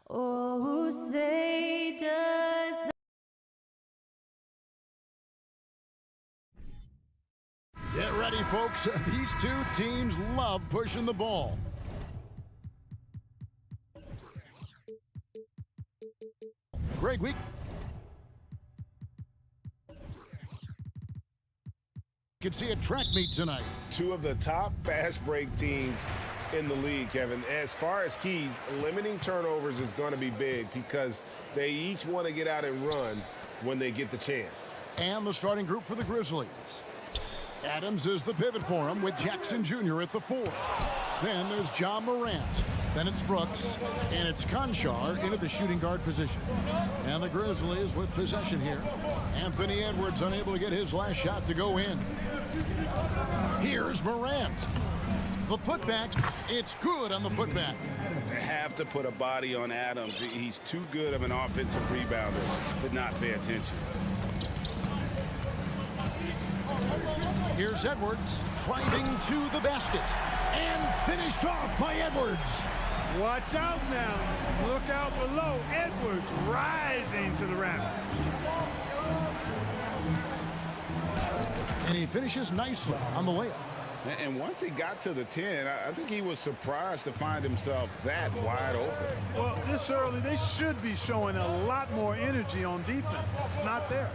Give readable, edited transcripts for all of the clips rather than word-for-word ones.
Oh, who say does that? Get ready, folks. These two teams love pushing the ball. Great week. You can see a track meet tonight. Two of the top fast break teams in the league, Kevin. As far as keys, limiting turnovers is going to be big because they each want to get out and run when they get the chance. And the starting group for the Grizzlies. Adams is the pivot for him with Jackson Jr. at the 4. Then there's John Morant. Then it's Brooks. And it's Conchar into the shooting guard position. And the Grizzlies with possession here. Anthony Edwards unable to get his last shot to go in. Here's Morant. The putback. It's good on the putback. They have to put a body on Adams. He's too good of an offensive rebounder to not pay attention. Here's Edwards, driving to the basket, and finished off by Edwards. Watch out now. Look out below. Edwards rising to the rim. And he finishes nicely on the layup. And once he got to the 10, I think he was surprised to find himself that wide open. Well, this early, they should be showing a lot more energy on defense. It's not there.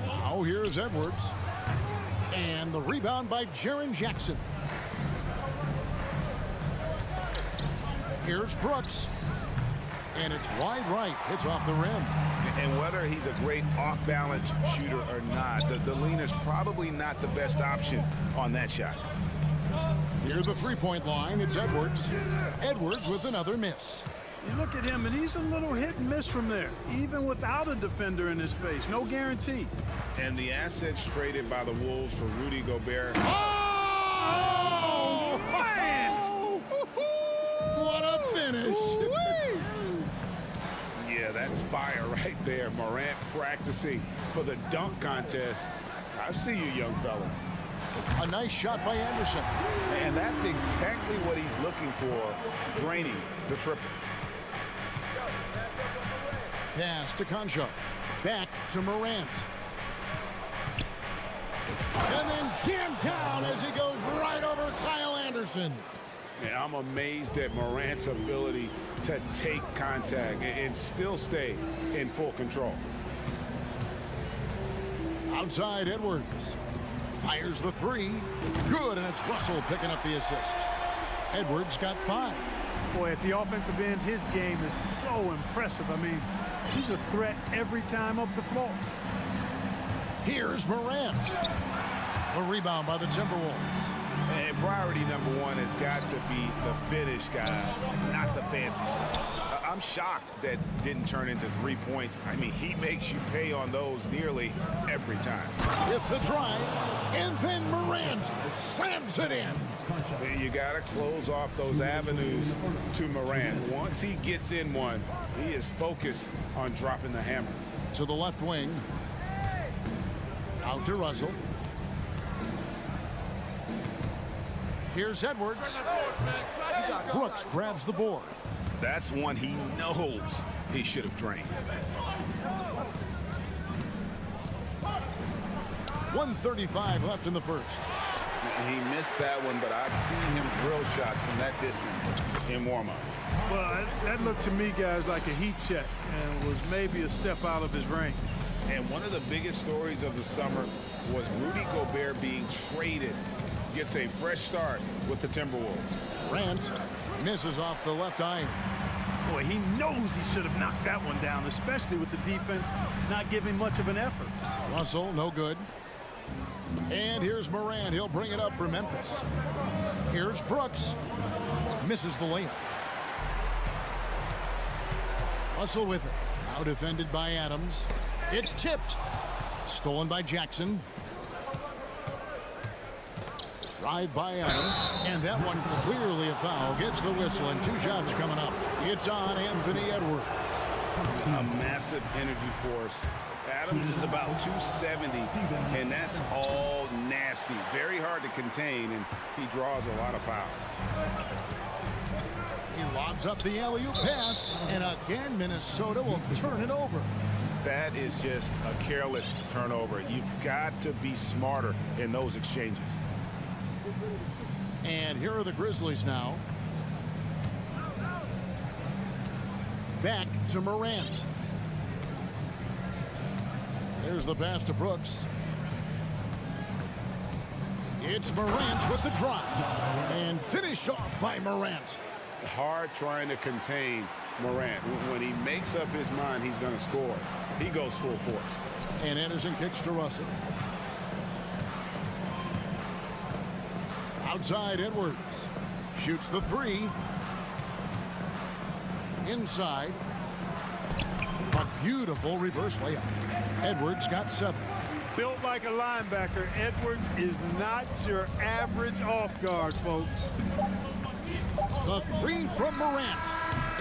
Now here's Edwards. And the rebound by Jaren Jackson. Here's Brooks. And it's wide right. Hits off the rim. And whether he's a great off-balance shooter or not, the lean is probably not the best option on that shot. Near the three-point line, it's Edwards. Edwards with another miss. You look at him, and he's a little hit and miss from there, even without a defender in his face. No guarantee. And the assets traded by the Wolves for Rudy Gobert. Oh, man! What a finish! Yeah, that's fire right there. Morant practicing for the dunk contest. I see you, young fella. A nice shot by Anderson. And that's exactly what he's looking for, draining the triple. Pass to Conchar. Back to Morant. And then jammed down as he goes right over Kyle Anderson. And I'm amazed at Morant's ability to take contact and still stay in full control. Outside Edwards. Fires the 3. Good, and it's Russell picking up the assist. Edwards got 5. Boy, at the offensive end, his game is so impressive. I mean, he's a threat every time up the floor. Here's Morant. A rebound by the Timberwolves. And priority number one has got to be the finish, guys, not the fancy stuff. I'm shocked that didn't turn into 3 points. I mean, he makes you pay on those nearly every time. It's the drive, and then Morant slams it in. You got to close off those avenues to Morant. Once he gets in one, he is focused on dropping the hammer. To the left wing. Out to Russell. Here's Edwards. Brooks grabs the board. That's one he knows he should have drained. 1:35 left in the first. He missed that one, but I've seen him drill shots from that distance in warm-up. Well, that looked to me, guys, like a heat check and was maybe a step out of his range. And one of the biggest stories of the summer was Rudy Gobert being traded. Gets a fresh start with the Timberwolves. Grant misses off the left iron. Boy, he knows he should have knocked that one down, especially with the defense not giving much of an effort. Russell, no good. And here's Morant. He'll bring it up for Memphis. Here's Brooks. Misses the layup. Russell with it. Now defended by Adams. It's tipped. Stolen by Jackson. Drive by Adams, and that one clearly a foul. Gets the whistle, and 2 shots coming up. It's on Anthony Edwards. A massive energy force. Adams is about 270, and that's all nasty. Very hard to contain, and he draws a lot of fouls. He lobs up the alley-oop pass, and again, Minnesota will turn it over. That is just a careless turnover. You've got to be smarter in those exchanges. And here are the Grizzlies now. Back to Morant. There's the pass to Brooks. It's Morant with the drop. And finished off by Morant. Hard trying to contain Morant. When he makes up his mind he's going to score, he goes full force. And Anderson kicks to Russell. Outside Edwards. Shoots the three. Inside. A beautiful reverse layup. Edwards got 7. Built like a linebacker, Edwards is not your average off guard, folks. The three from Morant.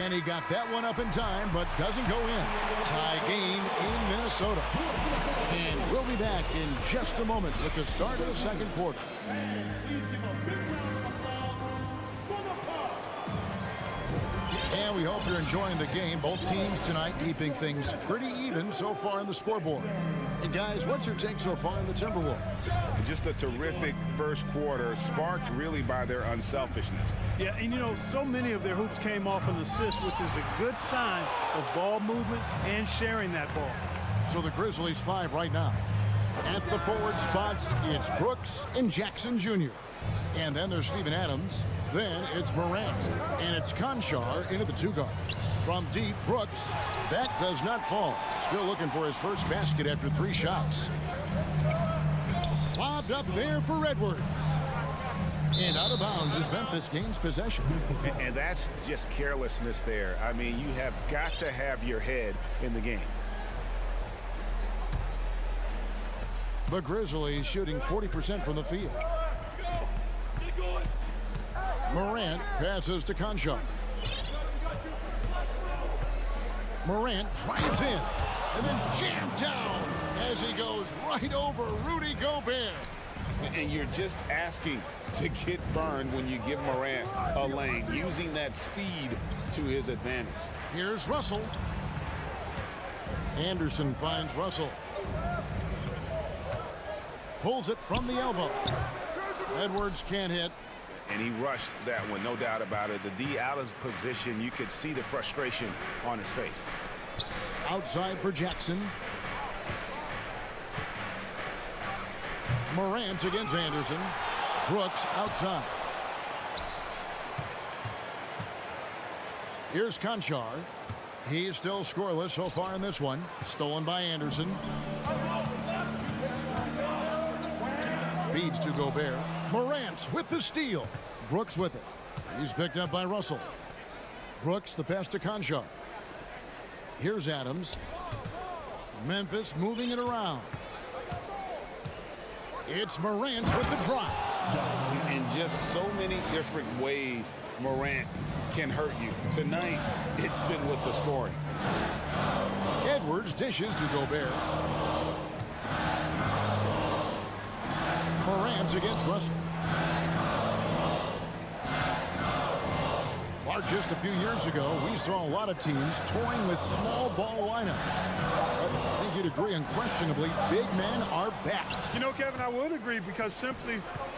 And he got that one up in time, but doesn't go in. Tie game in Minnesota. And we'll be back in just a moment with the start of the second quarter. And we hope you're enjoying the game. Both teams tonight keeping things pretty even so far on the scoreboard. And guys, what's your take so far in the Timberwolves? Just a terrific first quarter, sparked really by their unselfishness. Yeah, and you know, so many of their hoops came off an assist, which is a good sign of ball movement and sharing that ball. So the Grizzlies 5 right now. At the forward spots, it's Brooks and Jackson Jr. And then there's Steven Adams. Then it's Morant. And it's Conchar into the 2-guard. From deep, Brooks. That does not fall. Still looking for his first basket after 3 shots. Lobbed up there for Edwards. And out of bounds as Memphis gains possession. And that's just carelessness there. I mean, you have got to have your head in the game. The Grizzlies shooting 40% from the field. Morant passes to Conchar. Morant drives in and then jammed down as he goes right over Rudy Gobert. And you're just asking to get burned when you give Morant a lane, using that speed to his advantage. Here's Russell. Anderson finds Russell. Pulls it from the elbow. Edwards can't hit. And he rushed that one, no doubt about it. The D out of position, you could see the frustration on his face. Outside for Jackson. Morant against Anderson. Brooks outside. Here's Conchar. He's still scoreless so far in this one. Stolen by Anderson. Feeds to Gobert. Morant with the steal. Brooks with it. He's picked up by Russell. Brooks the pass to Conchar. Here's Adams. Memphis moving it around. It's Morant with the drop. In just so many different ways, Morant can hurt you. Tonight, it's been with the scoring. Edwards dishes to Gobert. Morant against Russell. Just a few years ago, we saw a lot of teams toying with small ball lineups. But I think you'd agree unquestionably, big men are back. You know, Kevin, I would agree because simply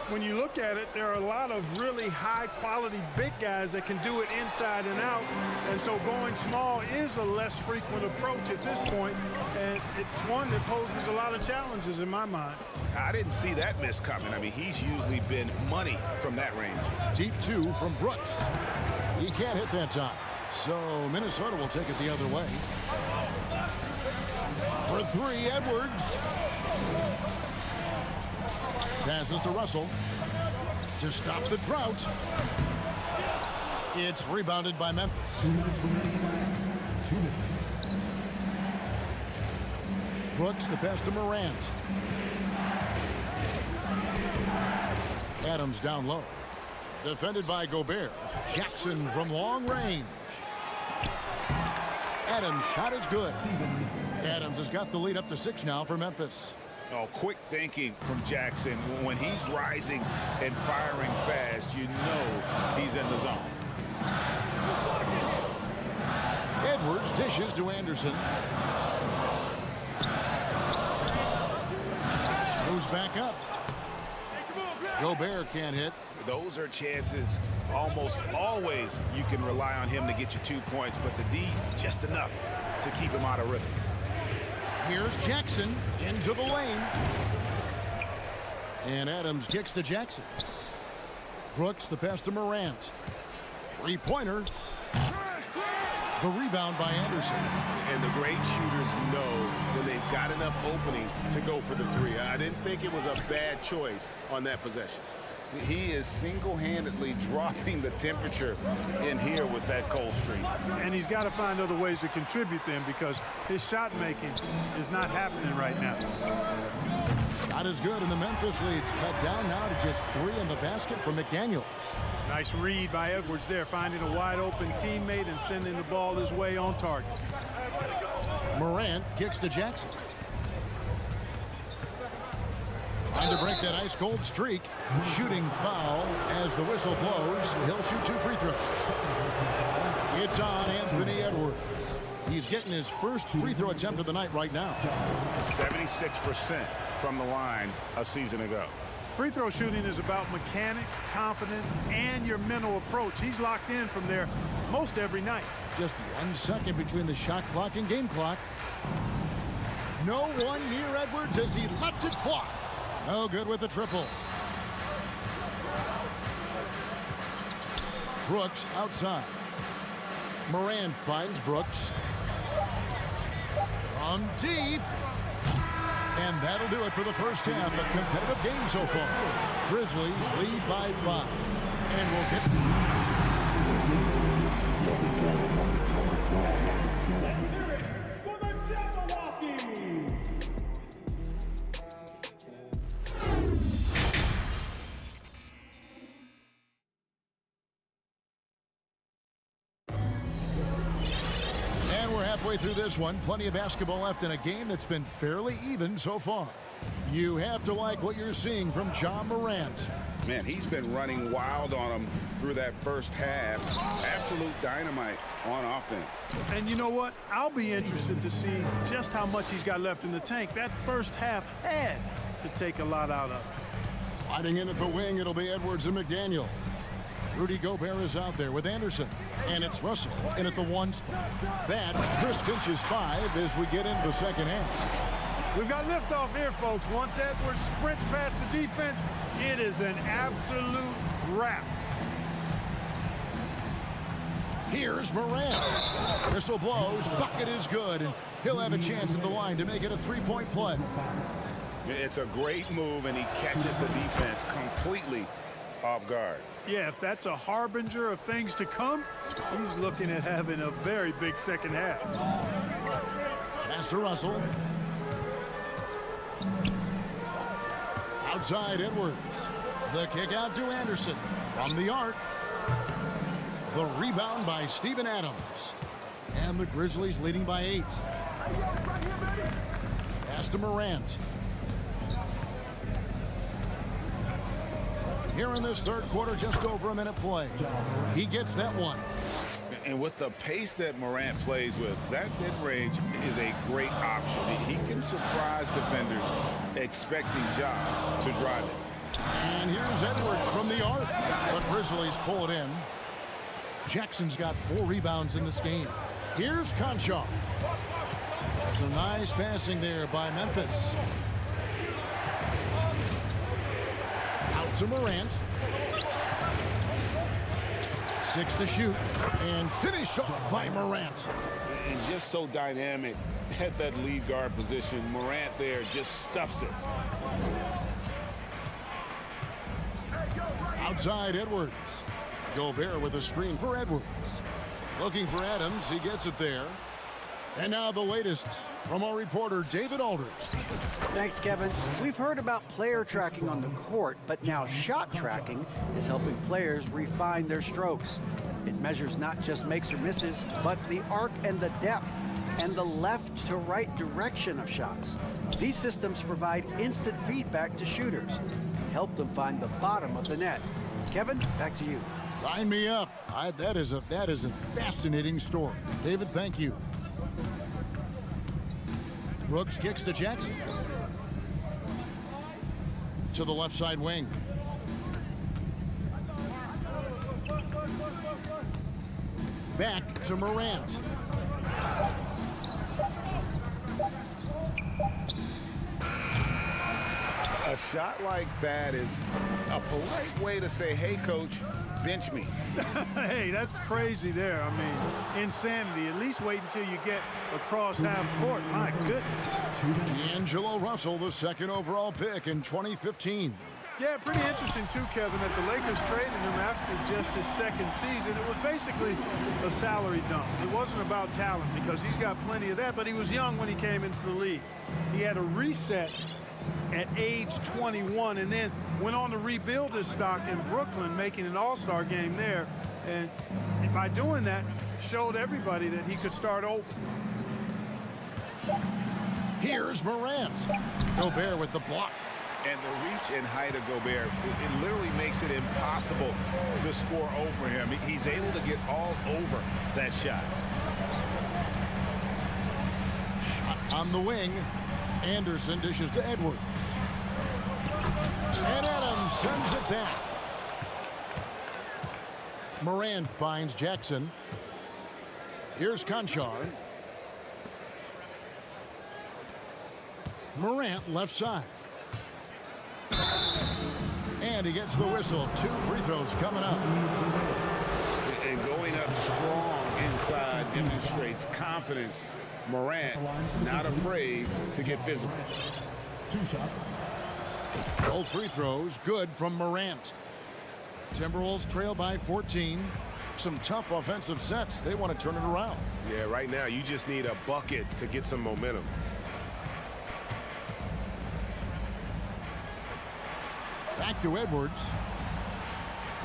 when you look at it, there are a lot of really high-quality big guys that can do it inside and out. And so going small is a less frequent approach at this point, and it's one that poses a lot of challenges in my mind. I didn't see that miss coming. I mean, he's usually been money from that range. Deep 2 from Brooks. He can't hit that time. So Minnesota will take it the other way. For 3, Edwards. Passes to Russell. To stop the drought. It's rebounded by Memphis. Brooks the pass to Morant. Adams down low. Defended by Gobert. Jackson from long range. Adams' shot is good. Adams has got the lead up to 6 now for Memphis. Oh, quick thinking from Jackson. When he's rising and firing fast, you know he's in the zone. Edwards dishes to Anderson. Moves back up. Gobert can't hit. Those are chances almost always you can rely on him to get you 2 points, but the D just enough to keep him out of rhythm. Here's Jackson into the lane. And Adams kicks to Jackson. Brooks the pass to Morant. Three-pointer. The rebound by Anderson. And the great shooters know when they've got enough opening to go for the three. I didn't think it was a bad choice on that possession. He is single-handedly dropping the temperature in here with that cold streak. And he's got to find other ways to contribute them because his shot making is not happening right now. Shot is good, and the Memphis lead's cut down now to just 3 in the basket for McDaniels. Nice read by Edwards there, finding a wide-open teammate and sending the ball his way on target. Morant kicks to Jackson. Trying to break that ice-cold streak. Shooting foul as the whistle blows. He'll shoot 2 free throws. It's on Anthony Edwards. He's getting his first free throw attempt of the night right now. 76% from the line a season ago. Free throw shooting is about mechanics, confidence, and your mental approach. He's locked in from there most every night. Just 1 second between the shot clock and game clock. No one near Edwards as he lets it fly. No good with the triple. Brooks outside. Morant finds Brooks. From deep. And that'll do it for the first half. A competitive game so far. Grizzlies lead by 5. And we'll get... Halfway through this one, plenty of basketball left in a game that's been fairly even so far. You have to like what you're seeing from Ja Morant. Man, he's been running wild on him through that first half. Absolute dynamite on offense. And you know what? I'll be interested to see just how much he's got left in the tank. That first half had to take a lot out of him. Sliding in at the wing, it'll be Edwards and McDaniel. Rudy Gobert is out there with Anderson. And it's Russell in at the 1 spot. That's Chris Finch's 5 as we get into the second half. We've got liftoff here, folks. Once Edwards sprints past the defense, it is an absolute wrap. Here's Morant. Whistle blows. Bucket is good. And he'll have a chance at the line to make it a 3-point play. It's a great move, and he catches the defense completely off guard. Yeah, if that's a harbinger of things to come, he's looking at having a very big second half. Pass to Russell. Outside Edwards. The kick out to Anderson. From the arc. The rebound by Steven Adams. And the Grizzlies leading by 8. Pass to Morant. Here in this third quarter, just over a minute play. He gets that one. And with the pace that Morant plays with, that mid-range is a great option. He can surprise defenders expecting Ja to drive it. And here's Edwards from the arc. The Grizzlies pull it in. Jackson's got 4 rebounds in this game. Here's Conchar. Some nice passing there by Memphis. Out to Morant. 6 to shoot. And finished off by Morant. And just so dynamic at that lead guard position. Morant there just stuffs it. Outside Edwards. Gobert with a screen for Edwards. Looking for Adams. He gets it there. And now the latest from our reporter, David Aldridge. Thanks, Kevin. We've heard about player tracking on the court, but now shot tracking is helping players refine their strokes. It measures not just makes or misses, but the arc and the depth and the left to right direction of shots. These systems provide instant feedback to shooters and help them find the bottom of the net. Kevin, back to you. Sign me up. That is a fascinating story. David, thank you. Brooks kicks to Jackson. To the left side wing. Back to Morant. A shot like that is a polite way to say, hey, coach, bench me. Hey, that's crazy there. I mean, insanity. At least wait until you get across half court. My goodness. D'Angelo Russell, the second overall pick in 2015. Yeah, pretty interesting, too, Kevin, that the Lakers traded him after just his second season. It was basically a salary dump. It wasn't about talent because he's got plenty of that, but he was young when he came into the league. He had a reset at age 21 and then went on to rebuild his stock in Brooklyn, making an all-star game there. And by doing that, showed everybody that he could start over. Here's Morant. Gobert with the block. And the reach and height of Gobert, it literally makes it impossible to score over him. He's able to get all over that shot. Shot on the wing. Anderson dishes to Edwards. And Adams sends it down. Morant finds Jackson. Here's Conchar. Morant left side. And he gets the whistle. 2 free throws coming up. And going up strong inside demonstrates confidence. Morant not afraid to get physical. 2 shots. Both free throws good from Morant. Timberwolves trail by 14. Some tough offensive sets. They want to turn it around. Yeah, right now you just need a bucket to get some momentum. Back to Edwards.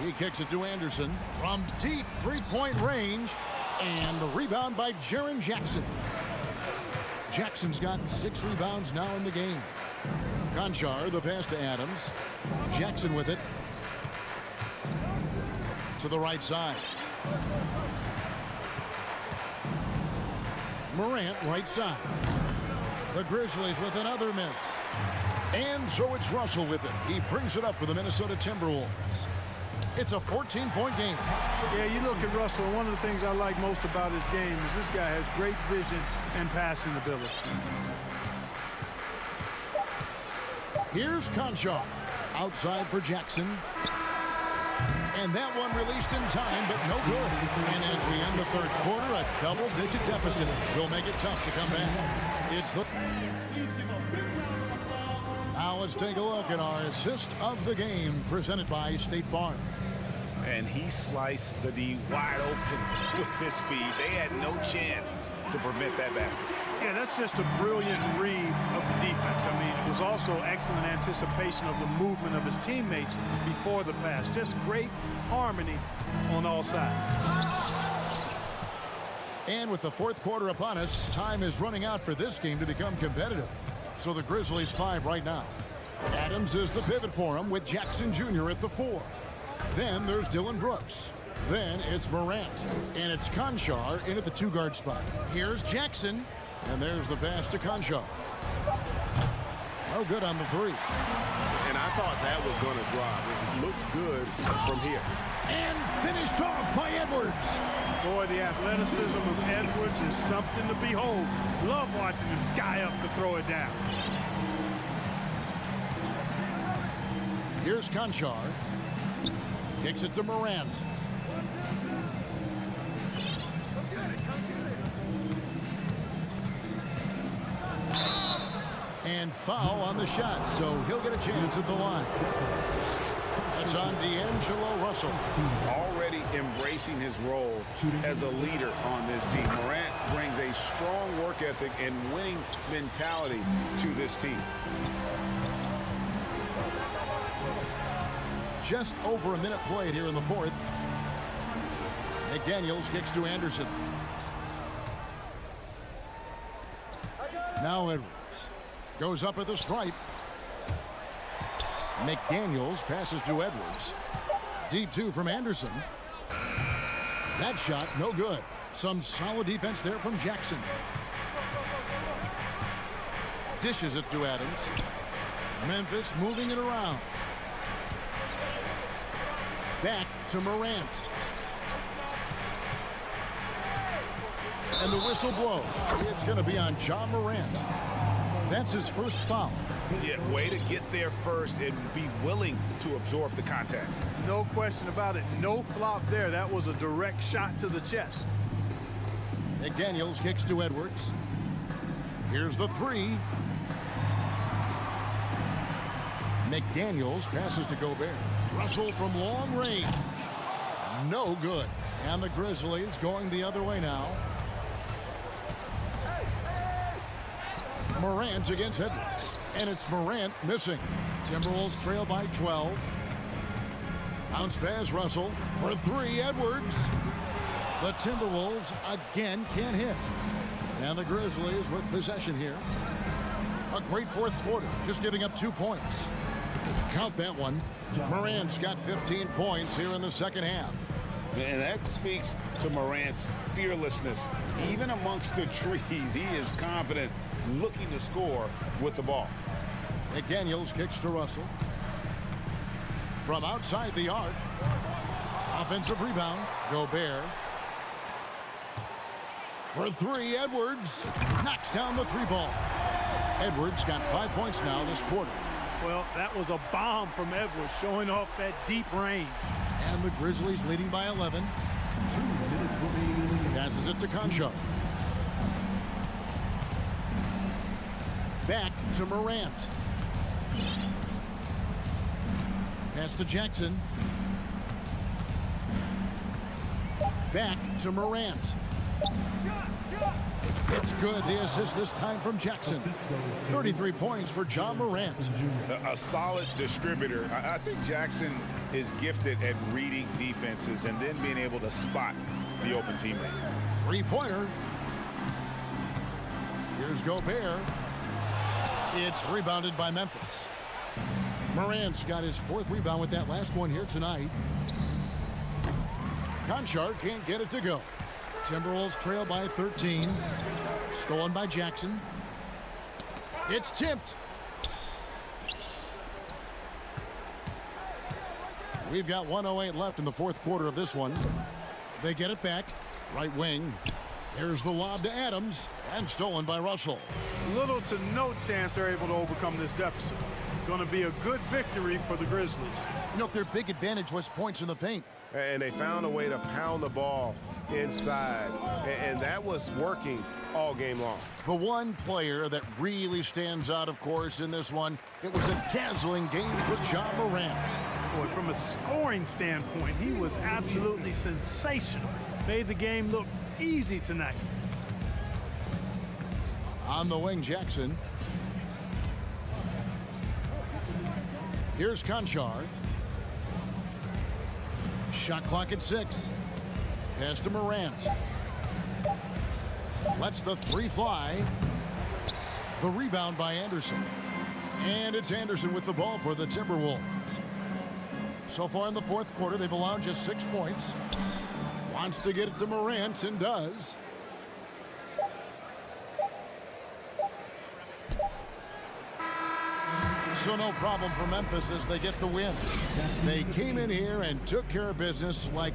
He kicks it to Anderson from deep three-point range. And the rebound by Jaren Jackson. Jackson's got 6 rebounds now in the game. Conchar, the pass to Adams. Jackson with it. To the right side. Morant, right side. The Grizzlies with another miss. And so it's Russell with it. He brings it up for the Minnesota Timberwolves. It's a 14-point game. Yeah, you look at Russell, and one of the things I like most about his game is this guy has great vision and passing ability. Here's Conchar. Outside for Jackson. And that one released in time, but no good. And as we end the third quarter, a double-digit deficit will make it tough to come back. It's the... Now let's take a look at our assist of the game presented by State Farm. And he sliced the D wide open with his feed. They had no chance to prevent that basket. Yeah, that's just a brilliant read of the defense. I mean, it was also excellent anticipation of the movement of his teammates before the pass. Just great harmony on all sides. And with the fourth quarter upon us, time is running out for this game to become competitive. So the Grizzlies 5 right now. Adams is the pivot for him with Jackson Jr. at the 4. Then there's Dillon Brooks. Then it's Morant. And it's Conchar in at the 2-guard spot. Here's Jackson. And there's the pass to Conchar. No good on the 3. And I thought that was going to drop. It looked good from here. And finished off by Edwards. Boy, the athleticism of Edwards is something to behold. Love watching him sky up to throw it down. Here's Conchar. Kicks it to Morant. And foul on the shot, so he'll get a chance at the line. That's on D'Angelo Russell. Already embracing his role as a leader on this team. Morant brings a strong work ethic and winning mentality to this team. Just over a minute played here in the fourth. McDaniels kicks to Anderson. Now Edwards goes up at the stripe. McDaniels passes to Edwards. Deep two from Anderson. That shot, no good. Some solid defense there from Jackson. Dishes it to Adams. Memphis moving it around. Back to Morant. And the whistle blows. It's going to be on John Morant. That's his first foul. Yeah, way to get there first and be willing to absorb the contact. No question about it. No flop there. That was a direct shot to the chest. McDaniels kicks to Edwards. Here's the three. McDaniels passes to Gobert. Russell from long range. No good. And the Grizzlies going the other way now. Morant against Edwards. And it's Morant missing. Timberwolves trail by 12. Bounce pass Russell for three. Edwards. The Timberwolves again can't hit. And the Grizzlies with possession here. A great fourth quarter, just giving up 2 points. Count that one. Morant's got 15 points here in the second half. And that speaks to Morant's fearlessness. Even amongst the trees, he is confident, looking to score with the ball. McDaniels kicks to Russell. From outside the arc. Offensive rebound. Gobert. For three, Edwards. Knocks down the three ball. Edwards got 5 points now this quarter. Well, that was a bomb from Edwards, showing off that deep range. And the Grizzlies leading by 11. 2 minutes remaining. Passes it to Concho. Back to Morant. Pass to Jackson. Back to Morant. It's good. The assist this time from Jackson. 33 points for John Morant. A solid distributor. I think Jackson is gifted at reading defenses and then being able to spot the open teammate. Three-pointer. Here's Gobert. It's rebounded by Memphis. Morant's got his fourth rebound with that last one here tonight. Conchar can't get it to go. Timberwolves trail by 13. Stolen by Jackson. It's tipped. We've got 1:08 left in the fourth quarter of this one. They get it back. Right wing. Here's the lob to Adams. And stolen by Russell. Little to no chance they're able to overcome this deficit. Going to be a good victory for the Grizzlies. You know, their big advantage was points in the paint. And they found a way to pound the ball inside. And that was working all game long. The one player that really stands out, of course, in this one, it was a dazzling game for John Morant. Boy, from a scoring standpoint, he was absolutely sensational. Made the game look easy tonight. On the wing, Jackson. Here's Conchar. Shot clock at 6. Pass to Morant. Lets the three fly. The rebound by Anderson. And it's Anderson with the ball for the Timberwolves. So far in the fourth quarter, they've allowed just 6 points. Wants to get it to Morant and does. So no problem for Memphis as they get the win. They came in here and took care of business like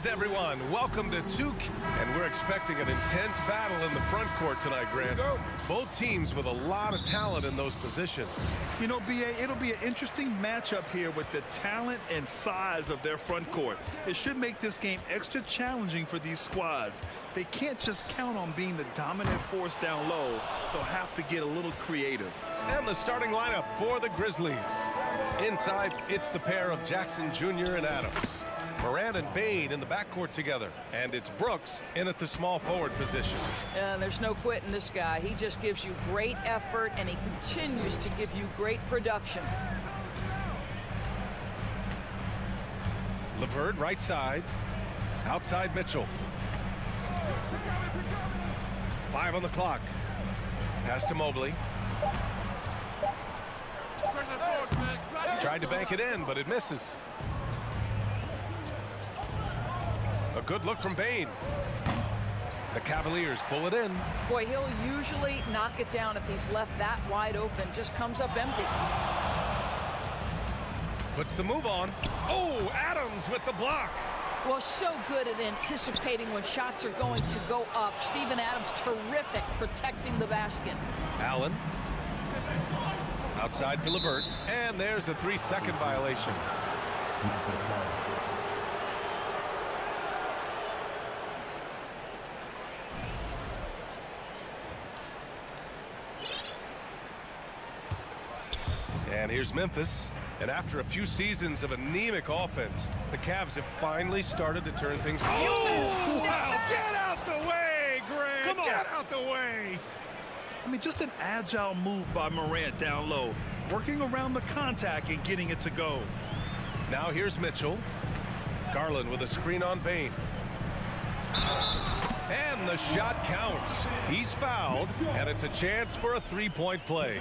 Greetings, everyone. Welcome to and we're expecting an intense battle in the front court tonight, Grant. Both teams with a lot of talent in those positions. You know, B.A., it'll be an interesting matchup here with the talent and size of their front court. It should make this game extra challenging for these squads. They can't just count on being the dominant force down low. They'll have to get a little creative. And the starting lineup for the Grizzlies. Inside, it's the pair of Jackson Jr. and Adams. Morant and Bane in the backcourt together. And it's Brooks in at the small forward position. There's no quitting this guy. He just gives you great effort, and he continues to give you great production. LeVert right side. Outside Mitchell. 5 on the clock. Pass to Mobley. Tried to bank it in, but it misses. A good look from Bane. The Cavaliers pull it in. Boy, he'll usually knock it down if he's left that wide open. Just comes up empty. Puts the move on. Oh, Adams with the block. Well, so good at anticipating when shots are going to go up. Steven Adams, terrific protecting the basket. Allen. Outside for LeVert. And there's a 3-second violation. And here's Memphis. And after a few seasons of anemic offense, the Cavs have finally started to turn things around. Oh, wow. Get out the way, Grant. Come on. Get out the way. I mean, just an agile move by Morant down low, working around the contact and getting it to go. Now here's Mitchell. Garland with a screen on Bane. And the shot counts. He's fouled, and it's a chance for a three-point play.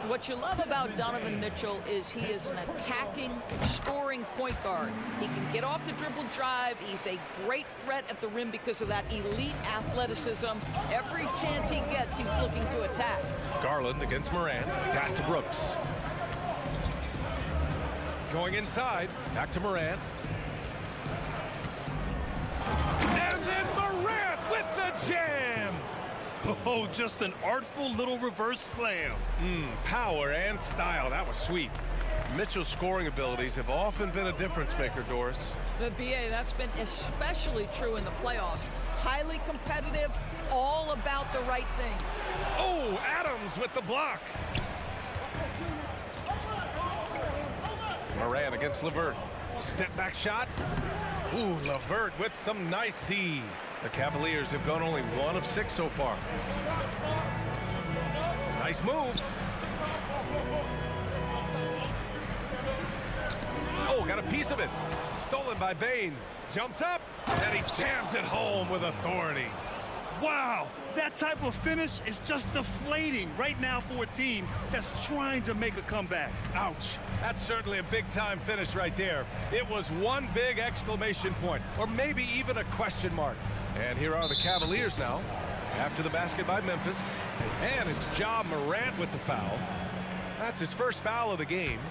What you love about Donovan Mitchell is he is an attacking, scoring point guard. He can get off the dribble drive. He's a great threat at the rim because of that elite athleticism. Every chance he gets, he's looking to attack. Garland against Morant. Pass to Brooks. Going inside. Back to Morant. And then Morant with the jam. Oh, just an artful little reverse slam. Power and style. That was sweet. Mitchell's scoring abilities have often been a difference maker, Doris. The BA, that's been especially true in the playoffs. Highly competitive, all about the right things. Oh, Adams with the block. Morant against LeVert. Step back shot. Ooh, LeVert with some nice D. The Cavaliers have gone only 1 of 6 so far. Nice move. Oh, got a piece of it. Stolen by Bane. Jumps up, and he jams it home with authority. Wow, that type of finish is just deflating right now for a team that's trying to make a comeback. Ouch. That's certainly a big-time finish right there. It was one big exclamation point, or maybe even a question mark. And here are the Cavaliers now, after the basket by Memphis. And it's Ja Morant with the foul. That's his first foul of the game.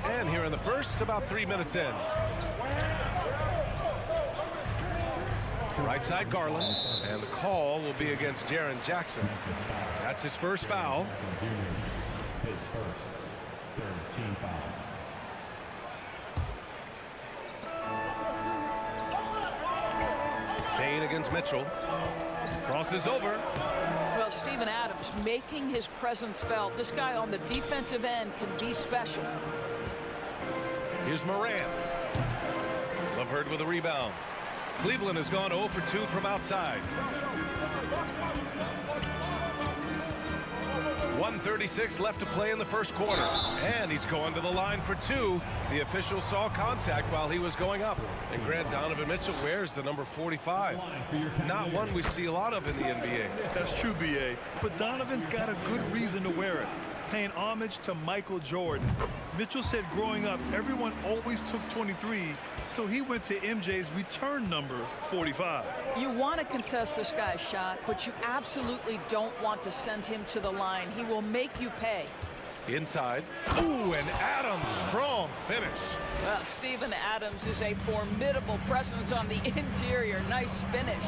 And here in the first, about 3 minutes in. Right side Garland, and the call will be against Jaren Jackson. That's his first foul. His first, third team foul. Bane against Mitchell. Crosses over. Well, Steven Adams making his presence felt. This guy on the defensive end can be special. Here's Morant. LeVert with a rebound. Cleveland has gone 0 for 2 from outside. 1:36 left to play in the first quarter. And he's going to the line for 2. The official saw contact while he was going up. And Grant, Donovan Mitchell wears the number 45. Not one we see a lot of in the NBA. That's true, B.A. But Donovan's got a good reason to wear it. Paying homage to Michael Jordan. Mitchell said growing up, everyone always took 23, so he went to MJ's return number, 45. You want to contest this guy's shot, but you absolutely don't want to send him to the line. He will make you pay. Inside. Ooh, and Adams, strong finish. Well, Steven Adams is a formidable presence on the interior. Nice finish.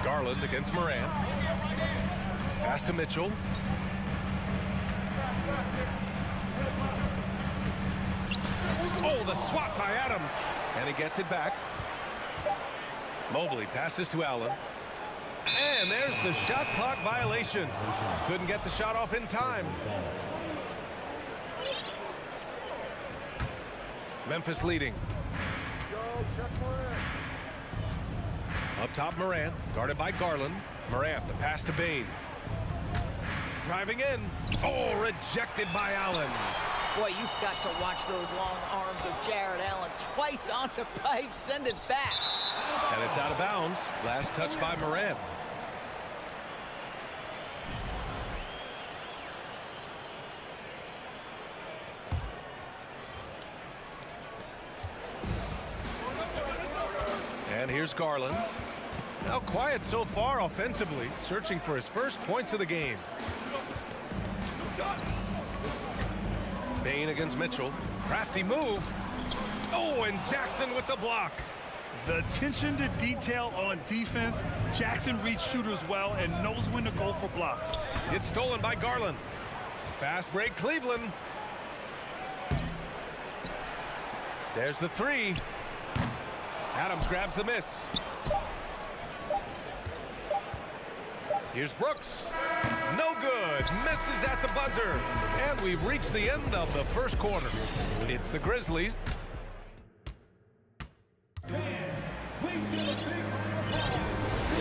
Garland against Moran. Pass to Mitchell. Oh, the swat by Adams. And he gets it back. Mobley passes to Allen. And there's the shot clock violation. Couldn't get the shot off in time. Memphis leading. Up top, Moran, guarded by Garland. Morant, the pass to Bane. Driving in. Oh, rejected by Allen. Boy, you've got to watch those long arms of Jared Allen. Twice on the pipe, send it back. And it's out of bounds. Last touch by Moran. And here's Garland. Now quiet so far offensively, searching for his first points of the game. Bane against Mitchell. Crafty move. Oh, and Jackson with the block. The attention to detail on defense. Jackson reads shooters well and knows when to go for blocks. It's stolen by Garland. Fast break, Cleveland. There's the three. Adams grabs the miss. Here's Brooks. No good. Misses at the buzzer. And we've reached the end of the first quarter. It's the Grizzlies.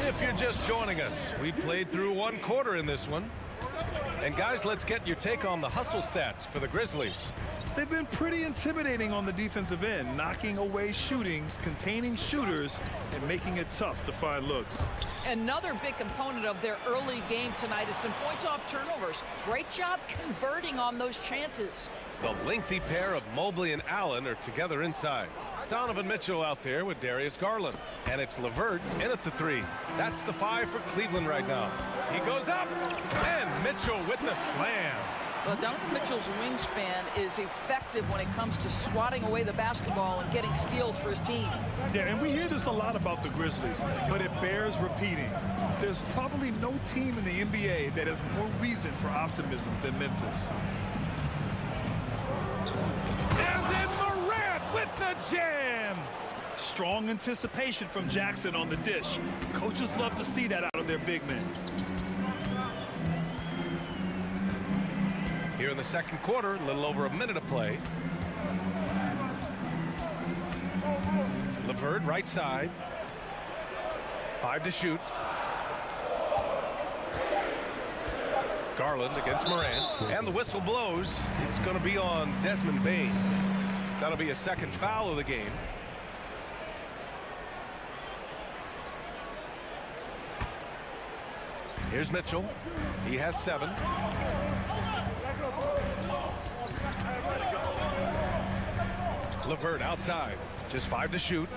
If you're just joining us, we played through one quarter in this one. And guys, let's get your take on the hustle stats for the Grizzlies. They've been pretty intimidating on the defensive end, knocking away shootings, containing shooters, and making it tough to find looks. Another big component of their early game tonight has been points off turnovers. Great job converting on those chances. The lengthy pair of Mobley and Allen are together inside. Donovan Mitchell out there with Darius Garland. And it's LeVert in at the three. That's the 5 for Cleveland right now. He goes up, and Mitchell with the slam. Well, Donovan Mitchell's wingspan is effective when it comes to swatting away the basketball and getting steals for his team. Yeah, and we hear this a lot about the Grizzlies, but it bears repeating. There's probably no team in the NBA that has more reason for optimism than Memphis. And then Morant with the jam. Strong anticipation from Jackson on the dish. Coaches love to see that out of their big men. Here in the second quarter, a little over a minute of play. LeVert right side. 5 to shoot. Garland against Moran. And the whistle blows. It's going to be on Desmond Bane. That'll be a second foul of the game. Here's Mitchell. He has 7. LeVert outside. Just 5 to shoot.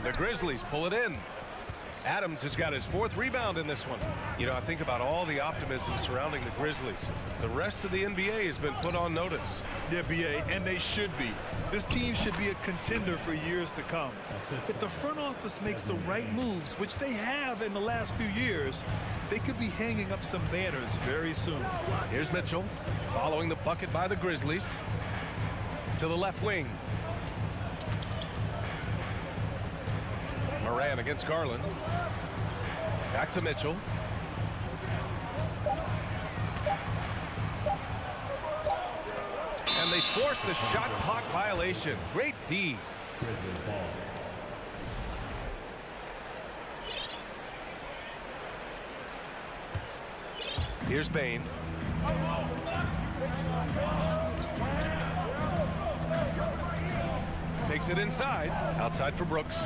The Grizzlies pull it in. Adams has got his 4th rebound in this one. You know, I think about all the optimism surrounding the Grizzlies. The rest of the NBA has been put on notice. Yeah, BA, and they should be. This team should be a contender for years to come. If the front office makes the right moves, which they have in the last few years, they could be hanging up some banners very soon. Here's Mitchell, following the bucket by the Grizzlies. To the left wing. Moran against Garland. Back to Mitchell. And they forced the shot clock violation. Great D. Grizzlies ball. Here's Bane. Takes it inside. Outside for Brooks.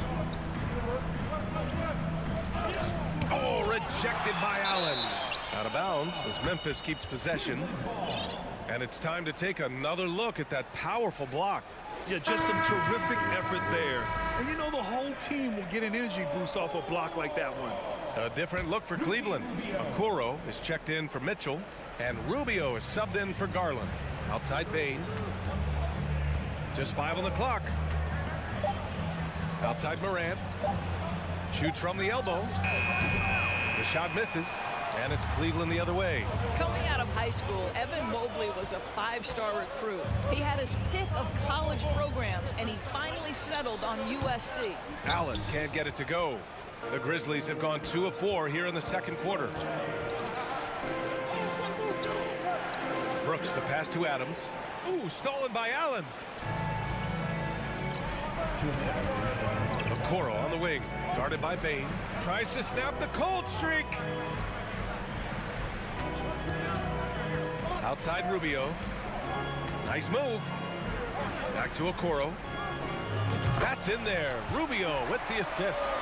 Oh, rejected by Allen. Out of bounds as Memphis keeps possession. And it's time to take another look at that powerful block. Yeah, just some terrific effort there. And you know the whole team will get an energy boost off a block like that one. A different look for Cleveland. Okoro is checked in for Mitchell, and Rubio is subbed in for Garland. Outside Bain. Just 5 on the clock. Outside Morant. Shoots from the elbow. The shot misses, and it's Cleveland the other way. Coming out of high school, Evan Mobley was a 5-star recruit. He had his pick of college programs, and he finally settled on USC. Allen can't get it to go. The Grizzlies have gone 2 of 4 here in the second quarter. Brooks, the pass to Adams. Ooh, stolen by Allen. Okoro on the wing, guarded by Bain. Tries to snap the cold streak. Outside Rubio. Nice move. Back to Okoro. That's in there. Rubio with the assist.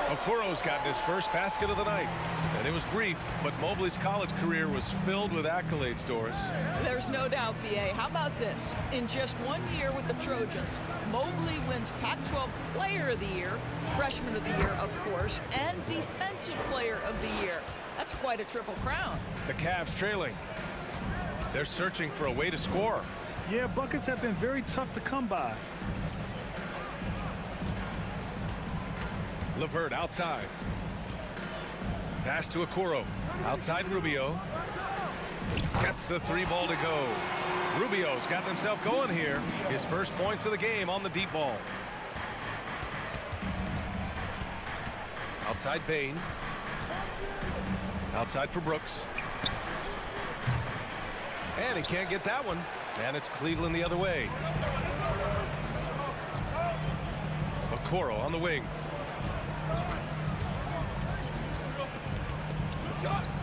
Okoro's gotten his first basket of the night. And it was brief, but Mobley's college career was filled with accolades, Doris. There's no doubt, BA. How about this? In just 1 year with the Trojans, Mobley wins Pac-12 Player of the Year, Freshman of the Year, of course, and Defensive Player of the Year. That's quite a triple crown. The Cavs trailing. They're searching for a way to score. Yeah, buckets have been very tough to come by. LeVert outside. Pass to Okoro. Outside Rubio. Gets the 3 ball to go. Rubio's got himself going here. His first points of the game on the deep ball. Outside Bain. Outside for Brooks. And he can't get that one. And it's Cleveland the other way. Okoro on the wing.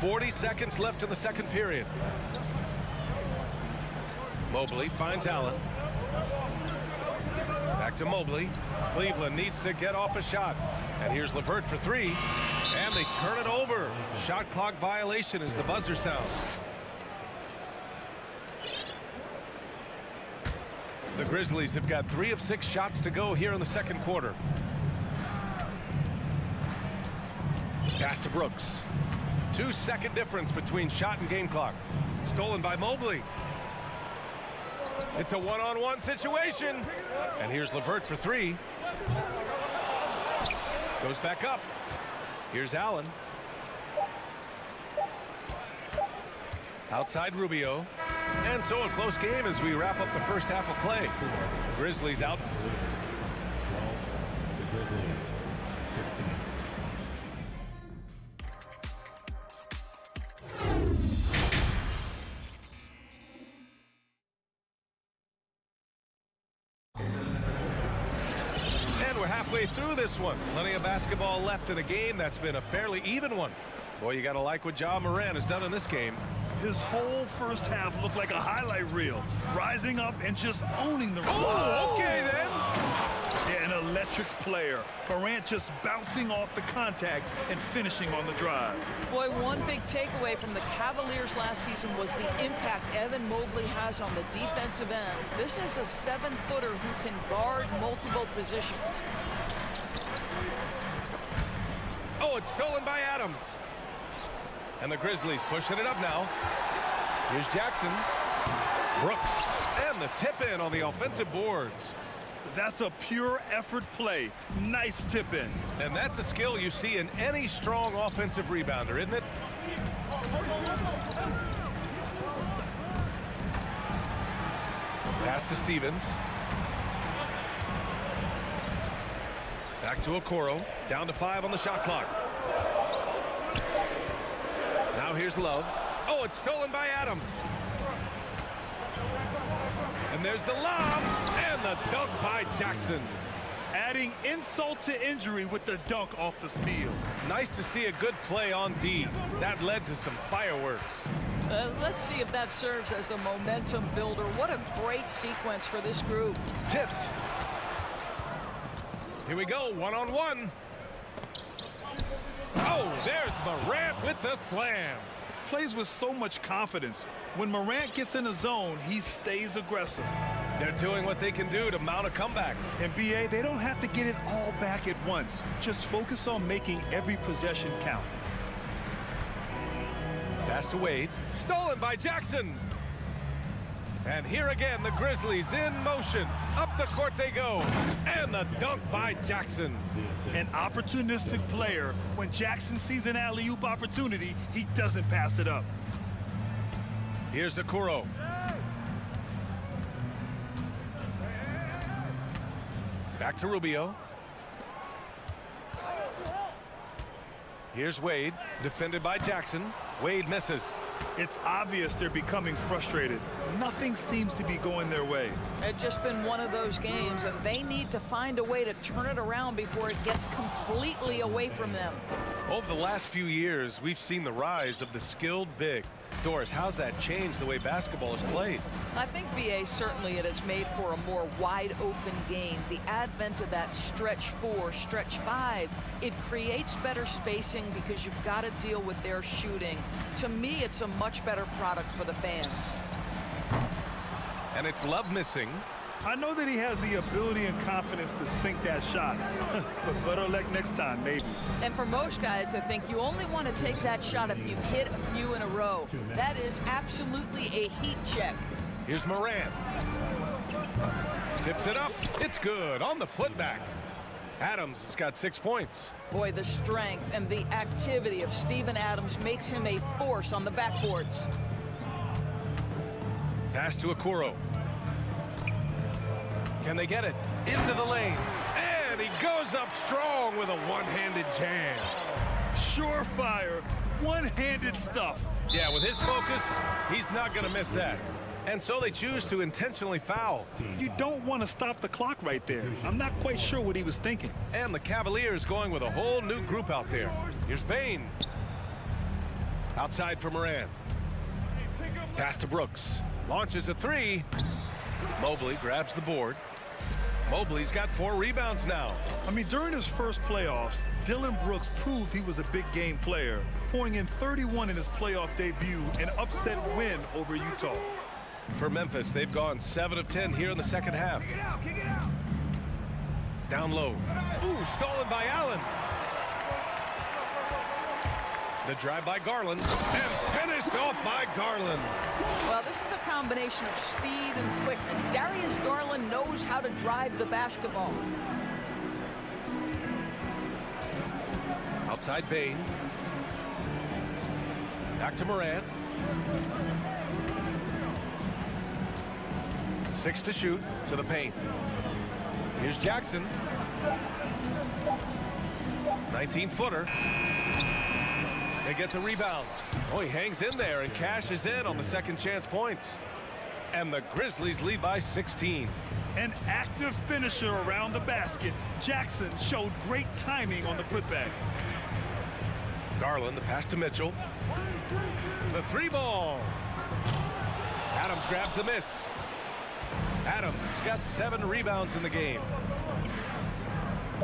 40 seconds left in the second period. Mobley finds Allen. Back to Mobley. Cleveland needs to get off a shot. And here's LeVert for 3. And they turn it over. Shot clock violation as the buzzer sounds. The Grizzlies have got 3 of 6 shots to go here in the second quarter. Pass to Brooks. 2-second difference between shot and game clock. Stolen by Mobley. It's a one-on-one situation. And here's LeVert for 3. Goes back up. Here's Allen. Outside Rubio. And so a close game as we wrap up the first half of play. Grizzlies out. 12. The Grizzlies 16. And we're halfway through this one. Plenty of basketball left in a game that's been a fairly even one. Boy, you got to like what Ja Morant has done in this game. His whole first half looked like a highlight reel, rising up and just owning the rebound. Oh, okay then. Yeah, an electric player. Morant just bouncing off the contact and finishing on the drive. Boy, one big takeaway from the Cavaliers last season was the impact Evan Mobley has on the defensive end. This is a 7-footer who can guard multiple positions. Oh, it's stolen by Adams. And the Grizzlies pushing it up now. Here's Jackson. Brooks. And the tip in on the offensive boards. That's a pure effort play. Nice tip in. And that's a skill you see in any strong offensive rebounder, isn't it? Pass to Stevens. Back to Okoro. Down to 5 on the shot clock. Now here's Love. Oh, it's stolen by Adams. And there's the lob and the dunk by Jackson. Adding insult to injury with the dunk off the steal. Nice to see a good play on D. That led to some fireworks. Let's see if that serves as a momentum builder. What a great sequence for this group. Tipped. Here we go, one-on-one. Oh, there's Morant with the slam. Plays with so much confidence. When Morant gets in the zone, he stays aggressive. They're doing what they can do to mount a comeback. And BA, they don't have to get it all back at once. Just focus on making every possession count. Pass to Wade. Stolen by Jackson. And here again, the Grizzlies in motion. Up the court they go. And the dunk by Jackson. An opportunistic player. When Jackson sees an alley-oop opportunity, he doesn't pass it up. Here's Okoro. Back to Rubio. Here's Wade, defended by Jackson. Wade misses. It's obvious they're becoming frustrated. Nothing seems to be going their way. It's just been one of those games, and they need to find a way to turn it around before it gets completely away from them. Over the last few years, we've seen the rise of the skilled big. Doris, how's that changed the way basketball is played? I think, BA, certainly it has made for a more wide-open game. The advent of that stretch 4, stretch 5, it creates better spacing because you've got to deal with their shooting. To me, it's a much better product for the fans. And it's Love missing. I know that he has the ability and confidence to sink that shot, but better luck next time, maybe. And for most guys, I think you only want to take that shot if you've hit a few in a row. That is absolutely a heat check. Here's Moran. Tips it up. It's good on the putback. Adams has got 6 points. Boy, the strength and the activity of Steven Adams makes him a force on the backboards. Pass to Okoro. Can they get it? Into the lane. And he goes up strong with a one-handed jam. Surefire, one-handed stuff. Yeah, with his focus, he's not going to miss that. And so they choose to intentionally foul. You don't want to stop the clock right there. I'm not quite sure what he was thinking. And the Cavaliers going with a whole new group out there. Here's Bain. Outside for Moran. Pass to Brooks. Launches a 3. Mobley grabs the board. Mobley's got 4 rebounds now. I mean, during his first playoffs, Dylan Brooks proved he was a big game player, pouring in 31 in his playoff debut, an upset win over Utah. For Memphis, they've gone 7 of 10 here in the second half. Kick it out. Down low. Ooh, stolen by Allen. The drive by Garland, and finished off by Garland. Well, this is a combination of speed and quickness. Darius Garland knows how to drive the basketball. Outside Bain. Back to Moran. 6 to shoot, to the paint. Here's Jackson. 19-footer. They get the rebound. Oh, he hangs in there and cashes in on the second chance points. And the Grizzlies lead by 16. An active finisher around the basket. Jackson showed great timing on the putback. Garland, the pass to Mitchell. The 3 ball. Adams grabs the miss. Adams has got 7 rebounds in the game.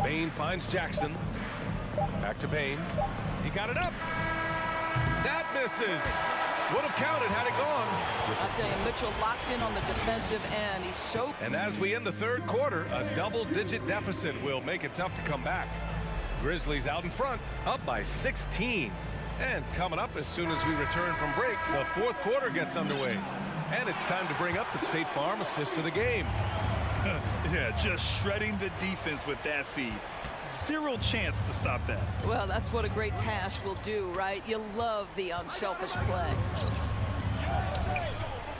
Bain finds Jackson. Back to Bain. He got it up. That misses. Would have counted had it gone. I'll tell you, Mitchell locked in on the defensive end. He's so... And as we end the third quarter, a double-digit deficit will make it tough to come back. Grizzlies out in front, up by 16. And coming up as soon as we return from break, the fourth quarter gets underway. And it's time to bring up the State Farm assist of the game. Yeah, just shredding the defense with that feed. Zero chance to stop that. Well, that's what a great pass will do, right? You love the unselfish play.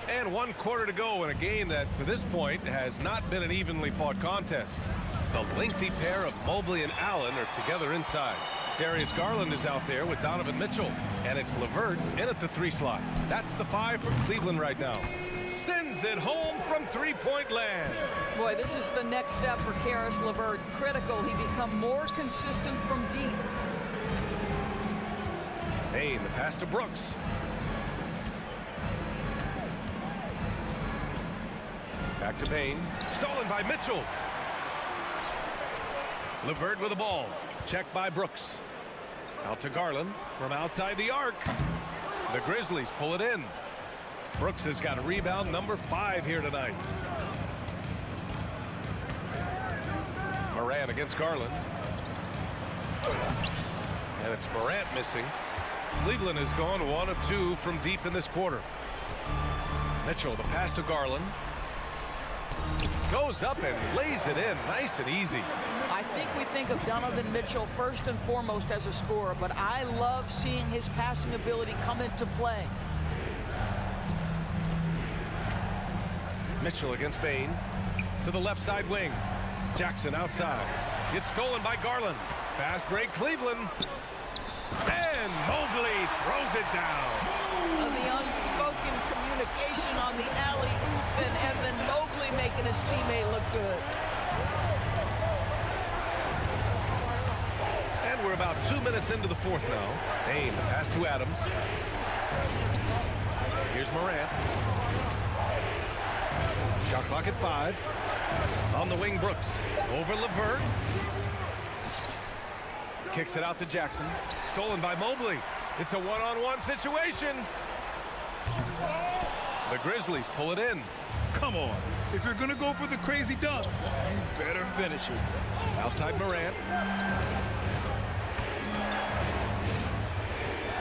And 1 quarter to go in a game that, to this point, has not been an evenly fought contest. The lengthy pair of Mobley and Allen are together inside. Darius Garland is out there with Donovan Mitchell. And it's LeVert in at the 3 slot. That's the 5 from Cleveland right now. Sends it home from three-point land. Boy, this is the next step for Karis LeVert. Critical. He become more consistent from deep. Bain, the pass to Brooks. Back to Bain. Stolen by Mitchell. LeVert with the ball. Checked by Brooks. Out to Garland from outside the arc. The Grizzlies pull it in. Brooks has got a rebound number 5 here tonight. Morant against Garland. And it's Morant missing. Cleveland has gone 1 of 2 from deep in this quarter. Mitchell, the pass to Garland. Goes up and lays it in nice and easy. I think we think of Donovan Mitchell first and foremost as a scorer, but I love seeing his passing ability come into play. Mitchell against Bain. To the left side wing. Jackson outside. It's stolen by Garland. Fast break Cleveland. And Mobley throws it down. The unspoken communication on the alley-oop, and Evan Mobley making his teammate look good. And we're about 2 minutes into the fourth now. Bain, pass to Adams. Here's Morant. Shot clock at 5. On the wing, Brooks. Over LeVert. Kicks it out to Jackson. Stolen by Mobley. It's a one-on-one situation. The Grizzlies pull it in. Come on. If you're going to go for the crazy dunk, you better finish it. Outside Morant.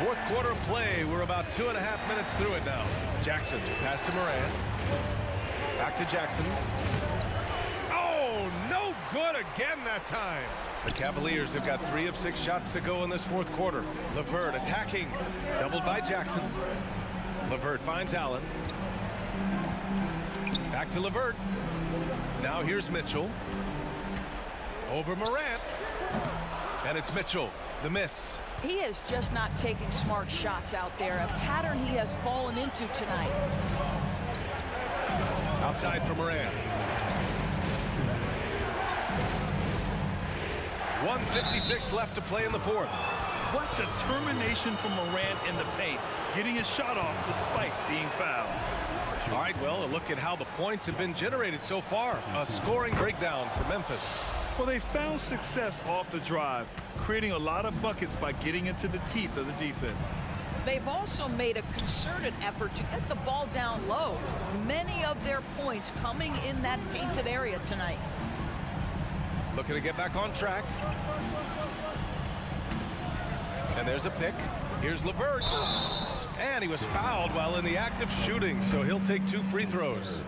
Fourth quarter play. We're about 2.5 minutes through it now. Jackson, pass to Morant. Back to Jackson. Oh, no good again that time. The Cavaliers have got 3 of 6 shots to go in this fourth quarter. LeVert attacking. Doubled by Jackson. LeVert finds Allen. Back to LeVert. Now here's Mitchell. Over Morant. And it's Mitchell. The miss. He is just not taking smart shots out there, a pattern he has fallen into tonight. Outside for Morant. 1:56 left to play in the fourth. What determination from Morant in the paint, getting his shot off despite being fouled. All right, well, a look at how the points have been generated so far. A scoring breakdown for Memphis. Well, they found success off the drive, creating a lot of buckets by getting into the teeth of the defense. They've also made a concerted effort to get the ball down low. Many of their points coming in that painted area tonight. Looking to get back on track. And there's a pick. Here's LeVert. And he was fouled while in the act of shooting, so he'll take 2 free throws.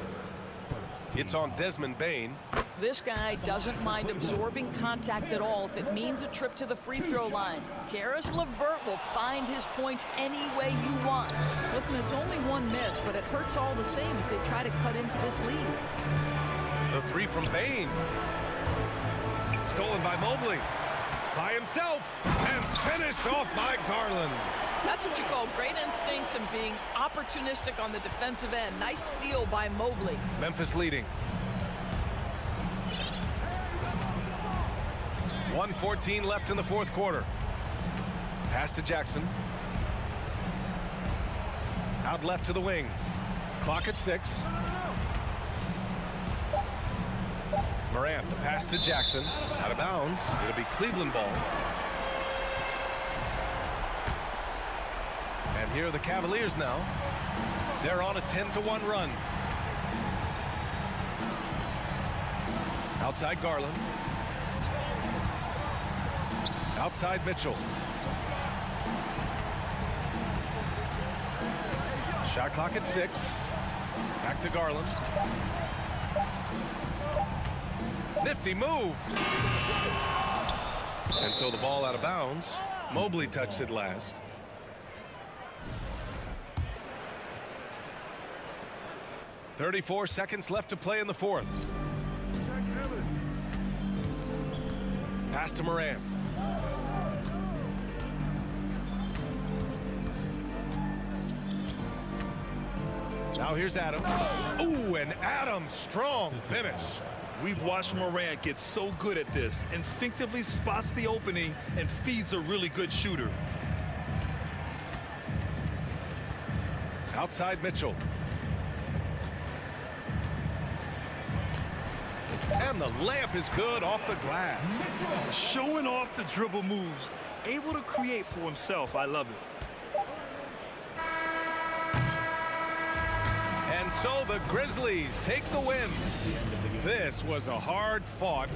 It's on Desmond Bain. This guy doesn't mind absorbing contact at all if it means a trip to the free throw line. Karis LeVert will find his points any way you want. Listen, it's only 1 miss, but it hurts all the same as they try to cut into this lead. The 3 from Bain. Stolen by Mobley. By himself. And finished off by Garland. That's what you call great instincts and being opportunistic on the defensive end. Nice steal by Mobley. Memphis leading. 1:14 left in the fourth quarter. Pass to Jackson. Out left to the wing. Clock at 6. Morant, the pass to Jackson. Out of bounds. It'll be Cleveland ball. And here are the Cavaliers now. They're on a 10-1 run. Outside Garland. Outside Mitchell. Shot clock at 6. Back to Garland. Nifty move. And so the ball out of bounds. Mobley touched it last. .34 seconds left to play in the fourth. Pass to Morant. Now here's Adams. Ooh, and Adams, strong finish. We've watched Morant get so good at this. Instinctively spots the opening and feeds a really good shooter. Outside Mitchell. And the layup is good off the glass. Showing off the dribble moves. Able to create for himself. I love it. And so the Grizzlies take the win. This was a hard-fought.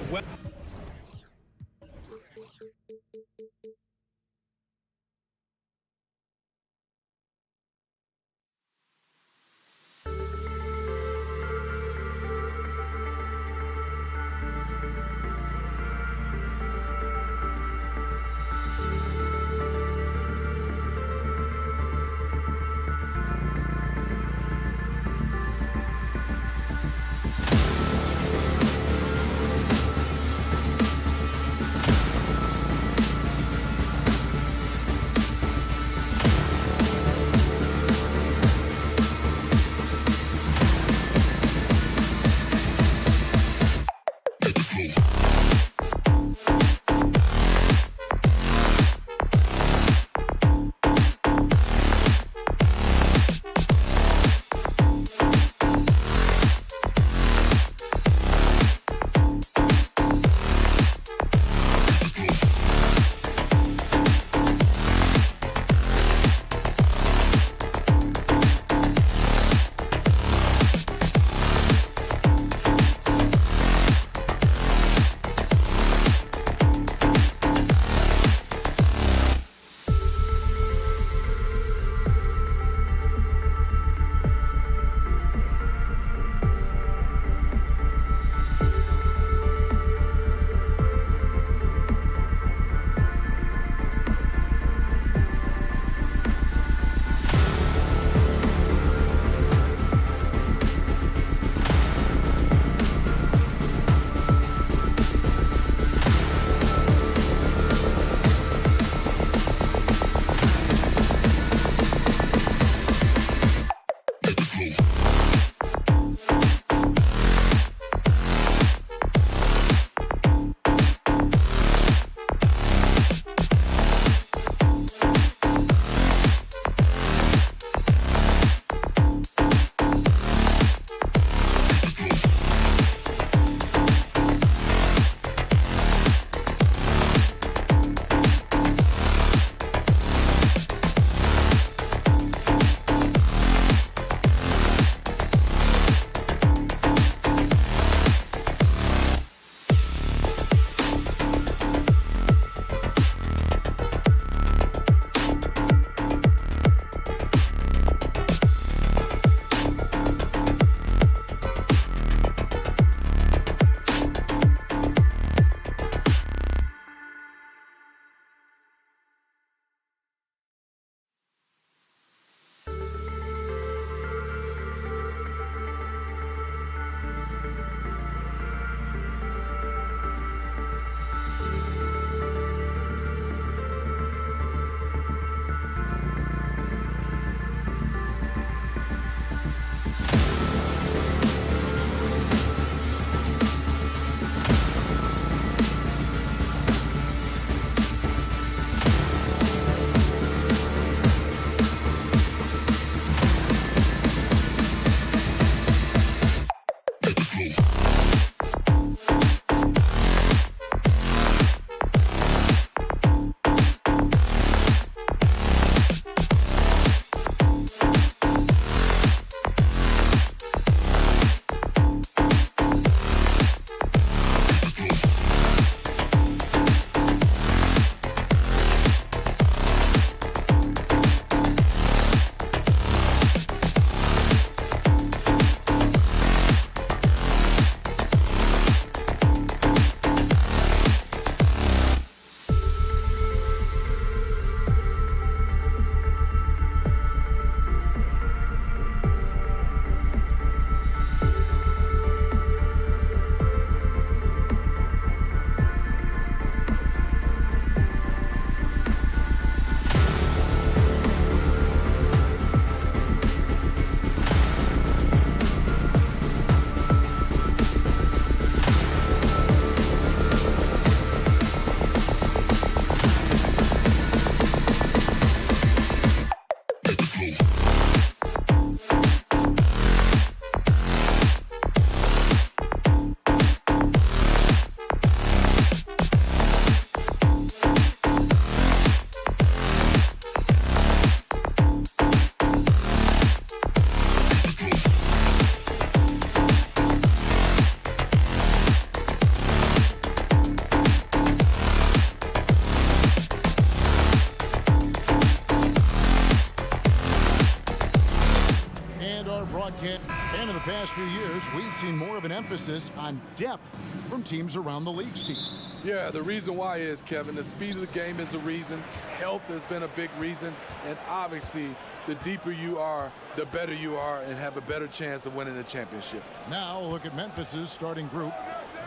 And in the past few years, we've seen more of an emphasis on depth from teams around the league, Steve. Yeah, the reason why is, Kevin, the speed of the game is the reason. Health has been a big reason. And obviously, the deeper you are, the better you are and have a better chance of winning a championship. Now look at Memphis's starting group.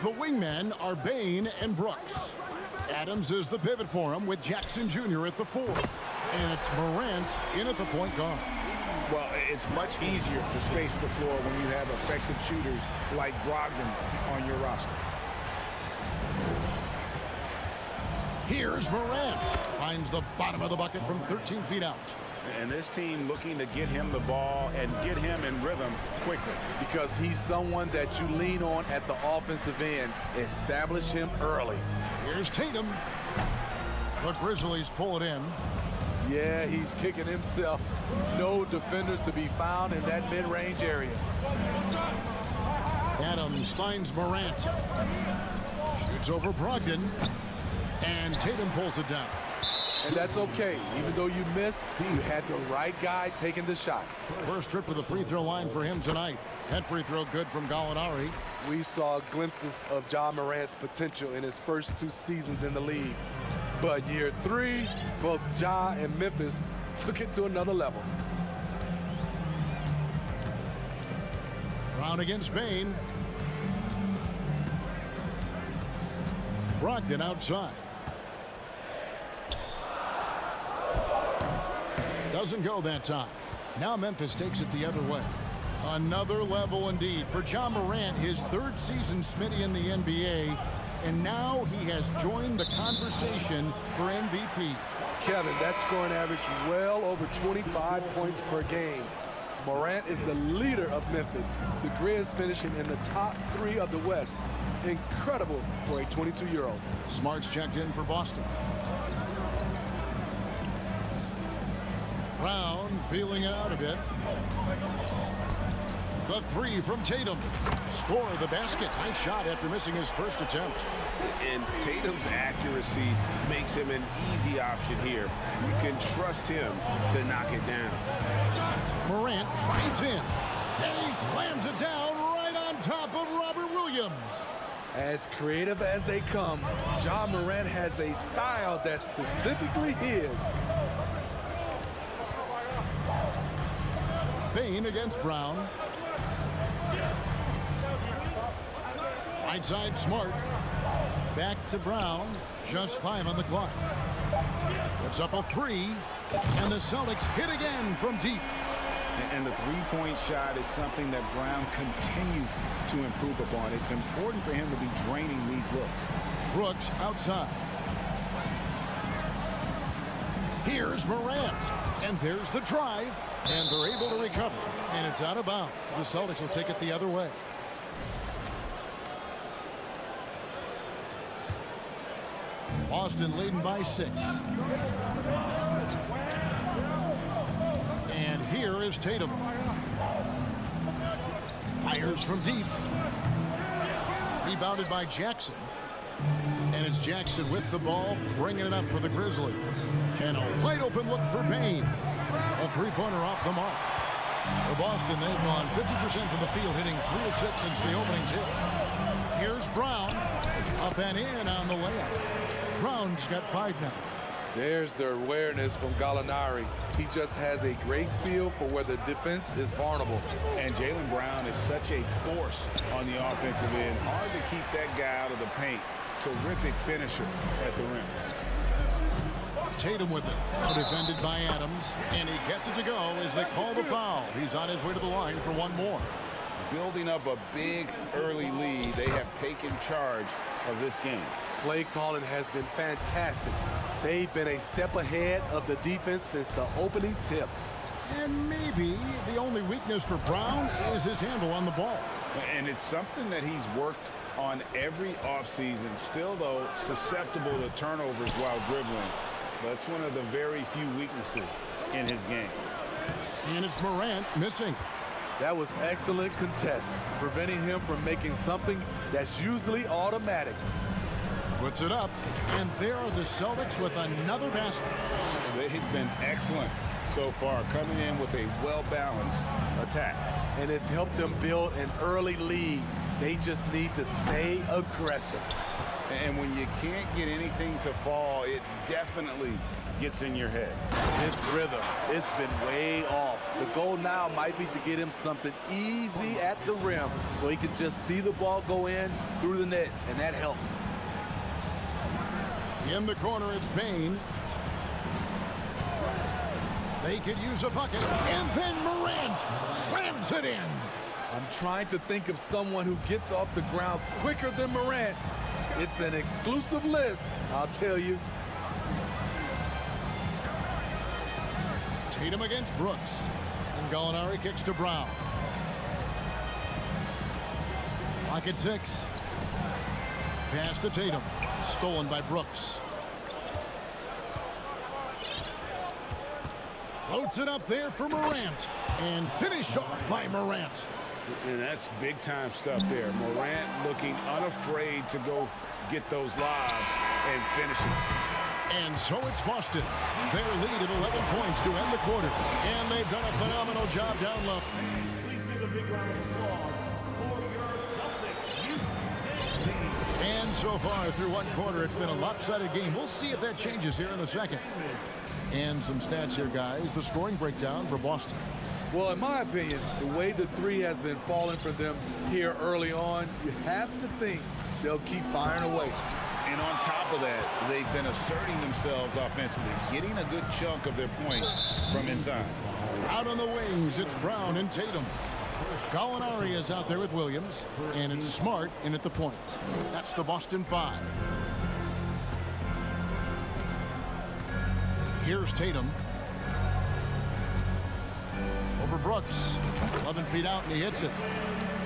The wingmen are Bane and Brooks. Adams is the pivot for him with Jackson Jr. at the 4. And it's Morant in at the point guard. Well, it's much easier to space the floor when you have effective shooters like Brogdon on your roster. Here's Morant. Finds the bottom of the bucket from 13 feet out. And this team looking to get him the ball and get him in rhythm quickly. Because he's someone that you lean on at the offensive end. Establish him early. Here's Tatum. The Grizzlies pull it in. Yeah, he's kicking himself. No defenders to be found in that mid-range area. Adams finds Morant. Shoots over Brogdon. And Tatum pulls it down. And that's okay. Even though you missed, you had the right guy taking the shot. First trip to the free throw line for him tonight. That free throw good from Gallinari. We saw glimpses of Ja Morant's potential in his first 2 seasons in the league. But year 3, both Ja and Memphis took it to another level. Brown against Bane. Brogdon outside. Doesn't go that time. Now Memphis takes it the other way. Another level indeed for Ja Morant, his 3rd season Smitty in the NBA. And now he has joined the conversation for MVP. Kevin, that scoring average well over 25 points per game. Morant is the leader of Memphis. The Grizz finishing in the top 3 of the West. Incredible for a 22-year-old. Smart's checked in for Boston. Brown feeling it out a bit. The 3 from Tatum. Score the basket. Nice shot after missing his first attempt. And Tatum's accuracy makes him an easy option here. You can trust him to knock it down. Morant drives in. And he slams it down right on top of Robert Williams. As creative as they come, Ja Morant has a style that's specifically his. Bane against Brown. Right side Smart. Back to Brown. Just 5 on the clock. Puts up a 3. And the Celtics hit again from deep. And the 3-point shot is something that Brown continues to improve upon. It's important for him to be draining these looks. Brooks outside. Here's Morant. And there's the drive. And they're able to recover. And it's out of bounds. The Celtics will take it the other way. Boston leading by 6. And here is Tatum. Fires from deep. Rebounded by Jackson. And it's Jackson with the ball, bringing it up for the Grizzlies. And a wide open look for Bane. A 3-pointer off the mark. For Boston, they've gone 50% from the field, hitting 3 of 6 since the opening tip. Here's Brown. Up and in on the layup. Brown's got 5 now. There's the awareness from Gallinari. He just has a great feel for where the defense is vulnerable. And Jaylen Brown is such a force on the offensive end. Hard to keep that guy out of the paint. Terrific finisher at the rim. Tatum with it. Defended by Adams. And he gets it to go as they call the foul. He's on his way to the line for one more. Building up a big early lead, they have taken charge of this game. Play calling has been fantastic. They've been a step ahead of the defense since the opening tip. And maybe the only weakness for Brown is his handle on the ball. And it's something that he's worked on every offseason. Still, though, susceptible to turnovers while dribbling. That's one of the very few weaknesses in his game. And it's Morant missing. That was excellent contest, preventing him from making something that's usually automatic. Puts it up, and there are the Celtics with another basket. They've been excellent so far, coming in with a well-balanced attack. and it's helped them build an early lead. They just need to stay aggressive. And when you can't get anything to fall, it definitely gets in your head. His rhythm, it's been way off. The goal now might be to get him something easy at the rim so he can just see the ball go in through the net, and that helps. In the corner, it's Bain. They could use a bucket, and then Morant slams it in. I'm trying to think of someone who gets off the ground quicker than Morant. It's an exclusive list, I'll tell you. Tatum against Brooks. And Gallinari kicks to Brown. Clock at 6. Pass to Tatum. Stolen by Brooks. Floats it up there for Morant. And finished off by Morant. And that's big-time stuff there. Morant looking unafraid to go get those lobs and finish it. And so it's Boston. Their lead at 11 points to end the quarter. And they've done a phenomenal job down low. And so far through one quarter, it's been a lopsided game. We'll see if that changes here in the second. And some stats here, guys. The scoring breakdown for Boston. Well, in my opinion, the way the three has been falling for them here early on, you have to think they'll keep firing away. And on top of that, they've been asserting themselves offensively, getting a good chunk of their points from inside. Out on the wings, it's Brown and Tatum. Gallinari is out there with Williams, and it's Smart in at the point. That's the Boston 5. Here's Tatum. Over Brooks. 11 feet out, and he hits it.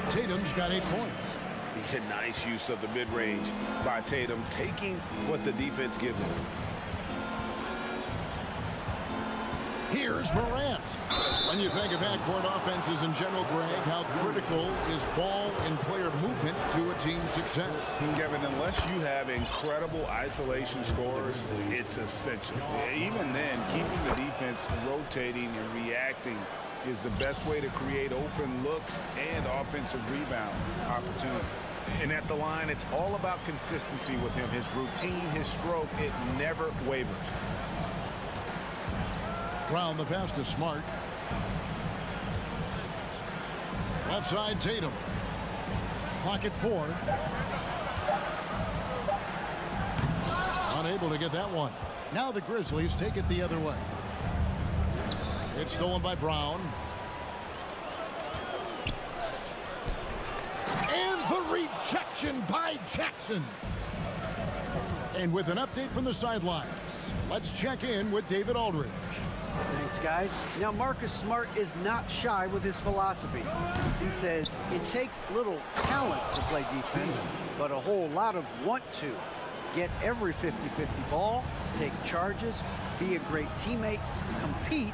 Tatum's got 8 points. Nice use of the mid-range by Tatum, taking what the defense gives him. Here's Morant. When you think of backcourt offenses in general, Greg, how critical is ball and player movement to a team's success? Kevin, unless you have incredible isolation scores, it's essential. Even then, keeping the defense rotating and reacting is the best way to create open looks and offensive rebound opportunities. And at the line, it's all about consistency with him. His routine, his stroke, it never wavers. Brown, the pass to Smart. Left side, Tatum. Clock at 4. Unable to get that one. Now the Grizzlies take it the other way. It's stolen by Brown. And the rejection by Jackson. And with an update from the sidelines, let's check in with David Aldridge. Thanks, guys. Now, Marcus Smart is not shy with his philosophy. He says it takes little talent to play defense, but a whole lot of want to. Get every 50-50 ball, take charges, be a great teammate, compete,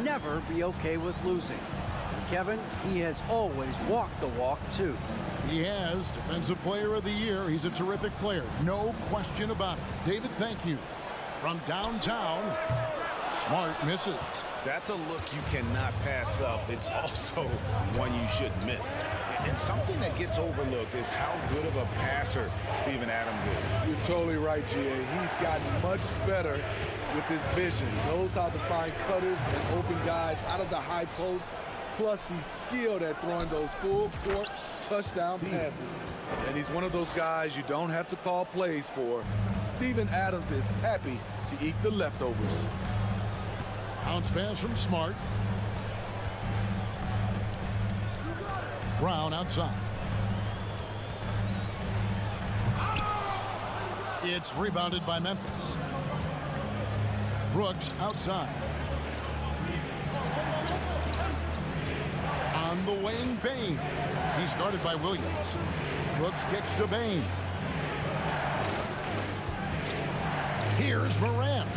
never be okay with losing. And Kevin, he has always walked the walk, too. He has. Defensive Player of the Year. He's a terrific player. No question about it. David, thank you. From downtown, Smart misses. That's a look you cannot pass up. It's also one you shouldn't miss. And something that gets overlooked is how good of a passer Steven Adams is. You're totally right, GA. He's gotten much better with his vision. Knows how to find cutters and open guys out of the high post. Plus, he's skilled at throwing those full-court touchdown passes. And he's one of those guys you don't have to call plays for. Steven Adams is happy to eat the leftovers. Bounce pass from Smart. Brown outside. It's rebounded by Memphis. Brooks outside. On the wing, Bain. He's guarded by Williams. Brooks kicks to Bain. Here's Morant.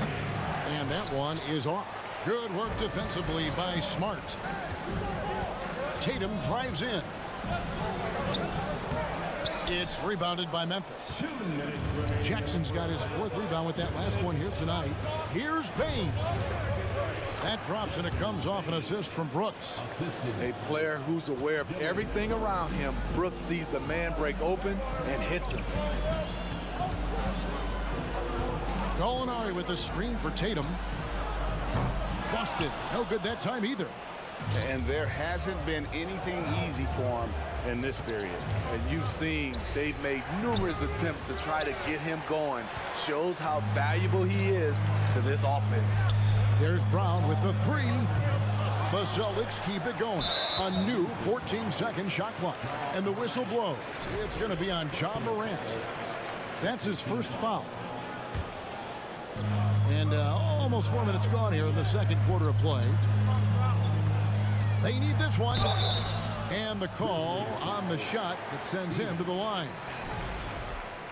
And that one is off. Good work defensively by Smart. Tatum drives in. It's rebounded by Memphis. Jackson's got his 4th rebound with that last one here tonight. Here's Bain. That drops, and it comes off an assist from Brooks. A player who's aware of everything around him. Brooks sees the man break open and hits him. Gallinari with the screen for Tatum. Busted. No good that time either. And there hasn't been anything easy for him in this period. And you've seen they've made numerous attempts to try to get him going. Shows how valuable he is to this offense. There's Brown with the 3. The Celtics keep it going. A new 14-second shot clock. And the whistle blows. It's going to be on John Morant. That's his first foul. And almost 4 minutes gone here in the second quarter of play. They need this one. And the call on the shot that sends him to the line.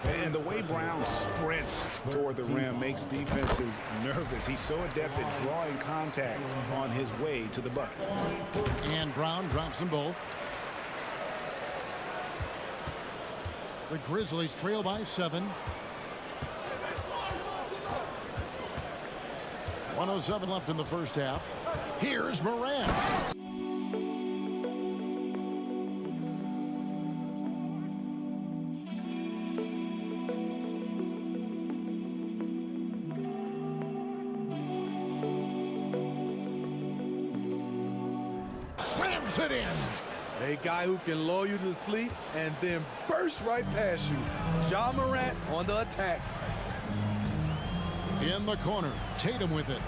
And the way Brown sprints toward the rim makes defenses nervous. He's so adept at drawing contact on his way to the bucket. And Brown drops them both. The Grizzlies trail by 7. 1:07 left in the first half. Here's Morant. Slams it in. A guy who can lull you to sleep and then burst right past you. John Morant on the attack. In the corner, Tatum with it.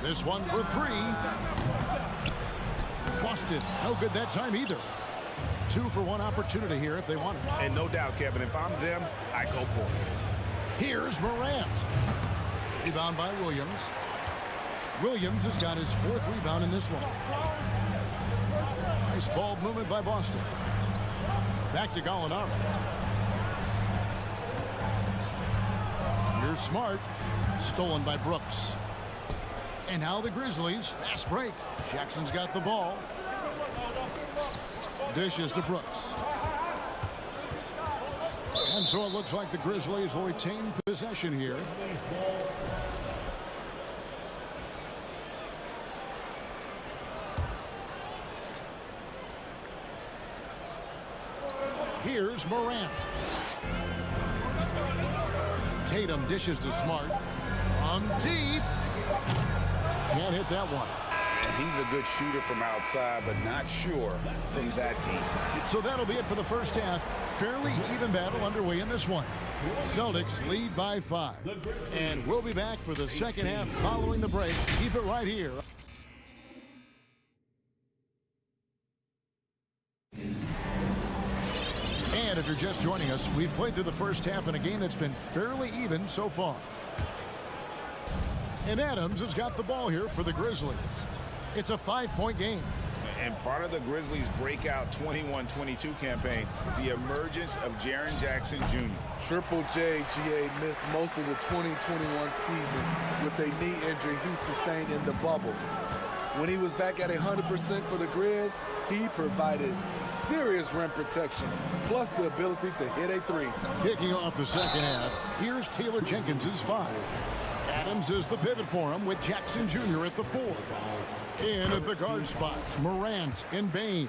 This one for 3. Busted. No good that time either. 2-for-1 opportunity here if they want it. And no doubt, Kevin, if I'm them, I go for it. Here's Morant. Rebound by Williams. Williams has got his 4th rebound in this one. Nice ball movement by Boston. Back to Gallinari. Here's Smart. Stolen by Brooks. And now the Grizzlies. Fast break. Jackson's got the ball. Dishes to Brooks. And so it looks like the Grizzlies will retain possession here. Here's Morant. Tatum dishes to Smart. From deep. Can't hit that one. He's a good shooter from outside, but not sure from that deep. So that'll be it for the first half. Fairly even battle underway in this one. Celtics lead by 5. And we'll be back for the second half following the break. Keep it right here. And if you're just joining us, we've played through the first half in a game that's been fairly even so far. And Adams has got the ball here for the Grizzlies. It's a 5-point game. And part of the Grizzlies' breakout 21-22 campaign, the emergence of Jaren Jackson Jr. Triple J, GA, missed most of the 2021 season with a knee injury he sustained in the bubble. When he was back at 100% for the Grizz, he provided serious rim protection, plus the ability to hit a 3. Kicking off the second half, here's Taylor Jenkins's 5. Adams is the pivot for him with Jackson Jr. at the 4. In at the guard spots, Morant and Bain.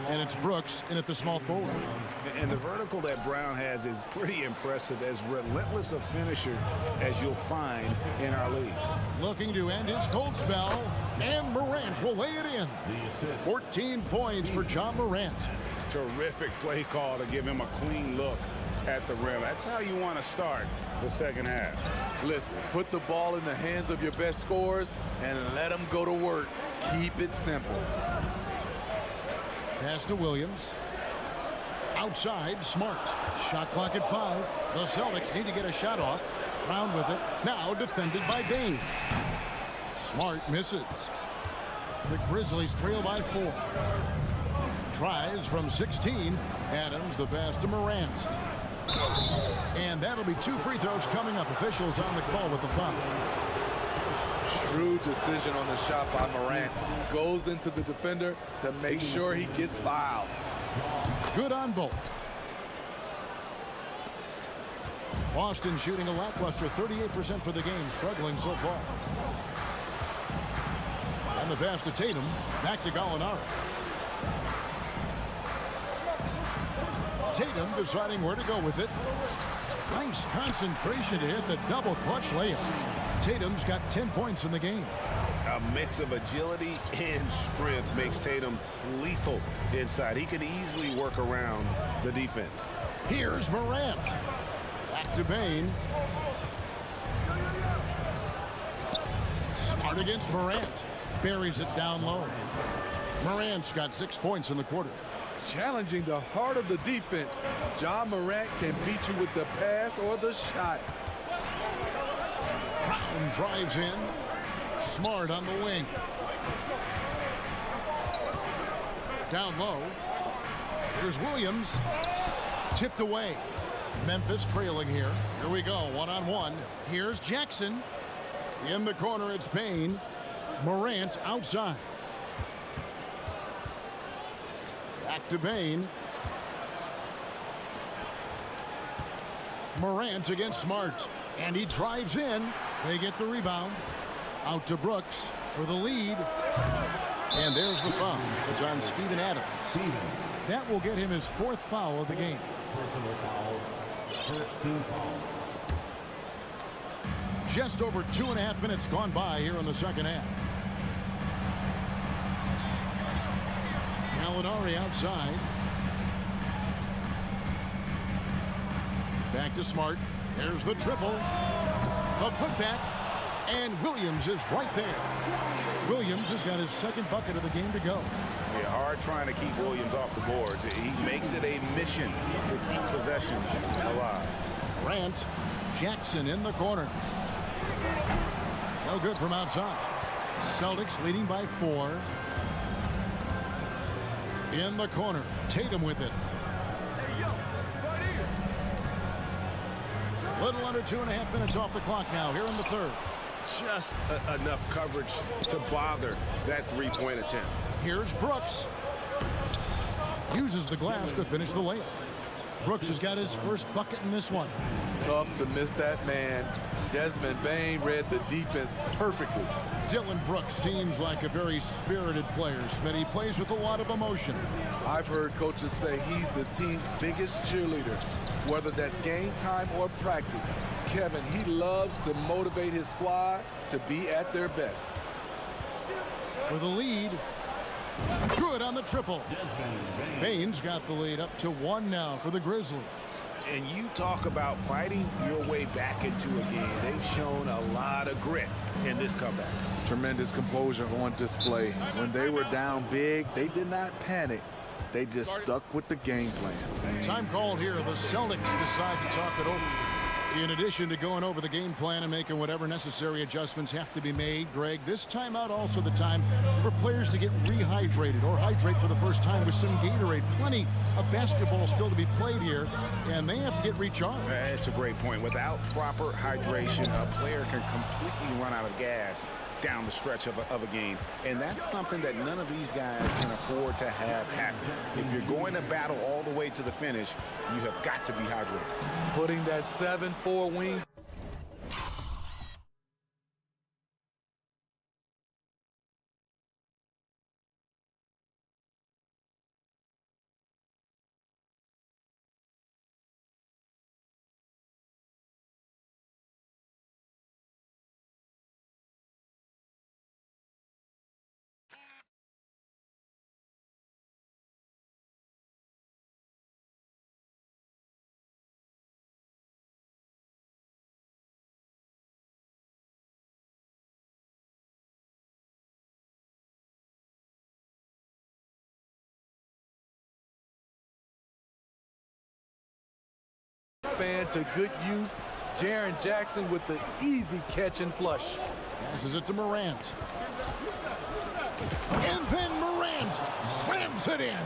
And it's Brooks in at the small forward. And the vertical that Brown has is pretty impressive, as relentless a finisher as you'll find in our league. Looking to end his cold spell, and Morant will lay it in. 14 points for John Morant. Terrific play call to give him a clean look at the rim. That's how you want to start the second half. Listen, put the ball in the hands of your best scorers and let them go to work. Keep it simple. Pass to Williams. Outside, Smart. Shot clock at 5. The Celtics need to get a shot off. Brown with it. Now defended by Bain. Smart misses. The Grizzlies trail by 4. Tries from 16. Adams the pass to Morant. And that'll be 2 free throws coming up. Officials on the call with the foul. Shrewd decision on the shot by Morant. Goes into the defender to make sure he gets fouled. Good on both. Boston shooting a lackluster 38% for the game, struggling so far. And the pass to Tatum, back to Gallinari. Tatum deciding where to go with it. Nice concentration to hit the double clutch layup. Tatum's got 10 points in the game. A mix of agility and strength makes Tatum lethal inside. He could easily work around the defense. Here's Morant. Back to Bane. Smart against Morant. Buries it down low. Morant's got 6 points in the quarter. Challenging the heart of the defense. John Morant can beat you with the pass or the shot. Brown drives in. Smart on the wing. Down low. Here's Williams. Tipped away. Memphis trailing here. Here we go, one-on-one. Here's Jackson. In the corner, it's Bane. Morant outside. Back to Bane. Morant against Smart. And he drives in. They get the rebound. Out to Brooks for the lead. And there's the foul. It's on Steven Adams. That will get him his 4th foul of the game. Personal foul. First team foul. Just over 2.5 minutes gone by here in the second half. Gallinari outside. Back to Smart. There's the triple. The putback. And Williams is right there. Williams has got his 2nd bucket of the game to go. Yeah, hard trying to keep Williams off the boards. He makes it a mission to keep possessions alive. Grant. Jackson in the corner. No good from outside. Celtics leading by 4. In the corner. Tatum with it. A little under 2.5 minutes off the clock now here in the 3rd. Just enough coverage to bother that 3-point attempt. Here's Brooks. Uses the glass to finish the layup. Brooks has got his first bucket in this one. Tough to miss that man. Desmond Bane read the defense perfectly. Dillon Brooks seems like a very spirited player, but he plays with a lot of emotion. I've heard coaches say he's the team's biggest cheerleader, whether that's game time or practice. Kevin, he loves to motivate his squad to be at their best. For the lead. Good on the triple. Bane's got the lead up to 1 now for the Grizzlies. And you talk about fighting your way back into a game. They've shown a lot of grit in this comeback. Tremendous composure on display. When they were down big, they did not panic. They just stuck with the game plan. Time called here. The Celtics decide to talk it over. In addition to going over the game plan and making whatever necessary adjustments have to be made, Greg, this timeout also the time for players to get rehydrated or hydrate for the first time with some Gatorade. Plenty of basketball still to be played here, and they have to get recharged. That's a great point. Without proper hydration, a player can completely run out of gas down the stretch of a game. And that's something that none of these guys can afford to have happen. If you're going to battle all the way to the finish, you have got to be hydrated. Putting that 7-4 wing. Span to good use. Jaren Jackson with the easy catch and flush. Passes it to Morant. And then Morant slams it in.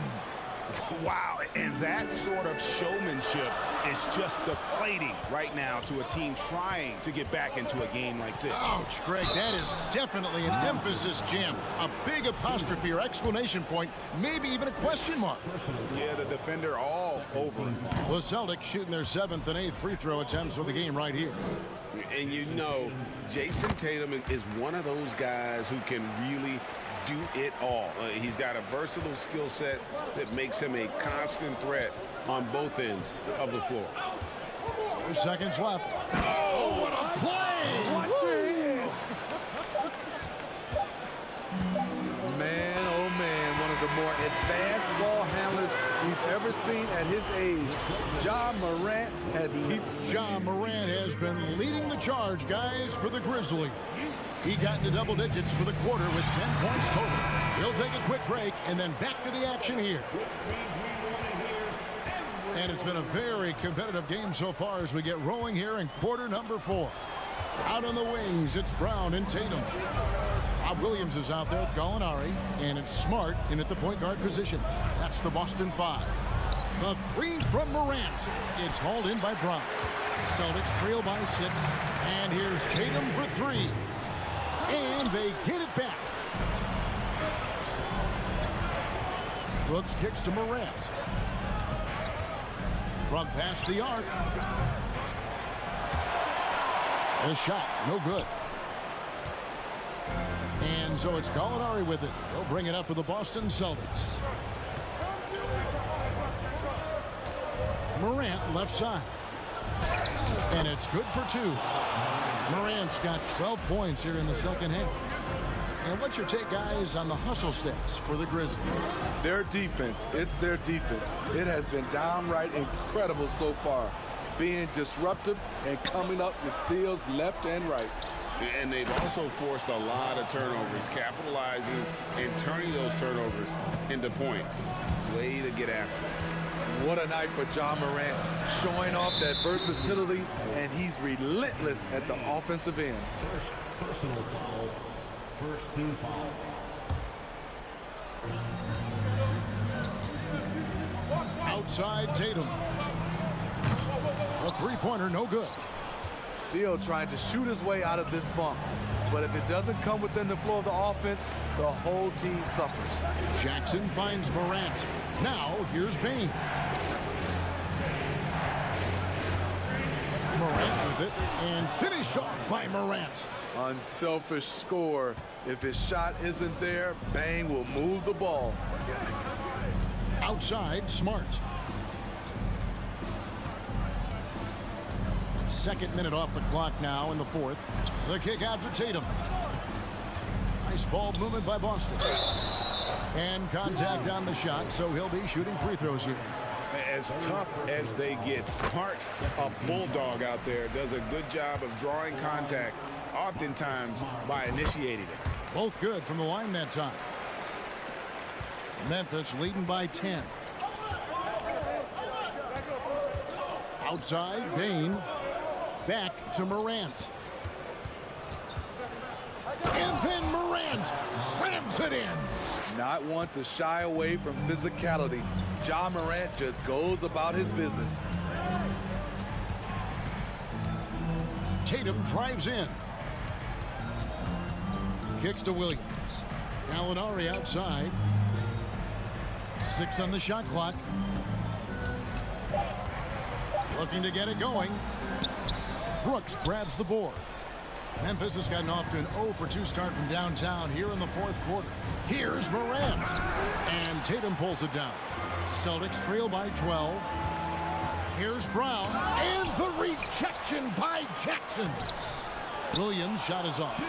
Wow, and that sort of showmanship is just deflating right now to a team trying to get back into a game like this. Ouch, Greg, that is definitely an emphasis jam. A big apostrophe or exclamation point, maybe even a question mark. Yeah, the defender all over him. The Celtics shooting their 7th and 8th free throw attempts for the game right here. And you know, Jason Tatum is one of those guys who can really do it all. He's got a versatile skill set that makes him a constant threat on both ends of the floor. 4 seconds left. Oh, what a play! Watch it! Man, oh man, one of the more advanced ball handlers we've ever seen at his age. Ja Morant has people. Ja Morant has been leading the charge, guys, for the Grizzlies. He got into double digits for the quarter with 10 points total. He'll take a quick break and then back to the action here. And it's been a very competitive game so far as we get rolling here in quarter number 4. Out on the wings, it's Brown and Tatum. Rob Williams is out there with Gallinari, and it's Smart in at the point guard position. That's the Boston 5. The 3 from Morant. It's hauled in by Brown. Celtics trail by 6, and here's Tatum for 3. And they get it back. Brooks kicks to Morant. From past the arc. The shot, no good. And so it's Gallinari with it. He'll bring it up for the Boston Celtics. Morant left side. And it's good for 2. Morant's got 12 points here in the second half. And what's your take, guys, on the hustle stats for the Grizzlies? Their defense, it's their defense. It has been downright incredible so far, being disruptive and coming up with steals left and right. And they've also forced a lot of turnovers, capitalizing and turning those turnovers into points. Way to get after it. What a night for Ja Morant, showing off that versatility, and he's relentless at the offensive end. First personal foul. First team foul. Outside Tatum. A 3-pointer, no good. Still trying to shoot his way out of this funk. But if it doesn't come within the flow of the offense, the whole team suffers. Jackson finds Morant. Now here's Bain. Morant with it and finished off by Morant. Unselfish score. If his shot isn't there, Bain will move the ball. Outside, Smart. 2nd minute off the clock now in the 4th. The kick out to Tatum. Nice ball movement by Boston. And contact on the shot, so he'll be shooting free throws here. As tough as they get, Smart, a bulldog out there, does a good job of drawing contact, oftentimes by initiating it. Both good from the line that time. Memphis leading by 10. Outside, Bain. Back to Morant. And then Morant slams it in. Not one to shy away from physicality. Ja Morant just goes about his business. Tatum drives in. Kicks to Williams. Gallinari outside. 6 on the shot clock. Looking to get it going. Brooks grabs the board. Memphis has gotten off to an 0-for-2 start from downtown here in the 4th quarter. Here's Morant. And Tatum pulls it down. Celtics trail by 12. Here's Brown. And the rejection by Jackson. Williams' shot is off.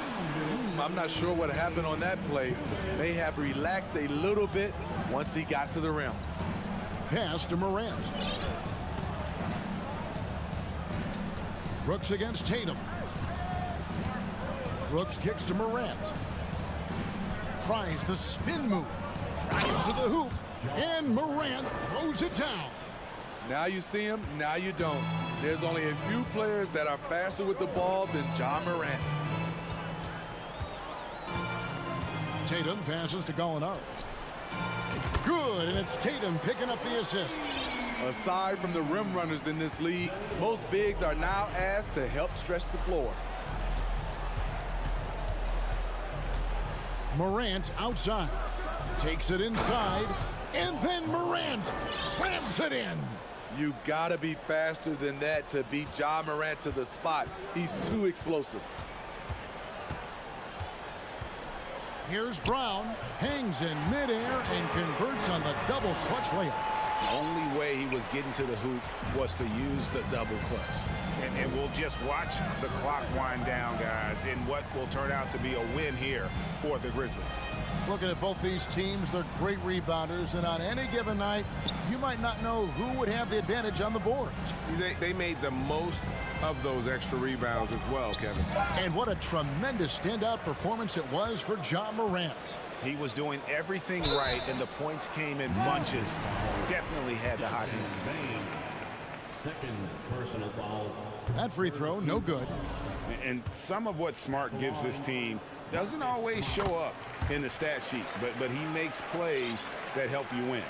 I'm not sure what happened on that play. May have relaxed a little bit once he got to the rim. Pass to Morant. Brooks against Tatum. Brooks kicks to Morant. Tries the spin move. Tries to the hoop. And Morant throws it down. Now you see him, now you don't. There's only a few players that are faster with the ball than Ja Morant. Tatum passes to Gallinari. Good, and it's Tatum picking up the assist. Aside from the rim runners in this league, most bigs are now asked to help stretch the floor. Morant outside. Takes it inside, and then Morant slams it in. You gotta be faster than that to beat Ja Morant to the spot. He's too explosive. Here's Brown, hangs in midair and converts on the double clutch layup. The only way he was getting to the hoop was to use the double clutch. And we'll just watch the clock wind down, guys, in what will turn out to be a win here for the Grizzlies. Looking at both these teams, they're great rebounders, and on any given night, you might not know who would have the advantage on the boards. They made the most of those extra rebounds as well, Kevin. And what a tremendous standout performance it was for Ja Morant. He was doing everything right, and the points came in bunches. Definitely had the hot hand. Second personal foul. That free throw, no good. And some of what Smart gives this team doesn't always show up in the stat sheet, but he makes plays that help you win.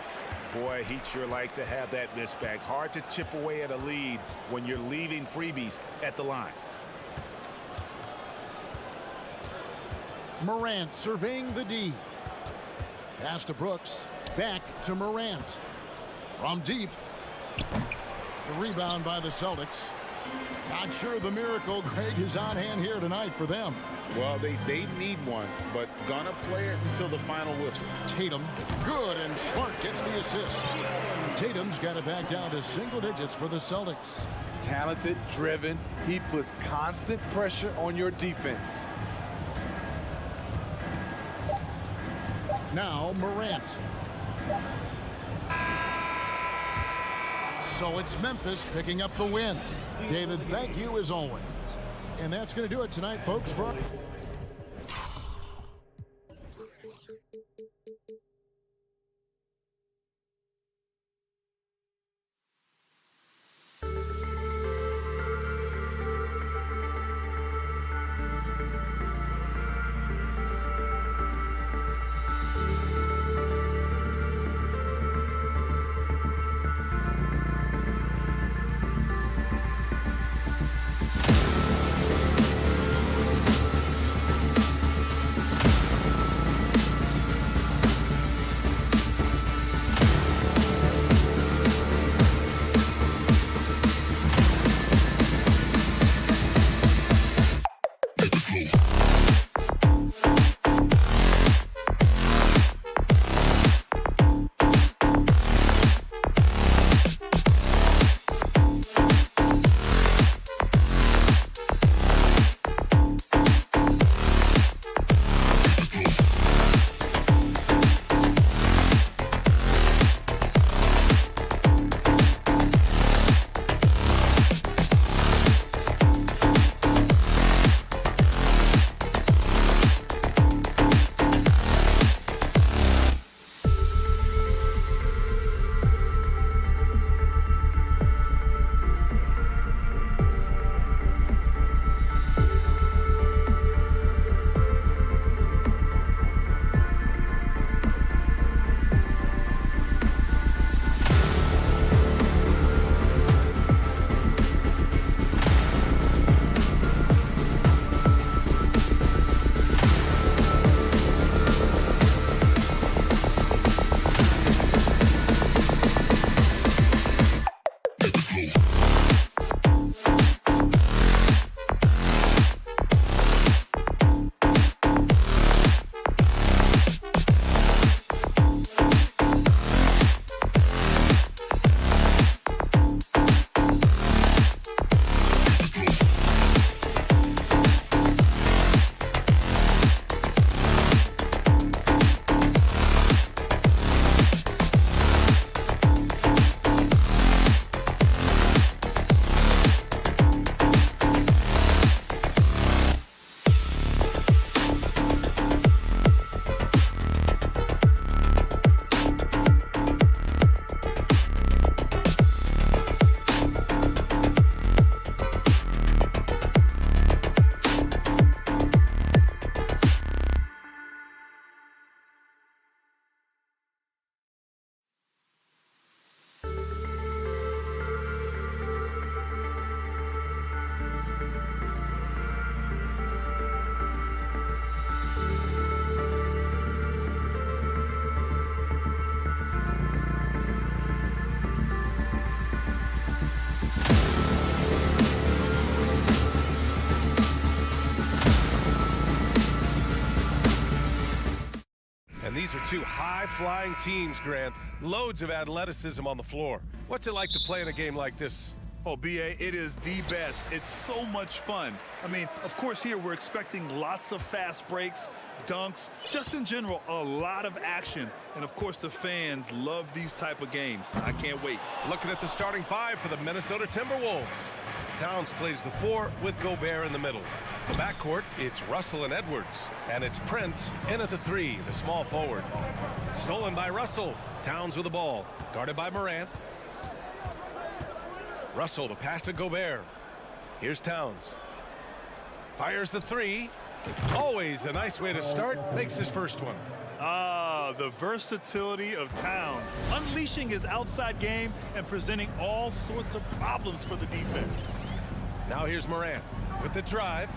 Boy, he'd sure like to have that miss back. Hard to chip away at a lead when you're leaving freebies at the line. Morant surveying the D. Pass to Brooks. Back to Morant. From deep. The rebound by the Celtics. Not sure the miracle, Greg, is on hand here tonight for them. Well, they need one, but gonna play it until the final whistle. Tatum, good, and Smart gets the assist. Tatum's got it back down to single digits for the Celtics. Talented, driven, he puts constant pressure on your defense. Now Morant. So it's Memphis picking up the win. David, thank you as always. And that's going to do it tonight, folks. For high-flying teams, Grant. Loads of athleticism on the floor. What's it like to play in a game like this? Oh, B.A., it is the best. It's so much fun. I mean, of course, here we're expecting lots of fast breaks, dunks, just in general, a lot of action. And, of course, the fans love these type of games. I can't wait. Looking at the starting five for the Minnesota Timberwolves. Towns plays the 4 with Gobert in the middle. The backcourt, it's Russell and Edwards. And it's Prince in at the 3, the small forward. Stolen by Russell. Towns with the ball. Guarded by Morant. Russell to pass to Gobert. Here's Towns. Fires the 3. Always a nice way to start. Makes his first one. Ah, the versatility of Towns. Unleashing his outside game and presenting all sorts of problems for the defense. Now here's Morant with the drive.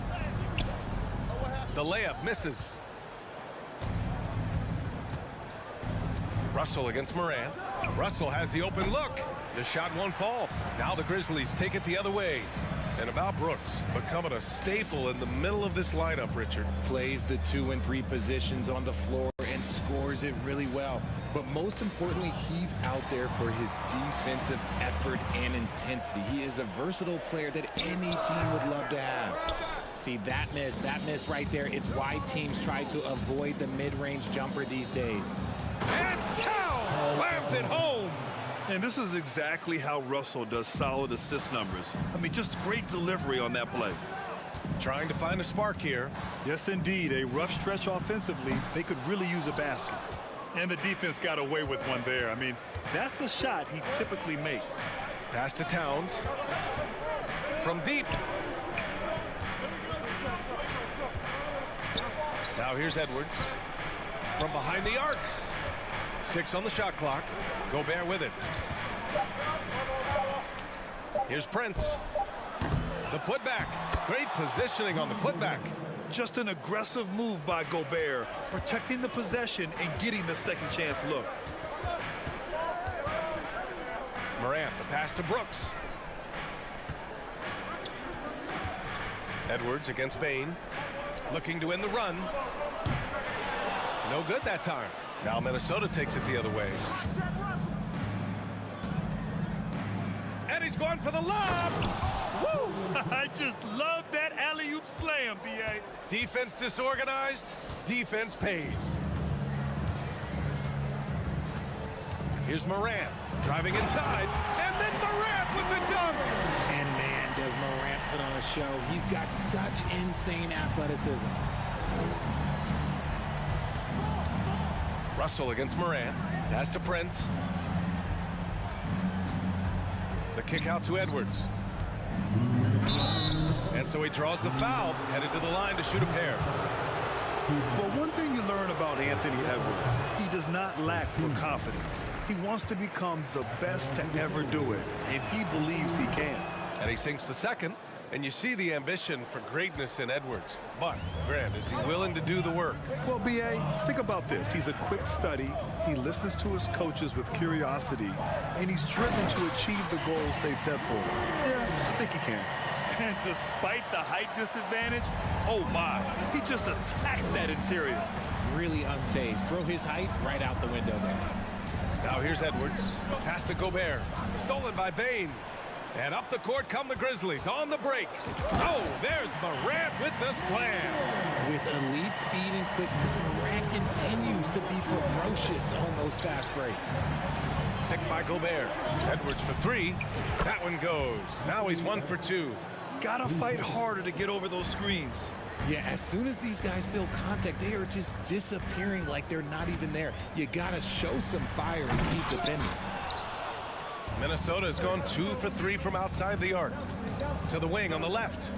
The layup misses. Russell against Morant. Russell has the open look. The shot won't fall. Now the Grizzlies take it the other way. And about Brooks, becoming a staple in the middle of this lineup, Richard. Plays the 2 and 3 positions on the floor and scores it really well. But most importantly, he's out there for his defensive effort and intensity. He is a versatile player that any team would love to have. See, that miss right there, it's why teams try to avoid the mid-range jumper these days. And Towns slams it home. And this is exactly how Russell does solid assist numbers. I mean, just great delivery on that play. Trying to find a spark here. Yes, indeed. A rough stretch offensively. They could really use a basket. And the defense got away with one there. I mean, that's a shot he typically makes. Pass to Towns. From deep. Now here's Edwards. From behind the arc. 6 on the shot clock. Gobert with it. Here's Prince. The putback. Great positioning on the putback. Just an aggressive move by Gobert, protecting the possession and getting the second chance look. Morant, the pass to Brooks. Edwards against Bain. Looking to end the run. No good that time. Now Minnesota takes it the other way. And he's going for the lob. Woo! I just love that alley-oop slam, B.A. Defense disorganized, defense pays. Here's Morant driving inside, and then Morant with the dunk. And man, does Morant put on a show. He's got such insane athleticism. Russell against Morant. Pass to Prince. The kick out to Edwards. And so he draws the foul, headed to the line to shoot a pair. Well, one thing you learn about Anthony Edwards, he does not lack for confidence. He wants to become the best to ever do it, and he believes he can. And he sinks the second, and you see the ambition for greatness in Edwards. But, Grant, is he willing to do the work? Well, B.A., think about this. He's a quick study. He listens to his coaches with curiosity, and he's driven to achieve the goals they set for him. Yeah, I think he can. And despite the height disadvantage, oh my, he just attacks that interior. Really unfazed. Throw his height right out the window there. Now here's Edwards. Pass to Gobert. Stolen by Bain. And up the court come the Grizzlies on the break. Oh, there's Morant with the slam. With elite speed and quickness, Morant continues to be ferocious on those fast breaks. Picked by Gobert. Edwards for 3. That one goes. Now he's 1 for 2. Gotta fight harder to get over those screens. Yeah, as soon as these guys feel contact, they are just disappearing like they're not even there. You gotta show some fire and keep defending. Minnesota has gone 2 for 3 from outside the arc. To the wing on the left.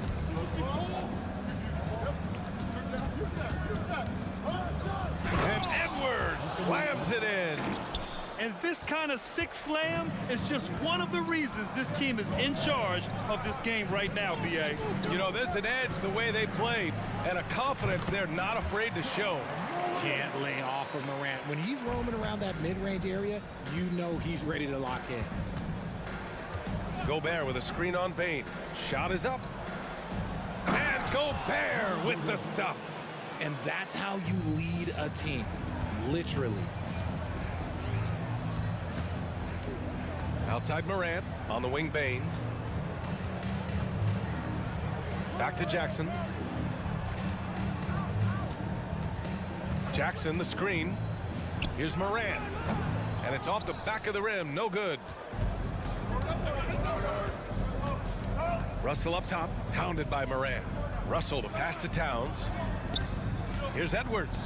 And Edwards slams it in. And this kind of sick slam is just one of the reasons this team is in charge of this game right now, B.A. You know, there's an edge the way they play and a confidence they're not afraid to show. Can't lay off of Morant. When he's roaming around that mid-range area, you know he's ready to lock in. Gobert with a screen on Bain. Shot is up. And Gobert with the stuff. And that's how you lead a team, literally. Outside Morant, on the wing Bane. Back to Jackson. Jackson, the screen. Here's Morant. And it's off the back of the rim. No good. Russell up top, hounded by Morant. Russell to pass to Towns. Here's Edwards.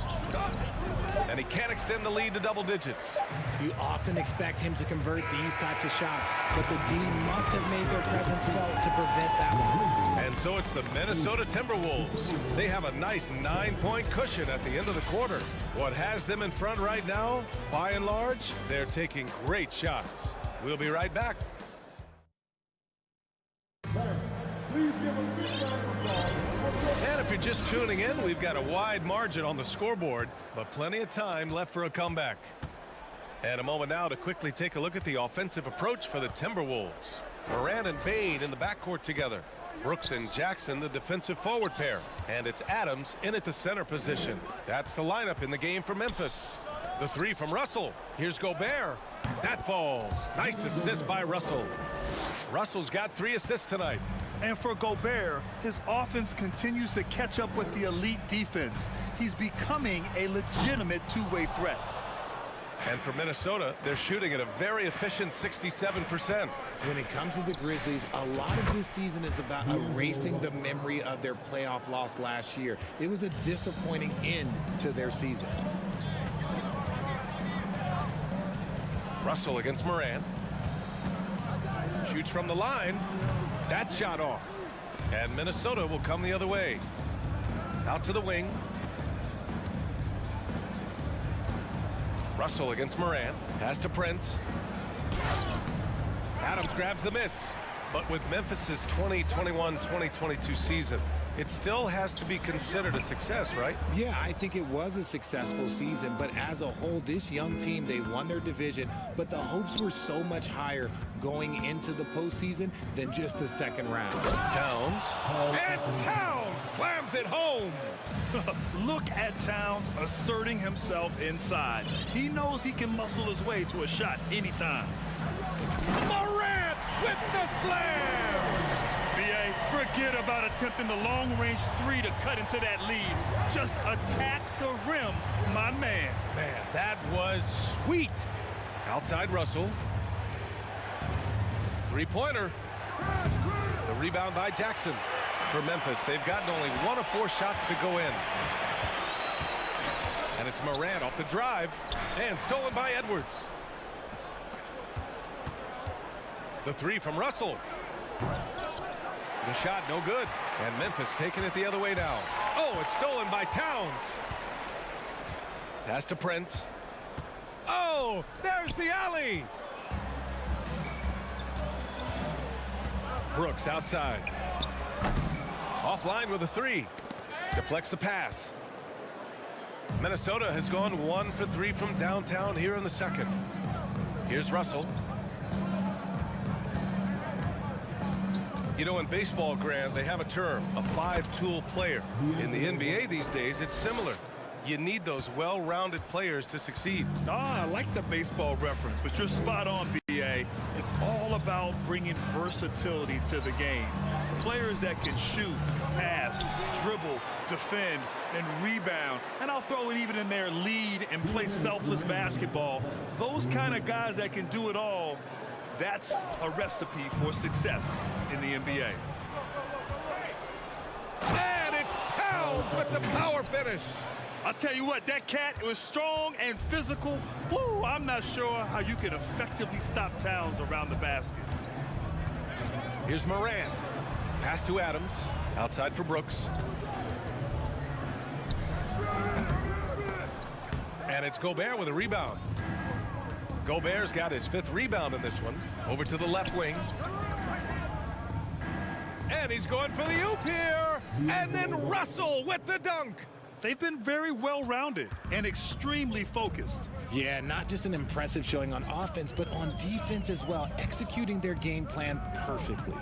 And he can't extend the lead to double digits. You often expect him to convert these types of shots, but the D must have made their presence felt to prevent that one. And so it's the Minnesota Timberwolves. They have a nice 9-point cushion at the end of the quarter. What has them in front right now, by and large, they're taking great shots. We'll be right back. And if you're just tuning in, we've got a wide margin on the scoreboard, but plenty of time left for a comeback. And a moment now to quickly take a look at the offensive approach for the Timberwolves. Morant and Bane in the backcourt together. Brooks and Jackson, the defensive forward pair. And it's Adams in at the center position. That's the lineup in the game for Memphis. The three from Russell. Here's Gobert. That falls. Nice assist by Russell. Russell's got 3 assists tonight. And for Gobert, his offense continues to catch up with the elite defense. He's becoming a legitimate two-way threat. And for Minnesota, they're shooting at a very efficient 67%. When it comes to the Grizzlies, a lot of this season is about erasing the memory of their playoff loss last year. It was a disappointing end to their season. Russell against Morant. Shoots from the line. That shot off. And Minnesota will come the other way. Out to the wing. Russell against Morant. Pass to Prince. Adams grabs the miss. But with Memphis's 2021-2022 season, it still has to be considered a success, right? Yeah, I think it was a successful season, but as a whole, this young team, they won their division, but the hopes were so much higher going into the postseason than just the second round. Towns. And Towns slams it home. Look at Towns asserting himself inside. He knows he can muscle his way to a shot anytime. Morant with the slam. B.A., forget about attempting the long-range 3 to cut into that lead. Just attack the rim, my man. Man, that was sweet. Outside Russell. Three-pointer. The rebound by Jackson for Memphis. They've gotten only 1 of 4 shots to go in. And it's Morant off the drive and stolen by Edwards. The 3 from Russell. The shot no good. And Memphis taking it the other way now. Oh, it's stolen by Towns. Pass to Prince. Oh, there's the alley. Brooks outside. Offline with a 3. Deflects the pass. Minnesota has gone 1 for 3 from downtown here in the second. Here's Russell. You know, in baseball, Grant, they have a term, a 5-tool player. In the NBA these days, it's similar. You need those well-rounded players to succeed. I like the baseball reference, but you're spot on, B.A. It's all about bringing versatility to the game. Players that can shoot, pass, dribble, defend, and rebound. And I'll throw it even in there, lead and play selfless basketball. Those kind of guys that can do it all, that's a recipe for success in the NBA. And it's Towns with the power finish. I'll tell you what, that cat, it was strong and physical. Woo, I'm not sure how you can effectively stop Towns around the basket. Here's Morant. Pass to Adams. Outside for Brooks. And it's Gobert with a rebound. Gobert's got his 5th rebound in this one. Over to the left wing. And he's going for the oop here. And then Russell with the dunk. They've been very well-rounded and extremely focused. Yeah, not just an impressive showing on offense, but on defense as well, executing their game plan perfectly.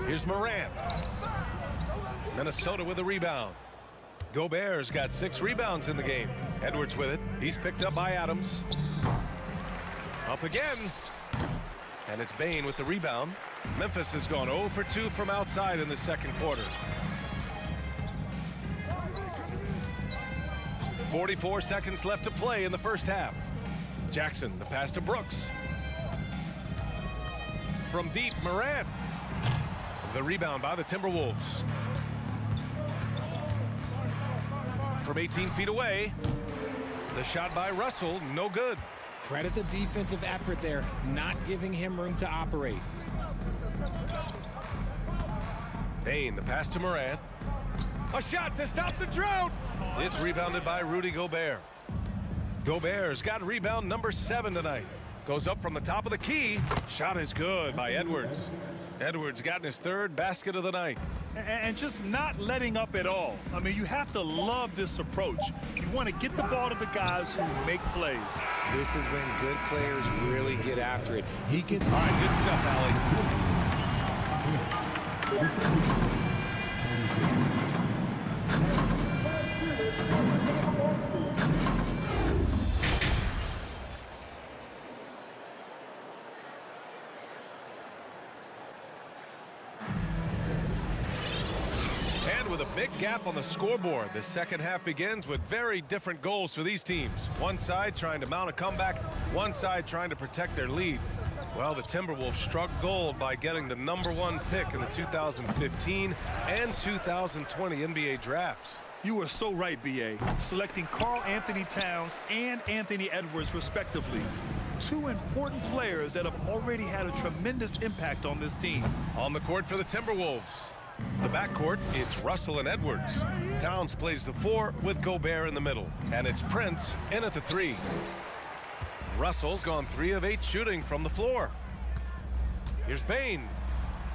Here's Morant. Minnesota with a rebound. Gobert's got 6 rebounds in the game. Edwards with it. He's picked up by Adams. Up again. And it's Bane with the rebound. Memphis has gone 0 for 2 from outside in the second quarter. 44 seconds left to play in the first half. Jackson, the pass to Brooks. From deep, Morant. The rebound by the Timberwolves. From 18 feet away. The shot by Russell, no good. Credit the defensive effort there, not giving him room to operate. Bane, the pass to Morant. A shot to stop the drought. It's rebounded by Rudy Gobert. Gobert's got rebound number 7 tonight. Goes up from the top of the key. Shot is good by Edwards. Edwards gotten his 3rd basket of the night. And just not letting up at all. I mean, you have to love this approach. You want to get the ball to the guys who make plays. This is when good players really get after it. He can. All right, good stuff, Allie. With a big gap on the scoreboard, the second half begins with very different goals for these teams. One side trying to mount a comeback, one side trying to protect their lead. Well, the Timberwolves struck gold by getting the #1 pick in the 2015 and 2020 NBA drafts. You are so right, B.A. Selecting Karl Anthony Towns and Anthony Edwards, respectively. 2 important players that have already had a tremendous impact on this team. On the court for the Timberwolves. The backcourt, it's Russell and Edwards. Towns plays the 4 with Gobert in the middle. And it's Prince in at the 3. Russell's gone 3 of 8 shooting from the floor. Here's Bane.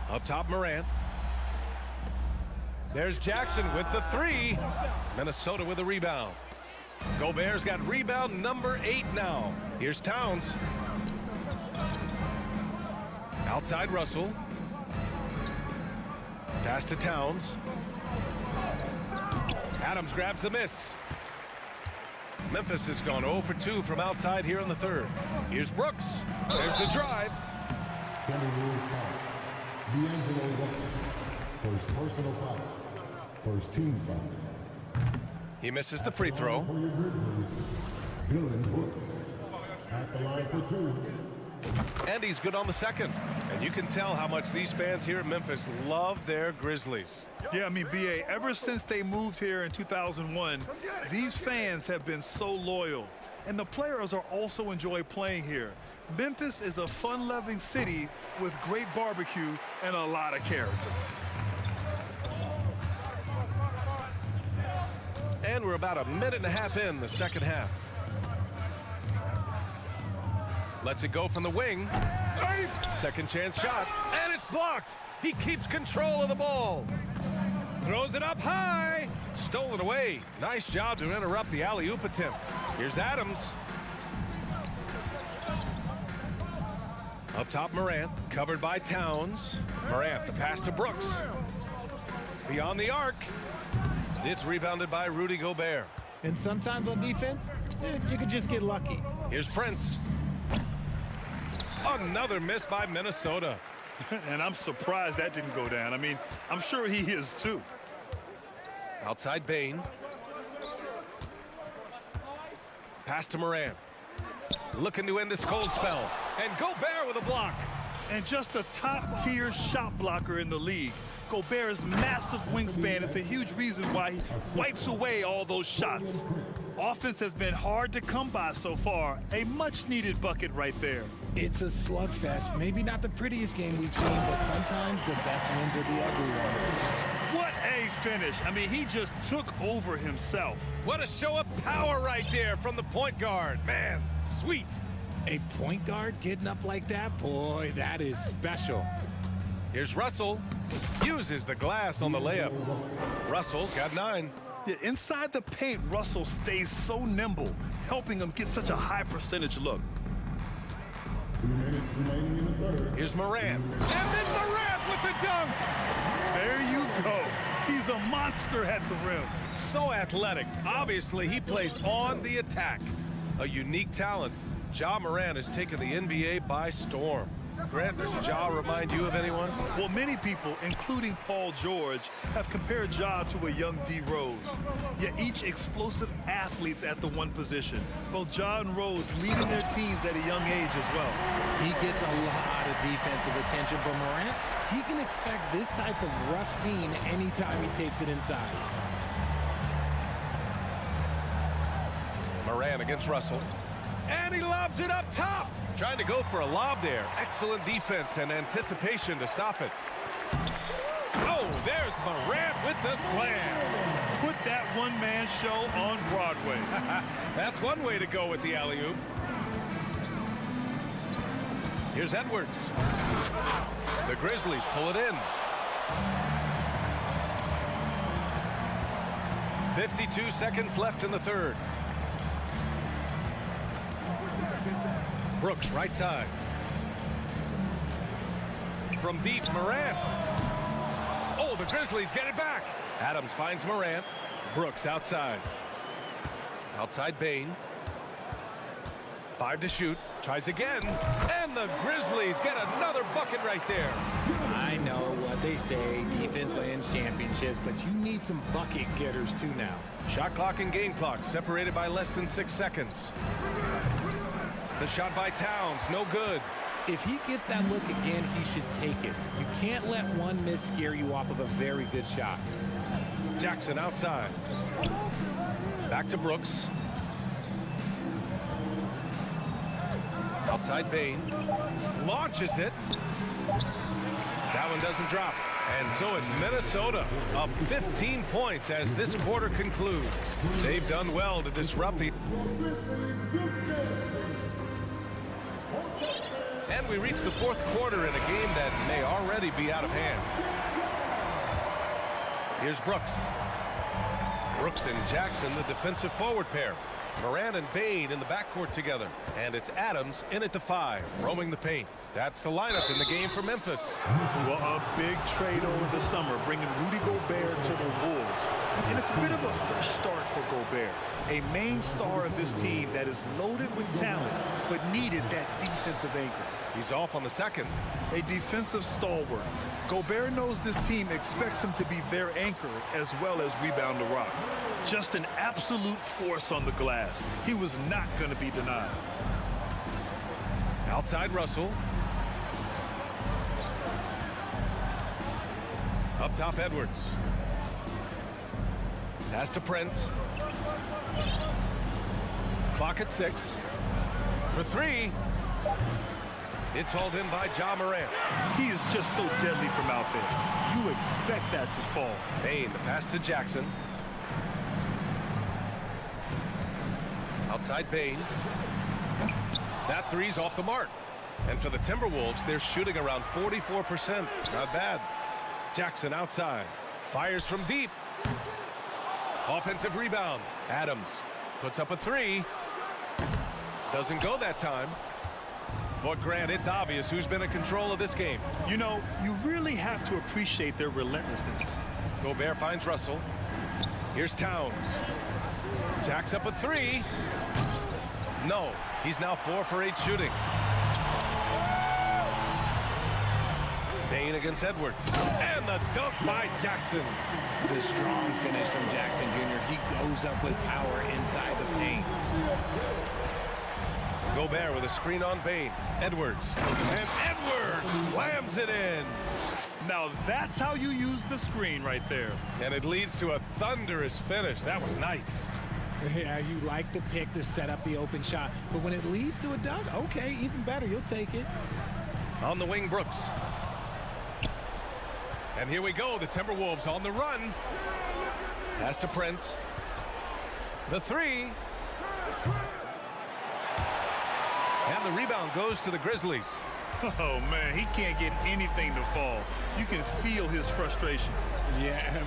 Up top, Morant. There's Jackson with the 3. Minnesota with a rebound. Gobert's got rebound number 8 now. Here's Towns. Outside Russell. Pass to Towns. Adams grabs the miss. Memphis has gone 0 for 2 from outside here in the 3rd. Here's Brooks. There's the drive. First personal foul. First team foul. He misses the free throw. For your Grizzlies, Dylan Brooks. At the line for 2. And he's good on the second. And you can tell how much these fans here at Memphis love their Grizzlies. Yeah, I mean, B.A., ever since they moved here in 2001, these fans have been so loyal. And the players are also enjoy playing here. Memphis is a fun-loving city with great barbecue and a lot of character. And we're about a minute and a half in the second half. Lets it go from the wing. Second chance shot, and it's blocked. He keeps control of the ball. Throws it up high. Stolen away. Nice job to interrupt the alley-oop attempt. Here's Adams. Up top, Morant, covered by Towns. Morant, the pass to Brooks. Beyond the arc. It's rebounded by Rudy Gobert. And sometimes on defense, you can just get lucky. Here's Prince. Another miss by Minnesota. And I'm surprised that didn't go down. I mean, I'm sure he is too. Outside Bane. Pass to Morant. Looking to end this cold spell. And Gobert with a block. And just a top-tier shot blocker in the league. Gobert's massive wingspan is a huge reason why he wipes away all those shots. Offense has been hard to come by so far. A much-needed bucket right there. It's a slugfest. Maybe not the prettiest game we've seen, but sometimes the best wins are the ugly ones. What a finish. I mean, he just took over himself. What a show of power right there from the point guard. Man, sweet. A point guard getting up like that? Boy, that is special. Here's Russell. Uses the glass on the layup. Russell's got 9. Yeah, inside the paint, Russell stays so nimble, helping him get such a high percentage look. 2 minutes remaining in the 3rd. Here's Morant. And then Morant with the dunk. There you go. He's a monster at the rim. So athletic. Obviously, he plays on the attack. A unique talent. Ja Morant has taken the NBA by storm. Grant, does Ja remind you of anyone? Well, many people, including Paul George, have compared Ja to a young D. Rose. Yet each explosive athletes at the one position. Both Ja and Rose leading their teams at a young age as well. He gets a lot of defensive attention, but Morant, he can expect this type of rough scene anytime he takes it inside. Morant against Russell. And he lobs it up top. Trying to go for a lob there. Excellent defense and anticipation to stop it. Oh, there's Morant with the slam. Put that one-man show on Broadway. That's one way to go with the alley-oop. Here's Edwards. The Grizzlies pull it in. 52 seconds left in the third. Brooks, right side. From deep, Morant. Oh, the Grizzlies get it back. Adams finds Morant. Brooks outside. Outside Bane. 5 to shoot. Tries again. And the Grizzlies get another bucket right there. I know what they say, defense wins championships, but you need some bucket getters too now. Shot clock and game clock separated by less than 6 seconds. The shot by Towns, no good. If he gets that look again, he should take it. You can't let one miss scare you off of a very good shot. Jackson outside. Back to Brooks. Outside Bane. Launches it. That one doesn't drop. And so it's Minnesota up 15 points as this quarter concludes. They've done well to disrupt the... And we reach the fourth quarter in a game that may already be out of hand. Here's Brooks. Brooks and Jackson, the defensive forward pair. Morant and Bane in the backcourt together. And it's Adams in at the 5, roaming the paint. That's the lineup in the game for Memphis. Well, a big trade over the summer, bringing Rudy Gobert to the Wolves. And it's a bit of a fresh start for Gobert, a main star of this team that is loaded with talent, but needed that defensive anchor. He's off on the second. A defensive stalwart. Gobert knows this team expects him to be their anchor as well as rebound the rock. Just an absolute force on the glass. He was not going to be denied. Outside Russell. Up top Edwards. Pass to Prince. Clock at 6. For 3. It's hauled in by Ja Morant. He is just so deadly from out there. You expect that to fall. Bane, the pass to Jackson. Outside Bane. That three's off the mark. And for the Timberwolves, they're shooting around 44%. Not bad. Jackson outside. Fires from deep. Offensive rebound. Adams puts up a 3. Doesn't go that time. But Grant, it's obvious who's been in control of this game. You know, you really have to appreciate their relentlessness. Gobert finds Russell. Here's Towns. Jacks up a 3. No, he's now 4 for 8 shooting. Bane against Edwards. And the dunk by Jackson. The strong finish from Jackson Jr. He goes up with power inside the paint. Gobert with a screen on Bane. Edwards. And Edwards slams it in. Now that's how you use the screen right there. And it leads to a thunderous finish. That was nice. Yeah, you like the pick to set up the open shot. But when it leads to a dunk, okay, even better. You'll take it. On the wing, Brooks. And here we go. The Timberwolves on the run. Pass to Prince. The 3. And the rebound goes to the Grizzlies. Oh, man, he can't get anything to fall. You can feel his frustration. Yeah,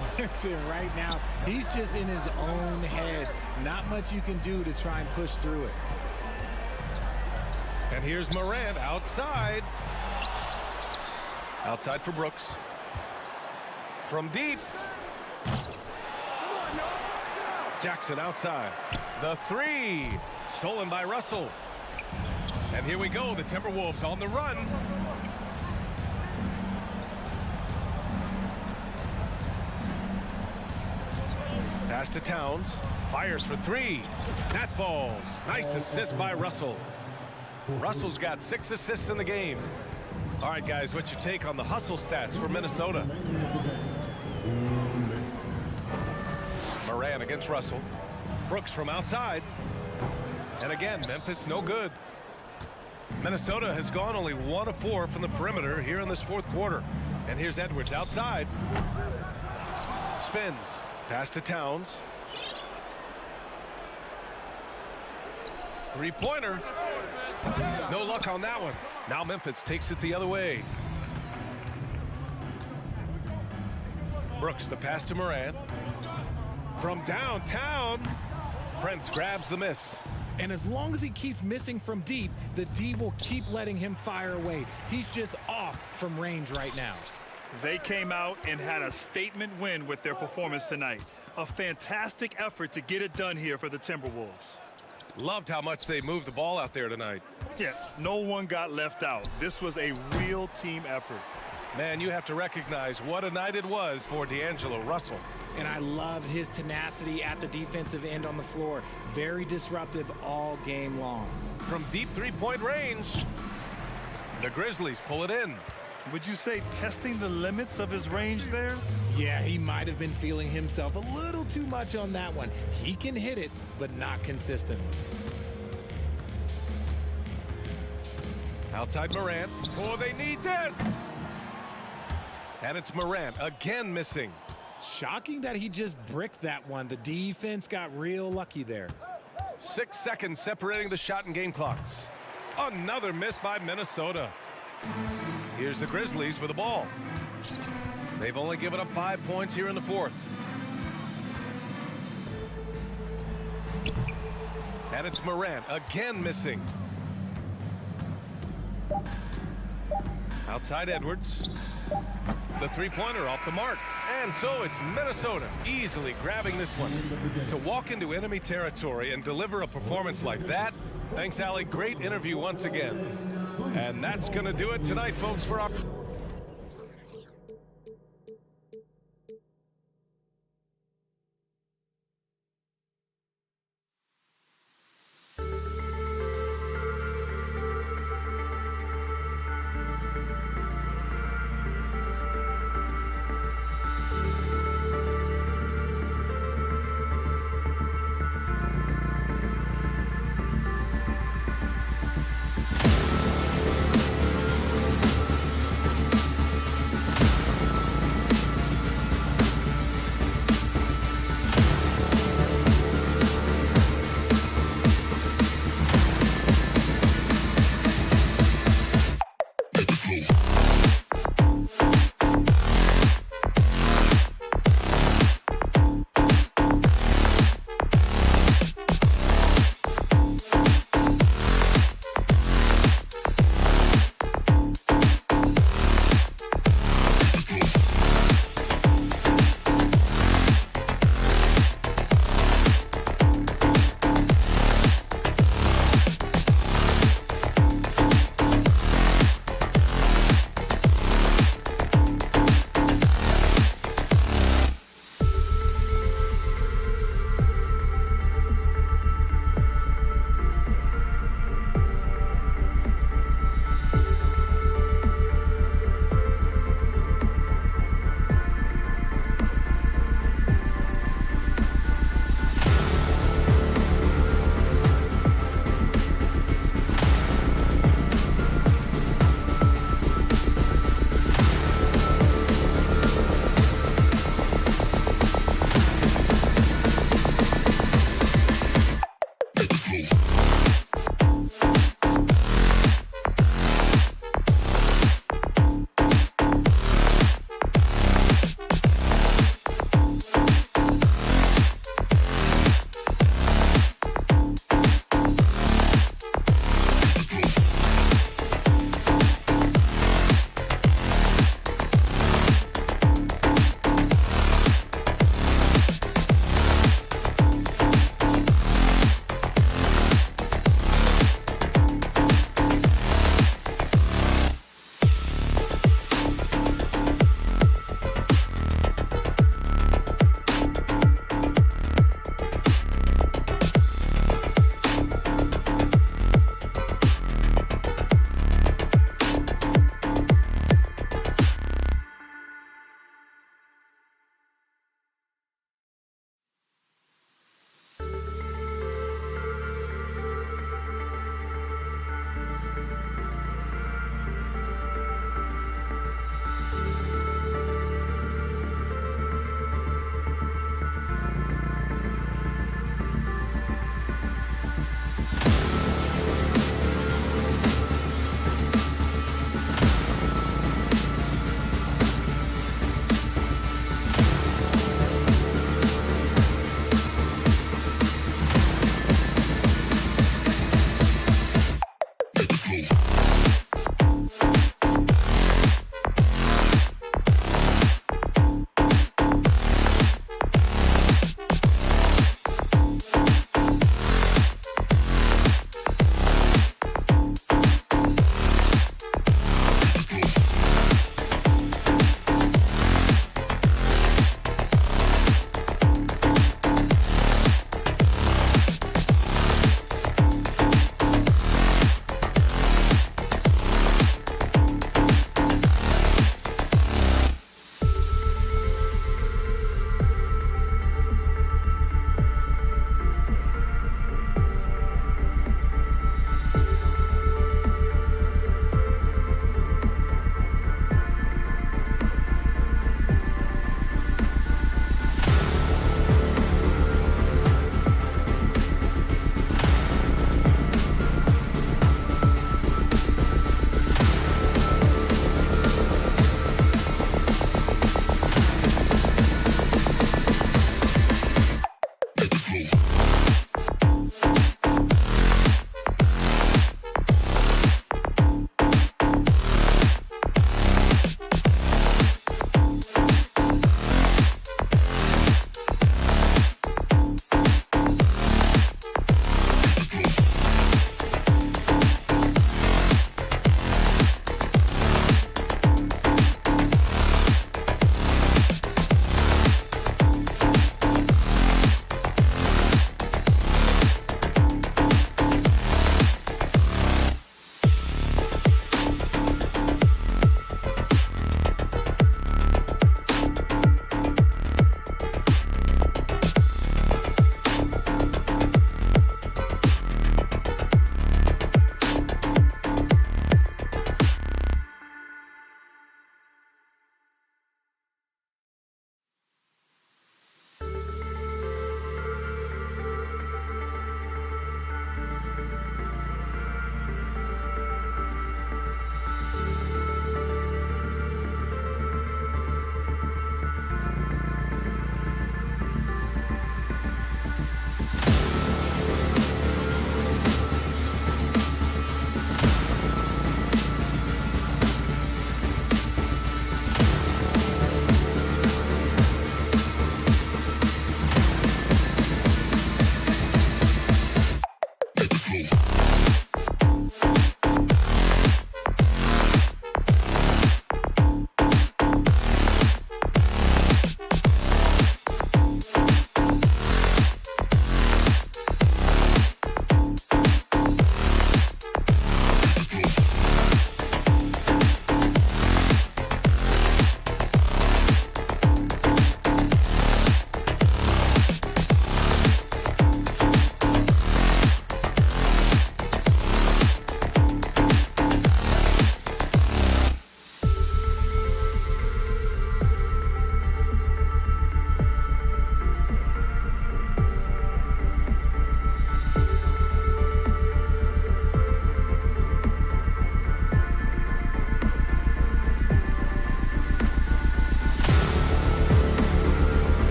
right now, he's just in his own head. Not much you can do to try and push through it. And here's Morant outside. Outside for Brooks. From deep. Jackson outside. The 3. Stolen by Russell. And here we go, the Timberwolves on the run. Pass to Towns. Fires for three. That falls. Nice assist by Russell. Russell's got 6 assists in the game. All right, guys, what's your take on the hustle stats for Minnesota? Moran against Russell. Brooks from outside. And again, Memphis no good. Minnesota has gone only 1 of 4 from the perimeter here in this fourth quarter. And here's Edwards outside. Spins. Pass to Towns. Three-pointer. No luck on that one. Now Memphis takes it the other way. Brooks, the pass to Moran. From downtown, Prince grabs the miss. And as long as he keeps missing from deep, the D will keep letting him fire away. He's just off from range right now. They came out and had a statement win with their performance tonight. A fantastic effort to get it done here for the Timberwolves. Loved how much they moved the ball out there tonight. Yeah, no one got left out. This was a real team effort. Man, you have to recognize what a night it was for D'Angelo Russell. And I loved his tenacity at the defensive end on the floor. Very disruptive all game long. From deep three-point range, the Grizzlies pull it in. Would you say testing the limits of his range there? Yeah, he might have been feeling himself a little too much on that one. He can hit it, but not consistently. Outside Morant. Oh, they need this! And it's Morant again missing. Shocking that he just bricked that one. The defense got real lucky there. 6 seconds separating the shot and game clocks. Another miss by Minnesota. Here's the Grizzlies with the ball. They've only given up 5 points here in the fourth. And it's Morant again missing. Outside Edwards. The three-pointer off the mark. And so it's Minnesota easily grabbing this one. To walk into enemy territory and deliver a performance like that. Thanks, Allie. Great interview once again. And that's going to do it tonight, folks, for our...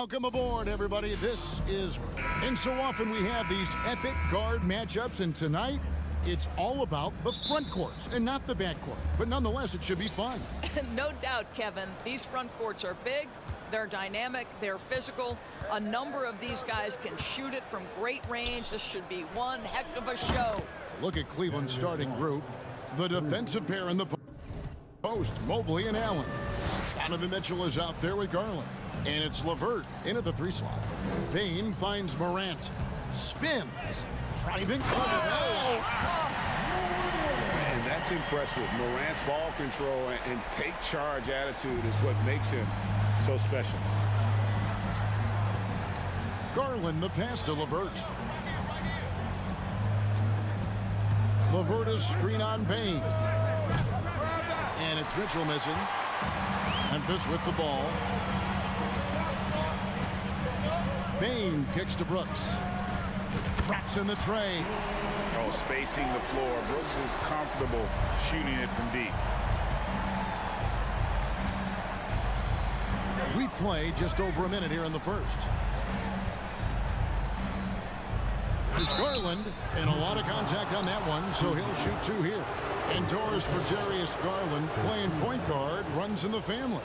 Welcome aboard, everybody. And so often we have these epic guard matchups, and tonight it's all about the front courts and not the back court. But nonetheless, it should be fun. No doubt, Kevin. These front courts are big, they're dynamic, they're physical. A number of these guys can shoot it from great range. This should be one heck of a show. Look at Cleveland's starting group. The defensive pair in the post, Mobley and Allen. Donovan Mitchell is out there with Garland. And it's LeVert in at the 3 slot. Bain finds Morant. Spins. Driving. And that's impressive. Morant's ball control and take charge attitude is what makes him so special. Garland the pass to LeVert. LeVert is screen on Bain. And it's Mitchell missing. Memphis with the ball. Bain kicks to Brooks. Drops in the tray. Oh, spacing the floor. Brooks is comfortable shooting it from deep. We play just over a minute here in the first. There's Garland, and a lot of contact on that one, so he'll shoot 2 here. Indoors for Darius Garland, playing point guard, runs in the family.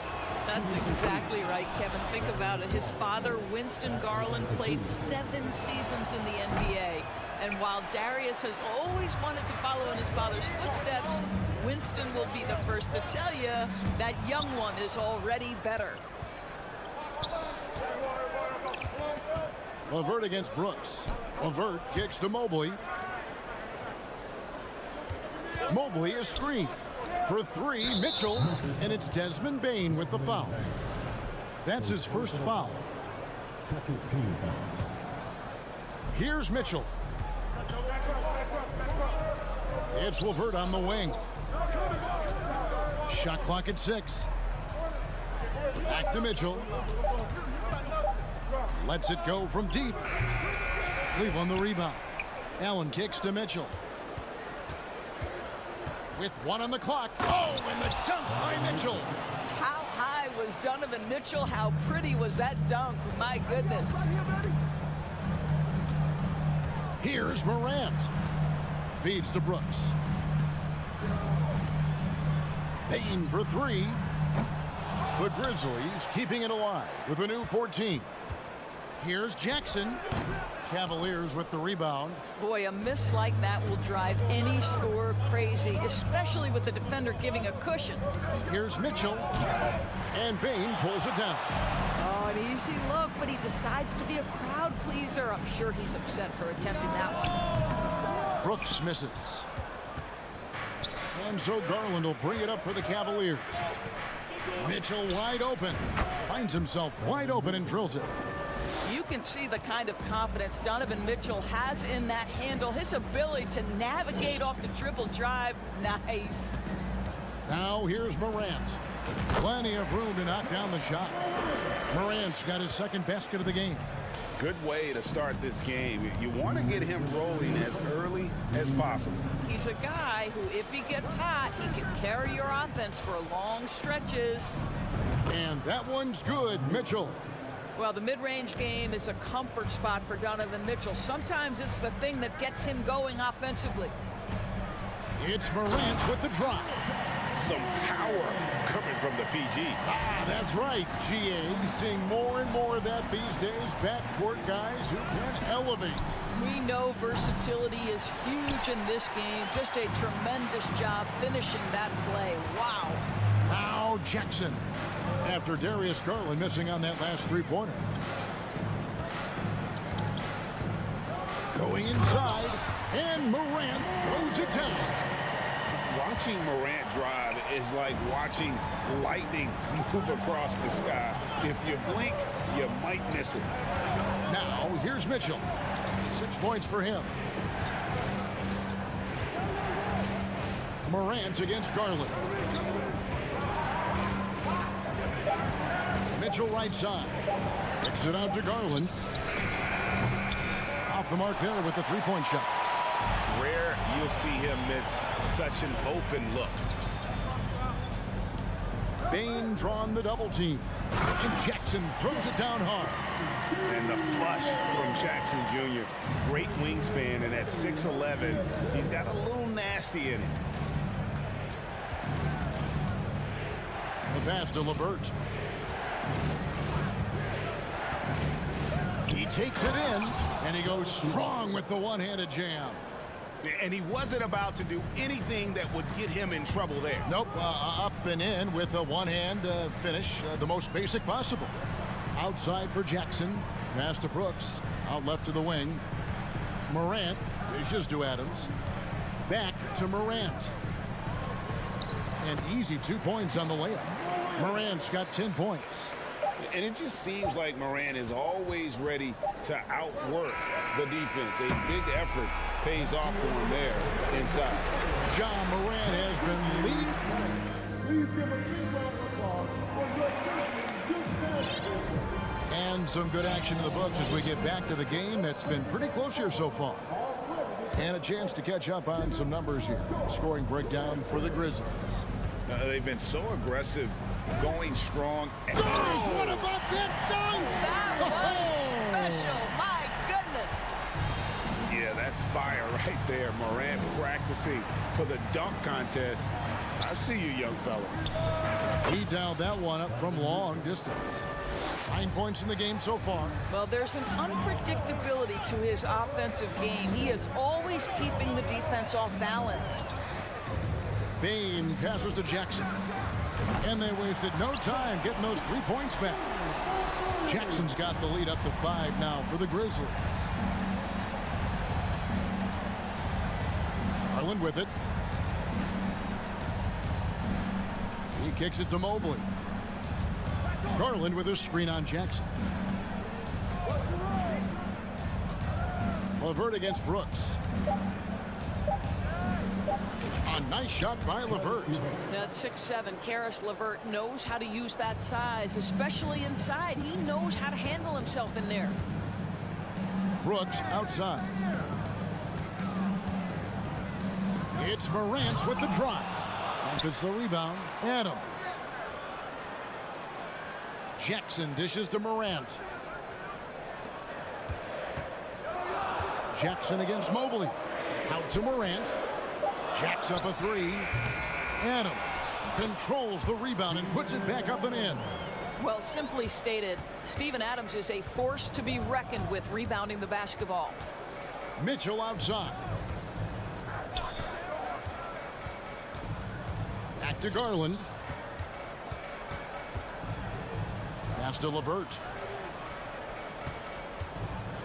That's exactly right, Kevin. Think about it. His father, Winston Garland, played 7 seasons in the NBA. And while Darius has always wanted to follow in his father's footsteps, Winston will be the first to tell you that young one is already better. LeVert against Brooks. LeVert kicks to Mobley. Mobley is screened. For 3, Mitchell, and it's Desmond Bain with the foul. That's his first foul. Second team foul. Here's Mitchell. It's LeVert on the wing. Shot clock at 6. Back to Mitchell. Lets it go from deep. Cleveland the rebound. Allen kicks to Mitchell. With 1 on the clock. Oh, and the dunk by Mitchell. How high was Donovan Mitchell? How pretty was that dunk? My goodness. Here's Morant. Feeds to Brooks. Bain for 3. The Grizzlies keeping it alive with a new 14. Here's Jackson. Cavaliers with the rebound. Boy, a miss like that will drive any scorer crazy, especially with the defender giving a cushion. Here's Mitchell. And Bain pulls it down. Oh, an easy look, but he decides to be a crowd pleaser. I'm sure he's upset for attempting that one. Brooks misses. And so Garland will bring it up for the Cavaliers. Mitchell wide open. Finds himself wide open and drills it. You can see the kind of confidence Donovan Mitchell has in that handle. His ability to navigate off the dribble drive. Nice. Now here's Morant. Plenty of room to knock down the shot. Morant's got his second basket of the game. Good way to start this game. You want to get him rolling as early as possible. He's a guy who, if he gets hot, he can carry your offense for long stretches. And that one's good, Mitchell. Well, the mid-range game is a comfort spot for Donovan Mitchell. Sometimes it's the thing that gets him going offensively. It's Morant with the drive. Some power coming from the PG. That's right, GA. Seeing more and more of that these days. Backcourt guys who can elevate. We know versatility is huge in this game. Just a tremendous job finishing that play. Wow. Now Jackson. After Darius Garland missing on that last 3-pointer. Going inside, and Morant throws it down. Watching Morant drive is like watching lightning move across the sky. If you blink, you might miss it. Now, here's Mitchell. 6 points for him. Morant against Garland. Mitchell right side. Kicks it out to Garland. Off the mark there with the 3-point shot. Rare you'll see him miss such an open look. Bain drawn the double team. And Jackson throws it down hard. And the flush from Jackson Jr. Great wingspan, and at 6'11", he's got a little nasty in it. The pass to LeVert. He takes it in, and he goes strong with the one-handed jam. And he wasn't about to do anything that would get him in trouble there. Nope, up and in with a one-hand finish, the most basic possible. Outside for Jackson, pass to Brooks, out left to the wing. Morant dishes to Adams. Back to Morant. And easy 2 points on the layup. Morant's got 10 points. And it just seems like Morant is always ready to outwork the defense. A big effort pays off for him there inside. John Morant has been leading. Please give a big round of applause for your good passes. And some good action in the books as we get back to the game that's been pretty close here so far. And a chance to catch up on some numbers here. Scoring breakdown for the Grizzlies. They've been so aggressive, going strong. Gosh, what about that dunk? That was special. My goodness. Yeah, that's fire right there. Morant practicing for the dunk contest. I see you, young fella. He dialed that one up from long distance. 9 points in the game so far. Well, there's an unpredictability to his offensive game. He is always keeping the defense off balance. Bain passes to Jackson. And they wasted no time getting those 3 points back. Jackson's got the lead up to 5 now for the Grizzlies. Garland with it. He kicks it to Mobley. Garland with a screen on Jackson. LeVert against Brooks. A nice shot by LeVert. That 6'7" Karis LeVert knows how to use that size, especially inside. He knows how to handle himself in there. Brooks outside. It's Morant with the drive. Memphis the rebound. Adams. Jackson dishes to Morant. Jackson against Mobley. Out to Morant. Jacks up a 3. Adams controls the rebound and puts it back up and in. Well, simply stated, Steven Adams is a force to be reckoned with rebounding the basketball. Mitchell outside. Back to Garland. Pass to LeVert.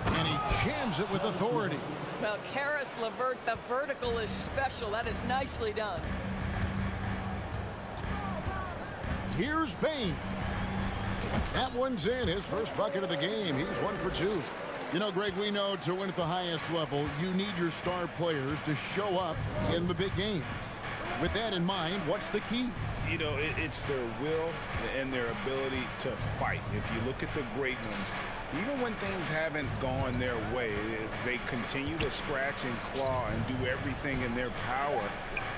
And he jams it with authority. Well, Karis LeVert, the vertical is special. That is nicely done. Here's Bain. That one's in. His first bucket of the game. He's 1 for 2. You know, Greg, we know to win at the highest level, you need your star players to show up in the big games. With that in mind, what's the key? You know, it's their will and their ability to fight. If you look at the great ones, even when things haven't gone their way, they continue to scratch and claw and do everything in their power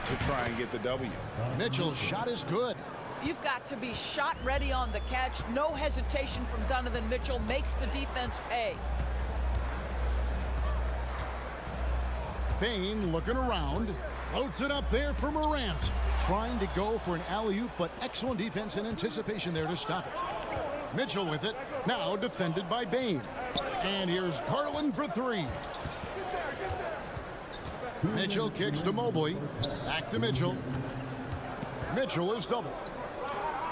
to try and get the W. Mitchell's shot is good. You've got to be shot ready on the catch. No hesitation from Donovan Mitchell. Makes the defense pay. Bain looking around. Floats it up there for Morant. Trying to go for an alley-oop, but excellent defense and anticipation there to stop it. Mitchell with it. Now defended by Bain. And here's Garland for 3. Mitchell kicks to Mobley. Back to Mitchell. Mitchell is doubled.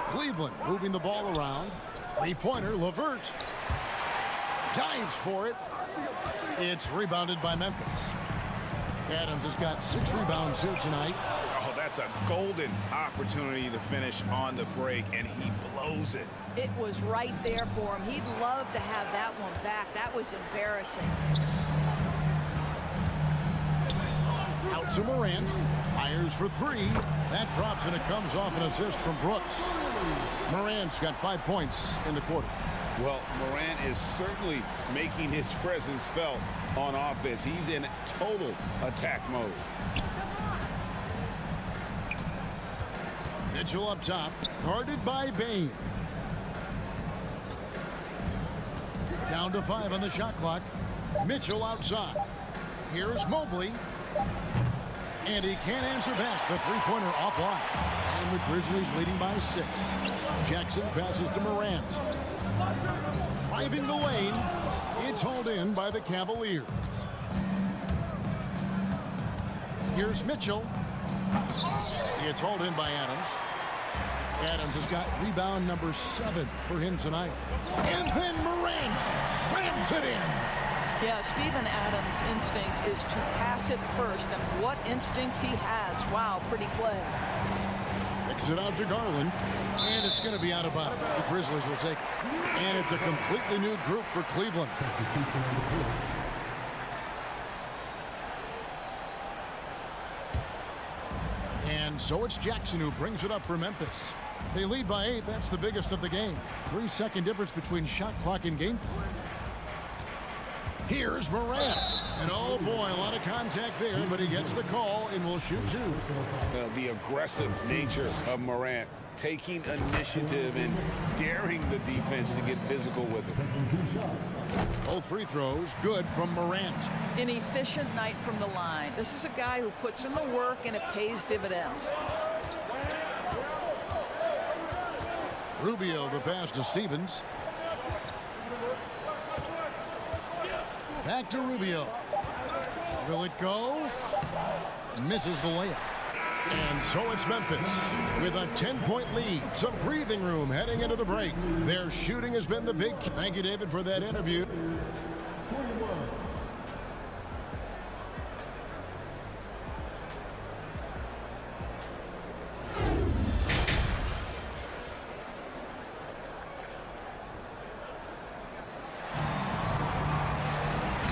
Cleveland moving the ball around. 3-pointer, LeVert. Dives for it. It's rebounded by Memphis. Adams has got 6 rebounds here tonight. Oh, that's a golden opportunity to finish on the break, and he blows it. It was right there for him. He'd love to have that one back. That was embarrassing. Out to Morant. Fires for 3. That drops, and it comes off an assist from Brooks. Morant's got 5 points in the quarter. Well, Morant is certainly making his presence felt on offense. He's in total attack mode. Mitchell up top, guarded by Bain. Down to 5 on the shot clock. Mitchell outside. Here's Mobley. And he can't answer back. The three-pointer offline. And the Grizzlies leading by 6. Jackson passes to Morant. Driving the lane. It's hauled in by the Cavaliers. Here's Mitchell. It's hauled in by Adams. Adams has got rebound number 7 for him tonight. And then Morant slams it in. Yeah, Steven Adams' instinct is to pass it first, and what instincts he has. Wow, pretty play. Kicks it out to Garland, and it's going to be out of bounds. The Grizzlies will take it. And it's a completely new group for Cleveland. And so it's Jackson who brings it up for Memphis. They lead by 8. That's the biggest of the game. 3-second difference between shot clock and game clock. Here's Morant. And oh boy, a lot of contact there, but he gets the call and will shoot 2. The aggressive nature of Morant, taking initiative and daring the defense to get physical with it. Both free throws good from Morant. An efficient night from the line. This is a guy who puts in the work and it pays dividends. Rubio, the pass to Stevens. Back to Rubio. Will it go? Misses the layup. And so it's Memphis with a 10-point lead. Some breathing room heading into the break. Their shooting has been the big. Thank you, David, for that interview.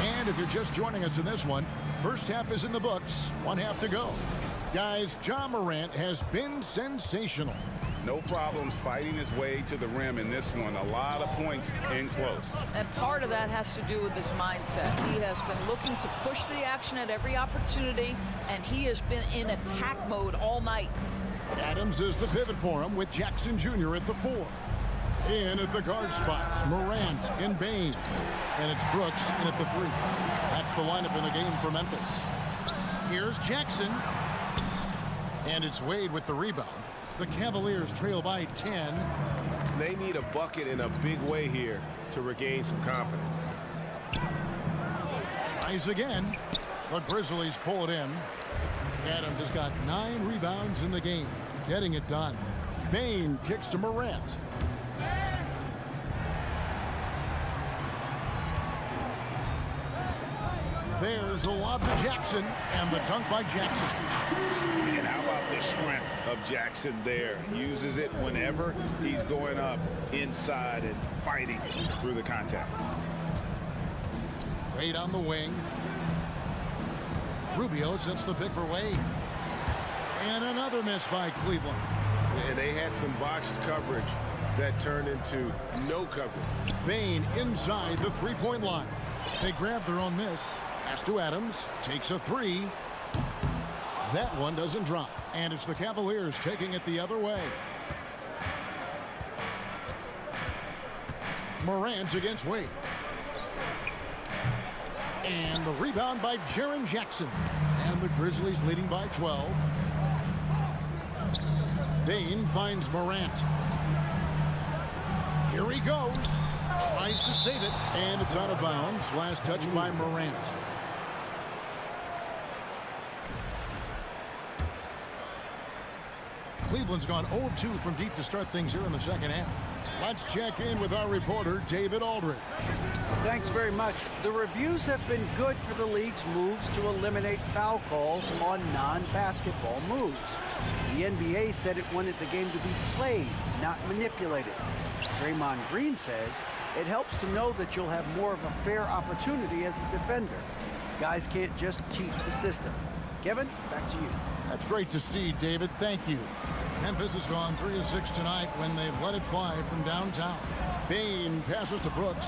And if you're just joining us in this one, first half is in the books. 1 half to go. Guys, Ja Morant has been sensational. No problems fighting his way to the rim in this one. A lot of points in close. And part of that has to do with his mindset. He has been looking to push the action at every opportunity, and he has been in attack mode all night. Adams is the pivot for him with Jackson Jr. at the 4. In at the guard spots, Morant and Bane. And it's Brooks in at the 3. That's the lineup in the game for Memphis. Here's Jackson. And it's Wade with the rebound. The Cavaliers trail by 10. They need a bucket in a big way here to regain some confidence. Tries again. The Grizzlies pull it in. Adams has got 9 rebounds in the game. Getting it done. Bane kicks to Morant. There's the lob to Jackson, and the dunk by Jackson. And how about the strength of Jackson there? Uses it whenever he's going up inside and fighting through the contact. Wade on the wing. Rubio sets the pick for Wade. And another miss by Cleveland. And they had some botched coverage that turned into no coverage. Bane inside the three-point line. They grab their own miss. Pass to Adams. Takes a 3. That one doesn't drop. And it's the Cavaliers taking it the other way. Morant against Wade. And the rebound by Jaren Jackson. And the Grizzlies leading by 12. Bane finds Morant. Here he goes. Tries to save it. And it's out of bounds. Last touch by Morant. Cleveland's gone 0-2 from deep to start things here in the second half. Let's check in with our reporter, David Aldridge. Thanks very much. The reviews have been good for the league's moves to eliminate foul calls on non-basketball moves. The NBA said it wanted the game to be played, not manipulated. Draymond Green says it helps to know that you'll have more of a fair opportunity as a defender. Guys can't just cheat the system. Kevin, back to you. That's great to see, David. Thank you. Memphis has gone 3 of 6 tonight when they've let it fly from downtown. Bane passes to Brooks.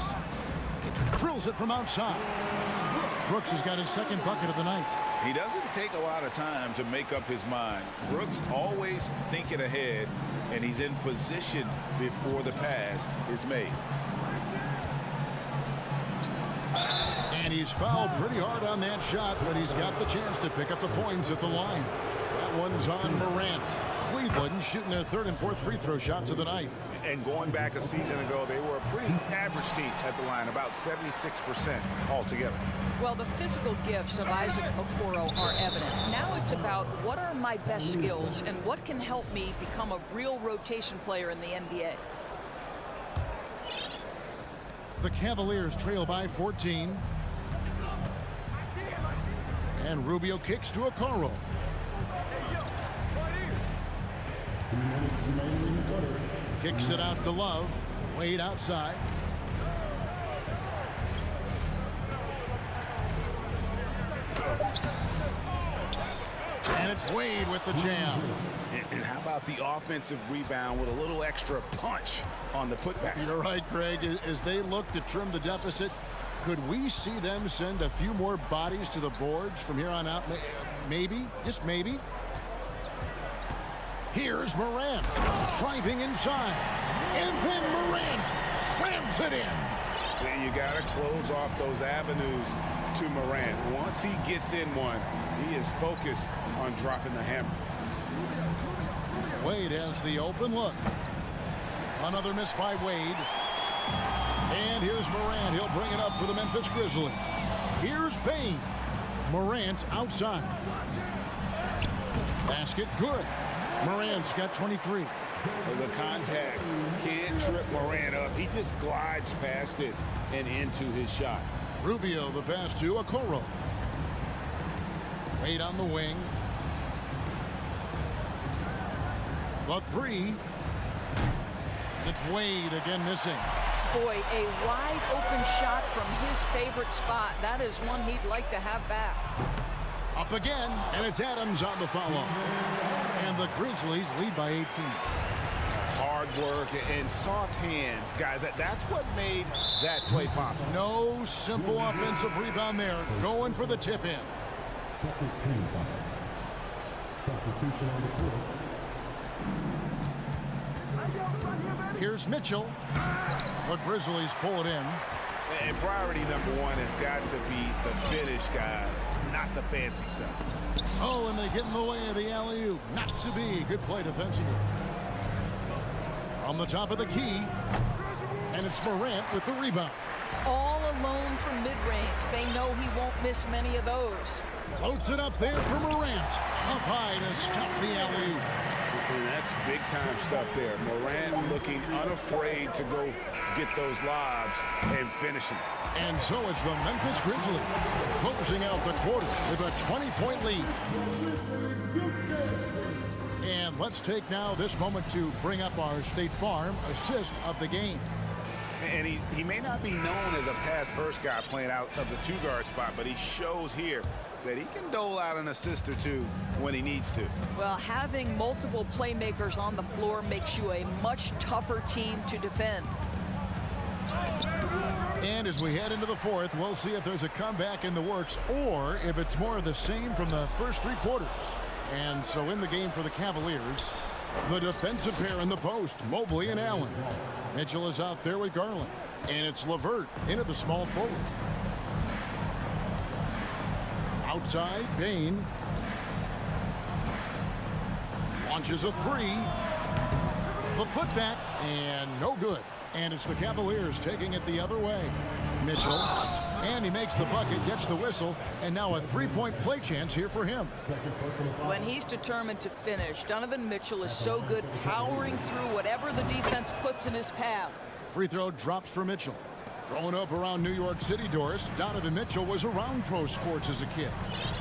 Drills it from outside. Brooks has got his second bucket of the night. He doesn't take a lot of time to make up his mind. Brooks always thinking ahead, and he's in position before the pass is made. And he's fouled pretty hard on that shot, but he's got the chance to pick up the points at the line. That one's on Morant. Cleveland shooting their third and fourth free throw shots of the night. And going back a season ago, they were a pretty average team at the line, about 76% altogether. Well, the physical gifts of Isaac Okoro are evident. Now it's about what are my best skills and what can help me become a real rotation player in the NBA. The Cavaliers trail by 14. And Rubio kicks to Okoro. Kicks it out to Love. Wade outside. And it's Wade with the jam. And how about the offensive rebound with a little extra punch on the putback? You're right, Greg. As they look to trim the deficit, could we see them send a few more bodies to the boards from here on out? Maybe, just maybe. Here's Morant driving inside. And then Morant slams it in. And you got to close off those avenues to Morant. Once he gets in one, he is focused on dropping the hammer. Wade has the open look. Another miss by Wade. And here's Morant. He'll bring it up for the Memphis Grizzlies. Here's Payne. Morant outside. Basket good. Morant's got 23. The contact can't trip Morant up. He just glides past it and into his shot. Rubio the pass to Okoro. Wade on the wing. The three. It's Wade again missing. Boy, a wide open shot from his favorite spot. That is one he'd like to have back. Up again, and it's Adams on the follow. And the Grizzlies lead by 18. Hard work and soft hands, guys. That's what made that play possible. No simple offensive rebound there. Going for the tip in. Second team foul. Substitution on the court. Here's Mitchell. The Grizzlies pull it in. And priority number one has got to be the finish, guys, not the fancy stuff. Oh, and they get in the way of the alley-oop. Not to be. Good play defensively. From the top of the key. And it's Morant with the rebound. All alone from mid-range. They know he won't miss many of those. Floats it up there for Morant. Up high to stuff the alley-oop. And that's big-time stuff there. Morant looking unafraid to go get those lobs and finish them. And so it's the Memphis Grizzlies closing out the quarter with a 20-point lead. And let's take now this moment to bring up our State Farm assist of the game. And he may not be known as a pass-first guy playing out of the two-guard spot, but he shows here that he can dole out an assist or two when he needs to. Well, having multiple playmakers on the floor makes you a much tougher team to defend. And as we head into the fourth, we'll see if there's a comeback in the works or if it's more of the same from the first three quarters. And so in the game for the Cavaliers, the defensive pair in the post, Mobley and Allen. Mitchell is out there with Garland. And it's LeVert into the small forward. Outside, Payne. Launches a three. The putback, and no good. And it's the Cavaliers taking it the other way. Mitchell, and he makes the bucket, gets the whistle, and now a three-point play chance here for him. When he's determined to finish, Donovan Mitchell is so good powering through whatever the defense puts in his path. Free throw drops for Mitchell. Growing up around New York City, Doris, Donovan Mitchell was around pro sports as a kid.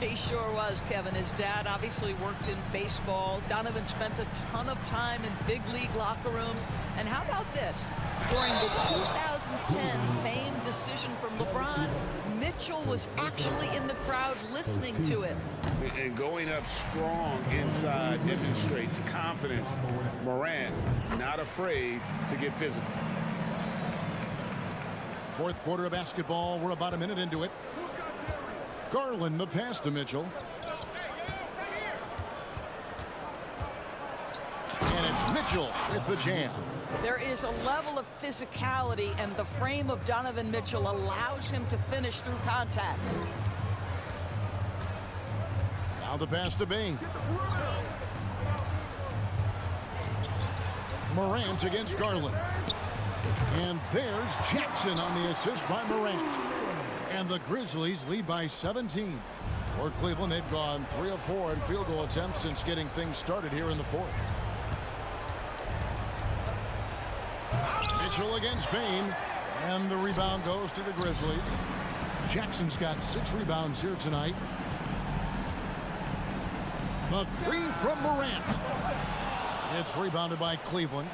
He sure was, Kevin. His dad obviously worked in baseball. Donovan spent a ton of time in big league locker rooms. And how about this? During the 2010 famed decision from LeBron, Mitchell was actually in the crowd listening to it. And going up strong inside demonstrates confidence. Morant not afraid to get physical. Fourth quarter of basketball. We're about a minute into it. Garland the pass to Mitchell. And it's Mitchell with the jam. There is a level of physicality, and the frame of Donovan Mitchell allows him to finish through contact. Now the pass to Bane. Morant against Garland. And there's Jackson on the assist by Morant. And the Grizzlies lead by 17. For Cleveland, they've gone 3 of 4 in field goal attempts since getting things started here in the fourth. Mitchell against Bane. And the rebound goes to the Grizzlies. Jackson's got 6 rebounds here tonight. The 3 from Morant. It's rebounded by Cleveland.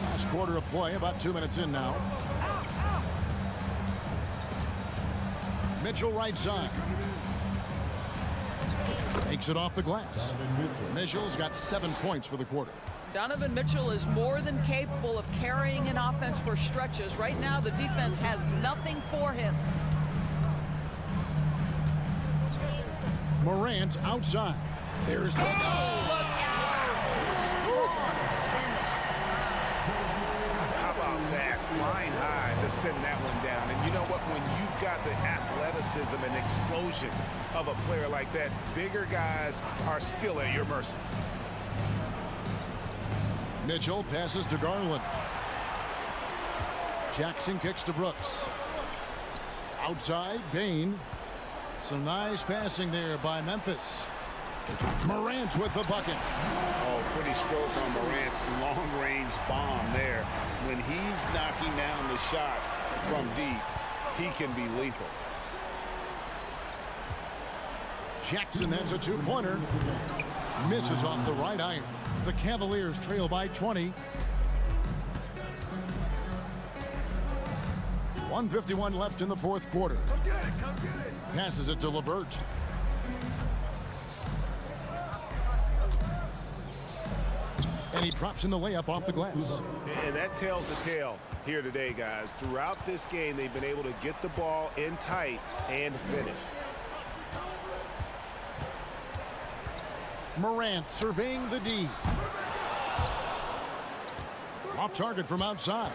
Last quarter of play, about 2 minutes in now. Mitchell right side. Takes it off the glass. Mitchell's got 7 points for the quarter. Donovan Mitchell is more than capable of carrying an offense for stretches. Right now, the defense has nothing for him. Morant outside. There's the... Look out! Strong finish. How about that? Flying high to send that one down. And you know what? When you've got the athleticism and explosion of a player like that, bigger guys are still at your mercy. Mitchell passes to Garland. Jackson kicks to Brooks. Outside, Bane. Some nice passing there by Memphis. Morant with the bucket. Oh, pretty stroke on Morant's long-range bomb there. When he's knocking down the shot from deep, he can be lethal. Jackson, that's a 2-pointer. Misses off the right iron. The Cavaliers trail by 20. 1:51 left in the fourth quarter. Passes it to LeVert. And he drops in the layup off the glass. And that tells the tale here today, guys. Throughout this game, they've been able to get the ball in tight and finish. Morant surveying the D. Off target from outside.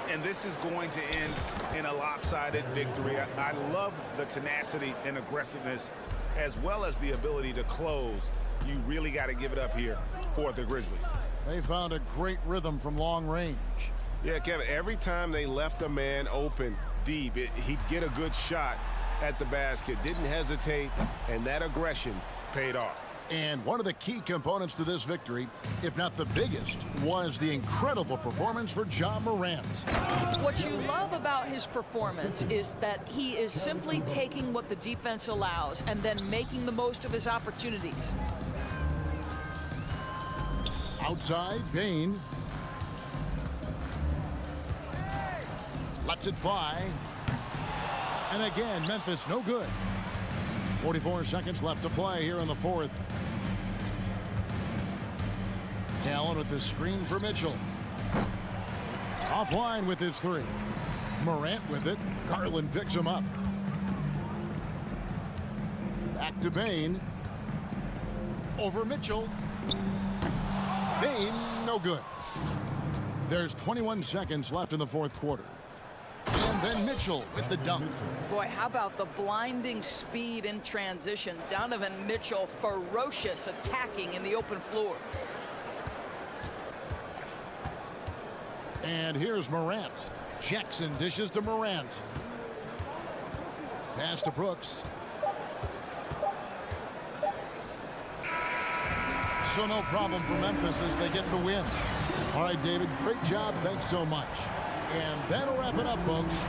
And this is going to end in a lopsided victory. I love the tenacity and aggressiveness as well as the ability to close. You really got to give it up here for the Grizzlies. They found a great rhythm from long range. Yeah, Kevin, every time they left a man open deep, he'd get a good shot at the basket. Didn't hesitate, and that aggression paid off. And one of the key components to this victory, if not the biggest, was the incredible performance for Ja Morant. What you love about his performance is that he is simply taking what the defense allows and then making the most of his opportunities. Outside, Bane. Lets it fly. And again, Memphis no good. 44 seconds left to play here in the fourth. Allen with the screen for Mitchell. Offline with his 3. Morant with it. Garland picks him up. Back to Bane. Over Mitchell. Bane, no good. There's 21 seconds left in the fourth quarter. And then Mitchell with the dunk. Boy, how about the blinding speed in transition? Donovan Mitchell, ferocious attacking in the open floor. And here's Morant. Jackson dishes to Morant. Pass to Brooks. So no problem for Memphis as they get the win. All right, David, great job. Thanks so much. And that'll wrap it up, folks.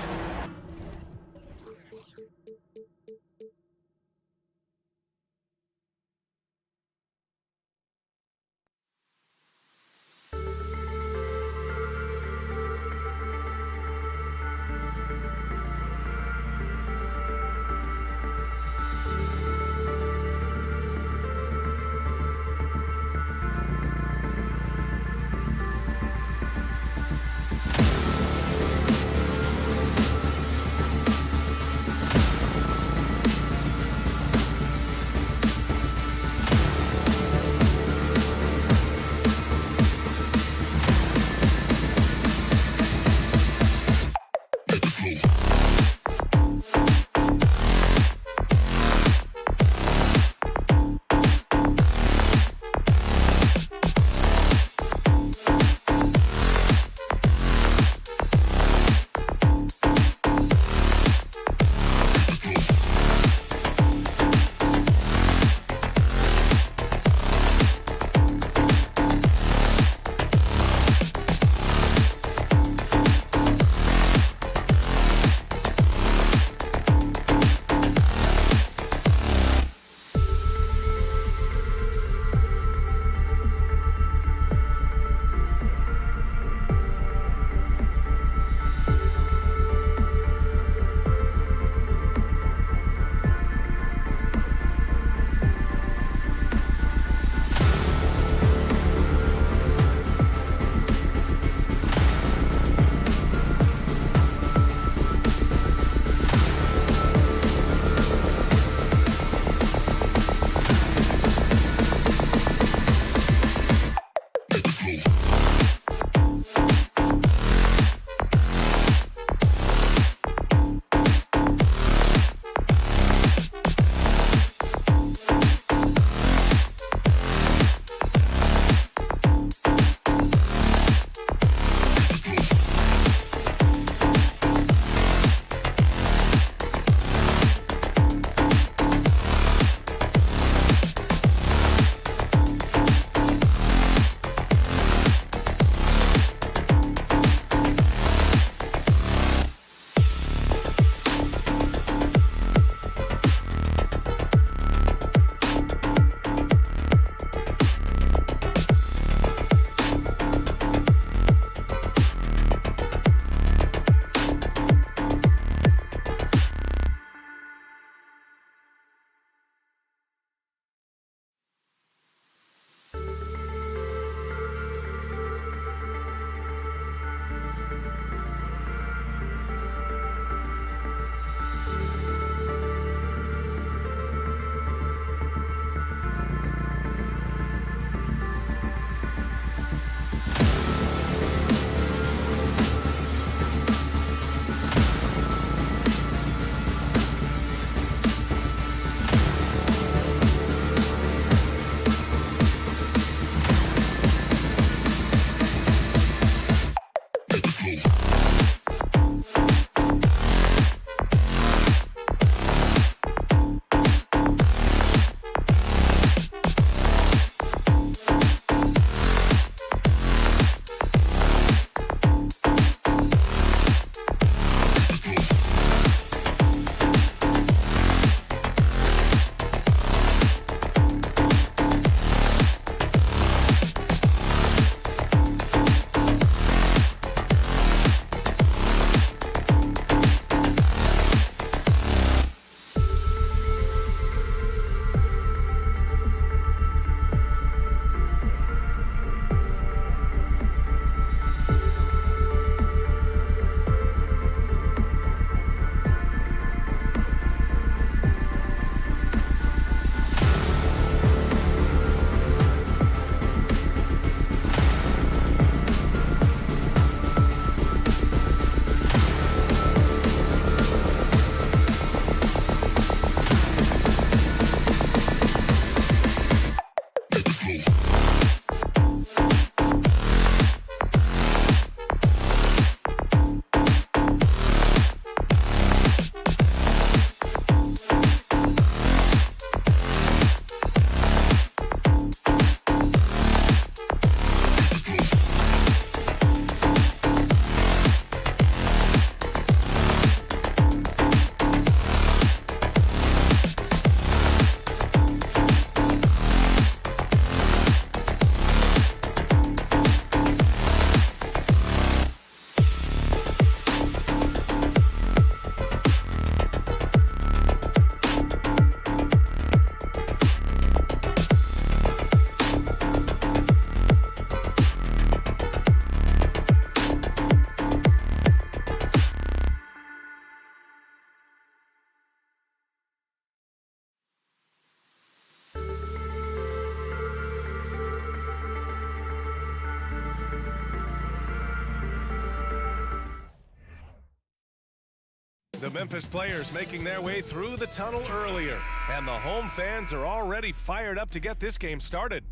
The Memphis players making their way through the tunnel earlier, and the home fans are already fired up to get this game started.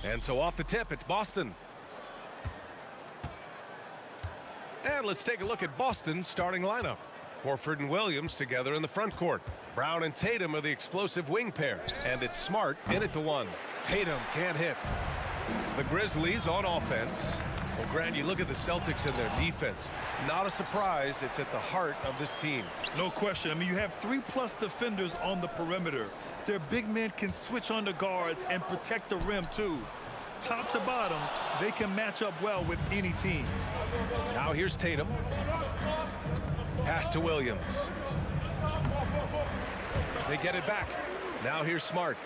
And so off the tip, it's Boston. And let's take a look at Boston's starting lineup. Horford and Williams together in the front court. Brown and Tatum are the explosive wing pair. And it's Smart in at the one. Tatum can't hit. The Grizzlies on offense. Well, Grant, you look at the Celtics and their defense. Not a surprise, it's at the heart of this team. No question. I mean, you have 3+ defenders on the perimeter. Their big men can switch on the guards and protect the rim, too. Top to bottom, they can match up well with any team. Now here's Tatum. Pass to Williams. They get it back. Now here's Smart.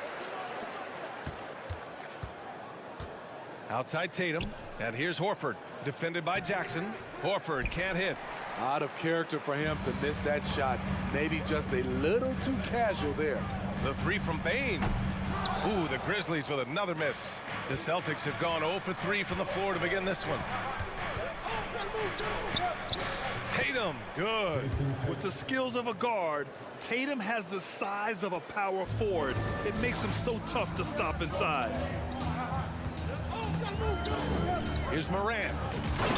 Outside Tatum. And here's Horford. Defended by Jackson. Horford can't hit. Out of character for him to miss that shot. Maybe just a little too casual there. The three from Bain. Ooh, the Grizzlies with another miss. The Celtics have gone 0 for 3 from the floor to begin this one. Tatum, good. With the skills of a guard, Tatum has the size of a power forward. It makes him so tough to stop inside. Here's Morant.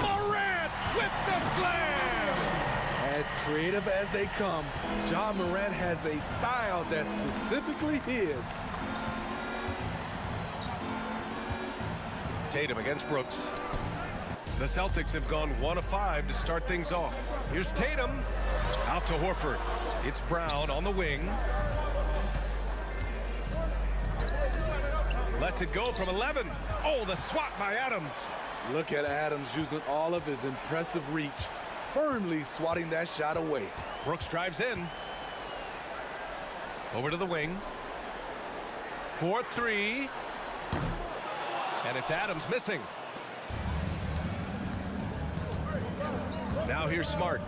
Morant with the slam! As creative as they come, John Morant has a style that's specifically his. Tatum against Brooks. The Celtics have gone 1 of 5 to start things off. Here's Tatum. Out to Horford. It's Brown on the wing. Lets it go from 11. Oh, the swat by Adams. Look at Adams using all of his impressive reach, firmly swatting that shot away. Brooks drives in. Over to the wing. 4-3. And it's Adams missing. Now here's Smart.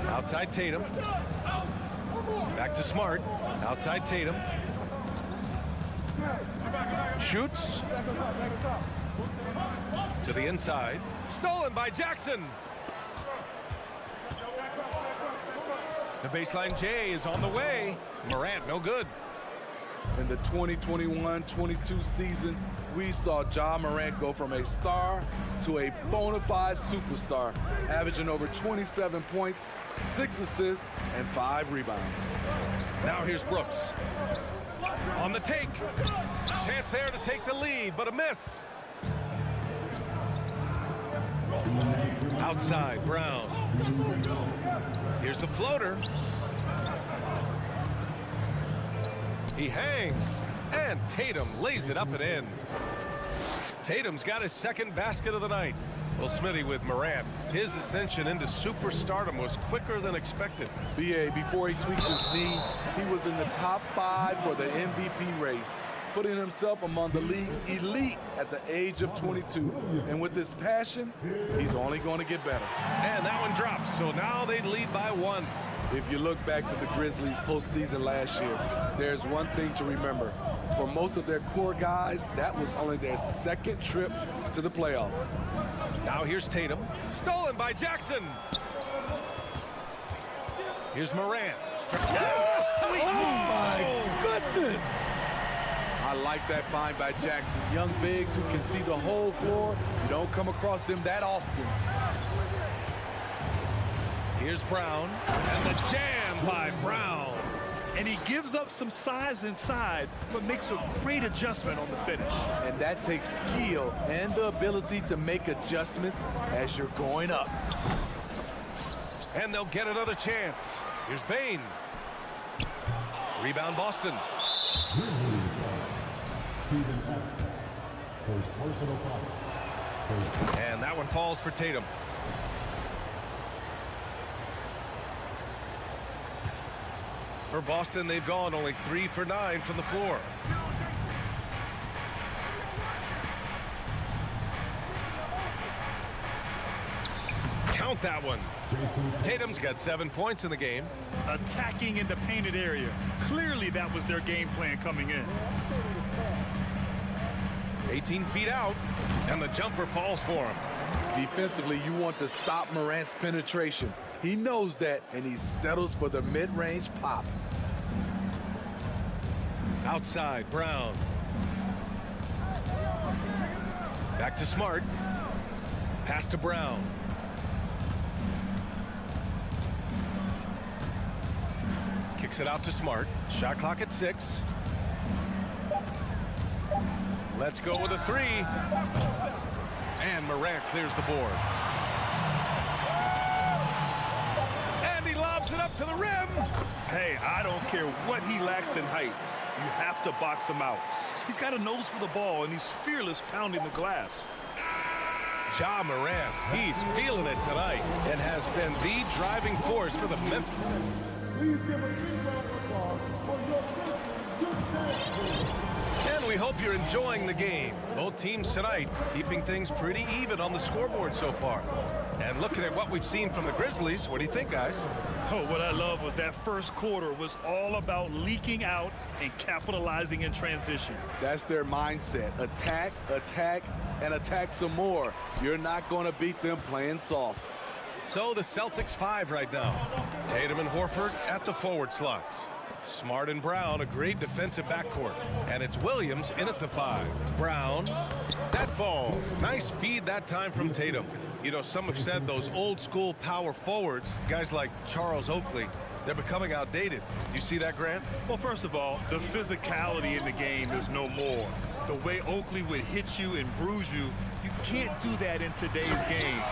Outside Tatum. Back to Smart. Outside Tatum. Shoots. To the inside. Stolen by Jackson. The baseline J is on the way. Morant, no good. In the 2021-22 season, we saw John Morant go from a star to a bona fide superstar, averaging over 27 points, 6 assists, and 5 rebounds. Now here's Brooks. On the take. Chance there to take the lead, but a miss. Outside, Brown. Here's the floater. He hangs, and Tatum lays it up and in. Tatum's got his second basket of the night. Well, Smithy, with Morant, his ascension into superstardom was quicker than expected. BA, before he tweaked his knee, he was in the top 5 for the MVP race, putting himself among the league's elite at the age of 22. And with his passion, he's only going to get better. And that one drops, so now they lead by 1. If you look back to the Grizzlies postseason last year, there's one thing to remember. For most of their core guys, that was only their second trip to the playoffs. Now here's Tatum. Stolen by Jackson. Here's Morant. Oh, my goodness! I like that find by Jackson. Young bigs who can see the whole floor. You don't come across them that often. Here's Brown, and the jam by Brown. And he gives up some size inside, but makes a great adjustment on the finish. And that takes skill and the ability to make adjustments as you're going up. And they'll get another chance. Here's Bain. Rebound Boston. And that one falls for Tatum. For Boston, they've gone only 3 for 9 from the floor. Count that one. Tatum's got 7 points in the game. Attacking in the painted area. Clearly that was their game plan coming in. 18 feet out, and the jumper falls for him. Defensively, you want to stop Morant's penetration. He knows that, and he settles for the mid-range pop. Outside, Brown. Back to Smart. Pass to Brown. Kicks it out to Smart. Shot clock at 6. Let's go with a 3. And Morant clears the board. And he lobs it up to the rim. Hey, I don't care what he lacks in height. You have to box him out. He's got a nose for the ball, and he's fearless pounding the glass. Ja Morant, he's feeling it tonight and has been the driving force for the Memphis. Please give a big round of applause for your Grizzlies good dance. And we hope you're enjoying the game. Both teams tonight keeping things pretty even on the scoreboard so far. And looking at what we've seen from the Grizzlies, what do you think, guys? Oh, what I love was that first quarter was all about leaking out and capitalizing in transition. That's their mindset. Attack, attack, and attack some more. You're not going to beat them playing soft. So the Celtics 5 right now. Tatum and Horford at the forward slots. Smart and Brown, a great defensive backcourt. And it's Williams in at the 5. Brown, that falls. Nice feed that time from Tatum. You know, some have said those old school power forwards, guys like Charles Oakley, they're becoming outdated. You see that, Grant? Well, first of all, the physicality in the game is no more. The way Oakley would hit you and bruise you, you can't do that in today's game.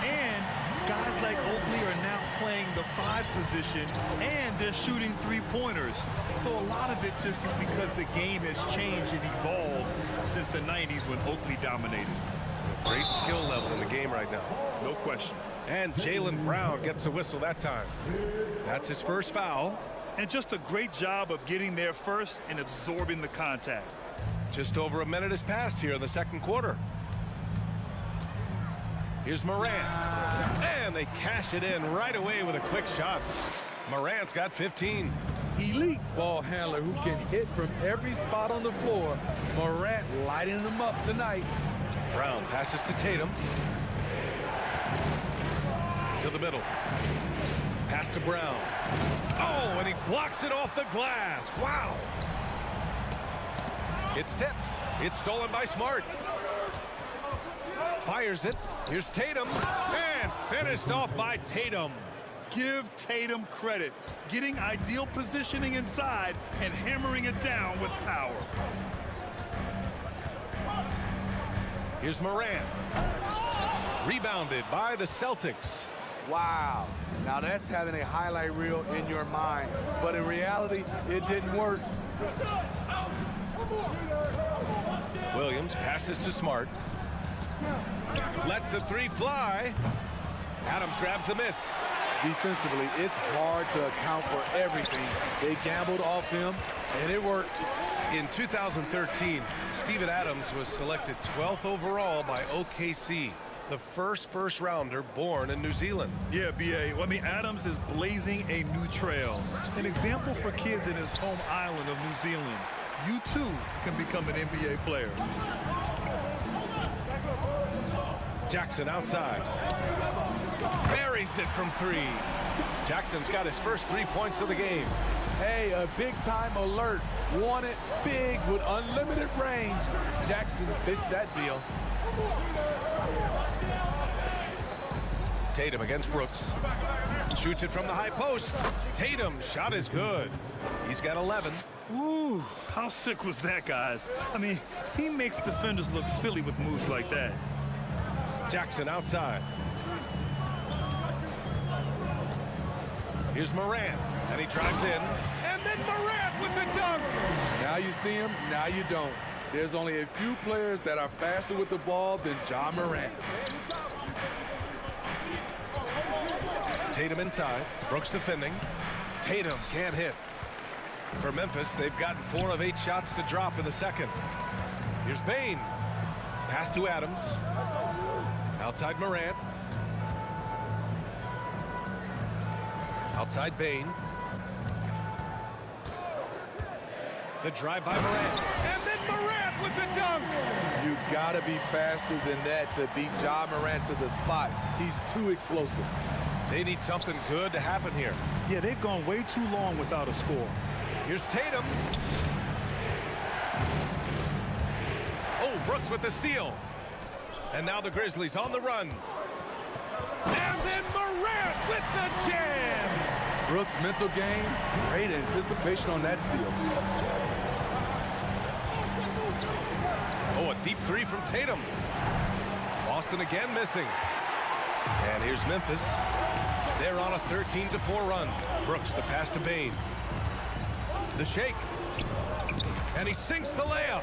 And guys like Oakley are now playing the 5 position, and they're shooting 3-pointers. So a lot of it just is because the game has changed and evolved since the 90s when Oakley dominated. Great skill level in the game right now. No question. And Jaylen Brown gets a whistle that time. That's his first foul. And just a great job of getting there first and absorbing the contact. Just over a minute has passed here in the second quarter. Here's Morant. And they cash it in right away with a quick shot. Morant's got 15. Elite ball handler who can hit from every spot on the floor. Morant lighting them up tonight. Brown passes to Tatum. To the middle. Pass to Brown. Oh, and he blocks it off the glass. Wow. It's tipped. It's stolen by Smart. Fires it. Here's Tatum. And finished off by Tatum. Give Tatum credit. Getting ideal positioning inside and hammering it down with power. Here's Morant. Rebounded by the Celtics. Wow. Now that's having a highlight reel in your mind. But in reality, it didn't work. Williams passes to Smart. Lets the 3 fly. Adams grabs the miss. Defensively, it's hard to account for everything. They gambled off him, and it worked. In 2013, Steven Adams was selected 12th overall by OKC, the first rounder born in New Zealand. Yeah, B.A. Well, I mean, Adams is blazing a new trail. An example for kids in his home island of New Zealand. You, too, can become an NBA player. Jackson outside. Buries it from 3. Jackson's got his first 3 points of the game. Hey, a big-time alert. Wanted bigs with unlimited range. Jackson fits that deal. Tatum against Brooks. Shoots it from the high post. Tatum's shot is good. He's got 11. Ooh, how sick was that, guys? I mean, he makes defenders look silly with moves like that. Jackson outside. Here's Morant, and he drives in. And then Morant with the dunk. Now you see him, now you don't. There's only a few players that are faster with the ball than Ja Morant. Tatum inside. Brooks defending. Tatum can't hit. For Memphis, they've gotten 4 of 8 shots to drop in the second. Here's Bane. Pass to Adams. Outside Morant. Outside Bane. The drive by Morant. And then Morant with the dunk. You gotta be faster than that to beat Ja Morant to the spot. He's too explosive. They need something good to happen here. Yeah, they've gone way too long without a score. Here's Tatum. Oh, Brooks with the steal. And now the Grizzlies on the run. And then Morant with the jam. Brooks' mental game, great anticipation on that steal. Oh, a deep three from Tatum. Boston again missing. And here's Memphis. They're on a 13-4 run. Brooks, the pass to Bane. The shake. And he sinks the layup.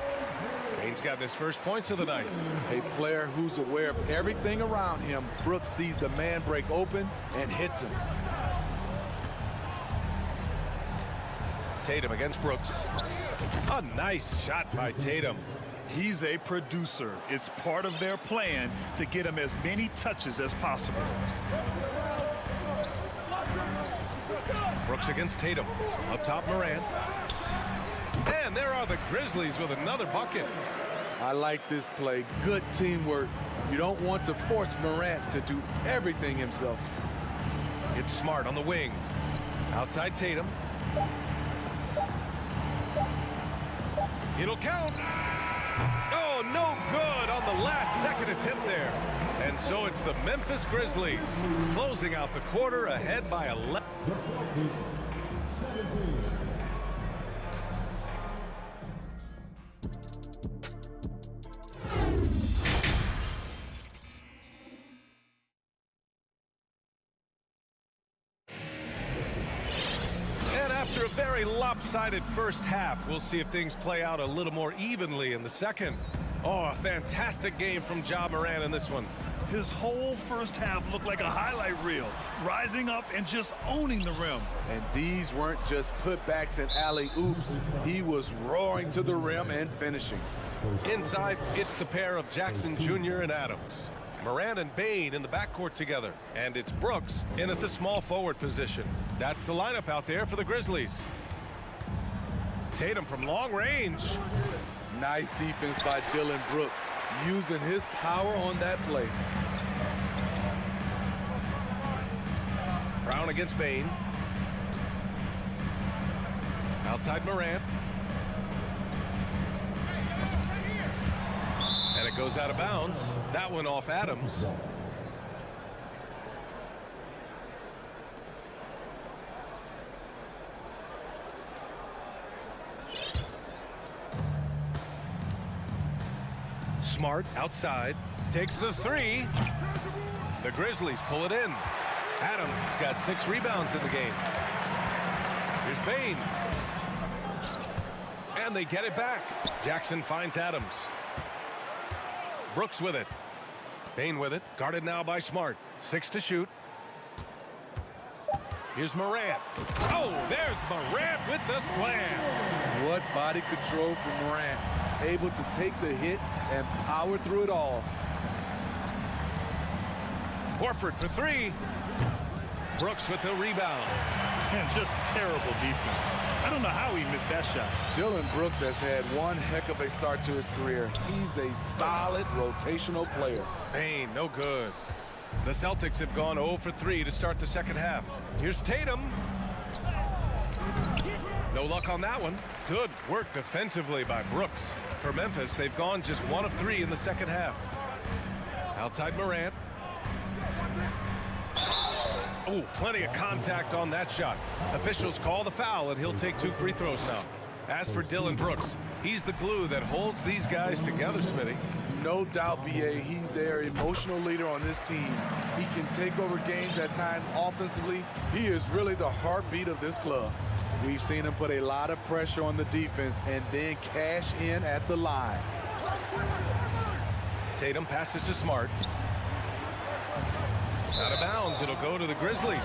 Bane's gotten his first points of the night. A player who's aware of everything around him. Brooks sees the man break open and hits him. Tatum against Brooks. A nice shot by Tatum. He's a producer. It's part of their plan to get him as many touches as possible. Brooks against Tatum. Up top, Morant. And there are the Grizzlies with another bucket. I like this play. Good teamwork. You don't want to force Morant to do everything himself. It's Smart on the wing. Outside Tatum. It'll count. Oh, no good on the last second attempt there. And so it's the Memphis Grizzlies closing out the quarter ahead by 11. After a very lopsided first half, we'll see if things play out a little more evenly in the second. Oh, a fantastic game from Ja Morant in this one. His whole first half looked like a highlight reel, rising up and just owning the rim. And these weren't just putbacks and alley-oops. He was roaring to the rim and finishing. Inside, it's the pair of Jackson Jr. and Adams. Morant and Bane in the backcourt together. And it's Brooks in at the small forward position. That's the lineup out there for the Grizzlies. Tatum from long range. Nice defense by Dillon Brooks, using his power on that play. Brown against Bane. Outside Morant. And it goes out of bounds. That one off Adams. Smart outside. Takes the three. The Grizzlies pull it in. Adams has got 6 rebounds in the game. Here's Bane. And they get it back. Jackson finds Adams. Brooks with it. Bane with it. Guarded now by Smart. 6 to shoot. Here's Morant. Oh, there's Morant with the slam. What body control from Morant. Able to take the hit and power through it all. Horford for 3. Brooks with the rebound. And just terrible defense. I don't know how he missed that shot. Dillon Brooks has had one heck of a start to his career. He's a solid rotational player. Bane, no good. The Celtics have gone 0 for 3 to start the second half. Here's Tatum. No luck on that one. Good work defensively by Brooks. For Memphis, they've gone just 1 of 3 in the second half. Outside Morant. Oh, plenty of contact on that shot. Officials call the foul, and he'll take 2 free throws now. As for Dillon Brooks, he's the glue that holds these guys together, Smitty. No doubt, B.A., he's their emotional leader on this team. He can take over games at times offensively. He is really the heartbeat of this club. We've seen him put a lot of pressure on the defense and then cash in at the line. Tatum passes to Smart. Out of bounds, it'll go to the Grizzlies.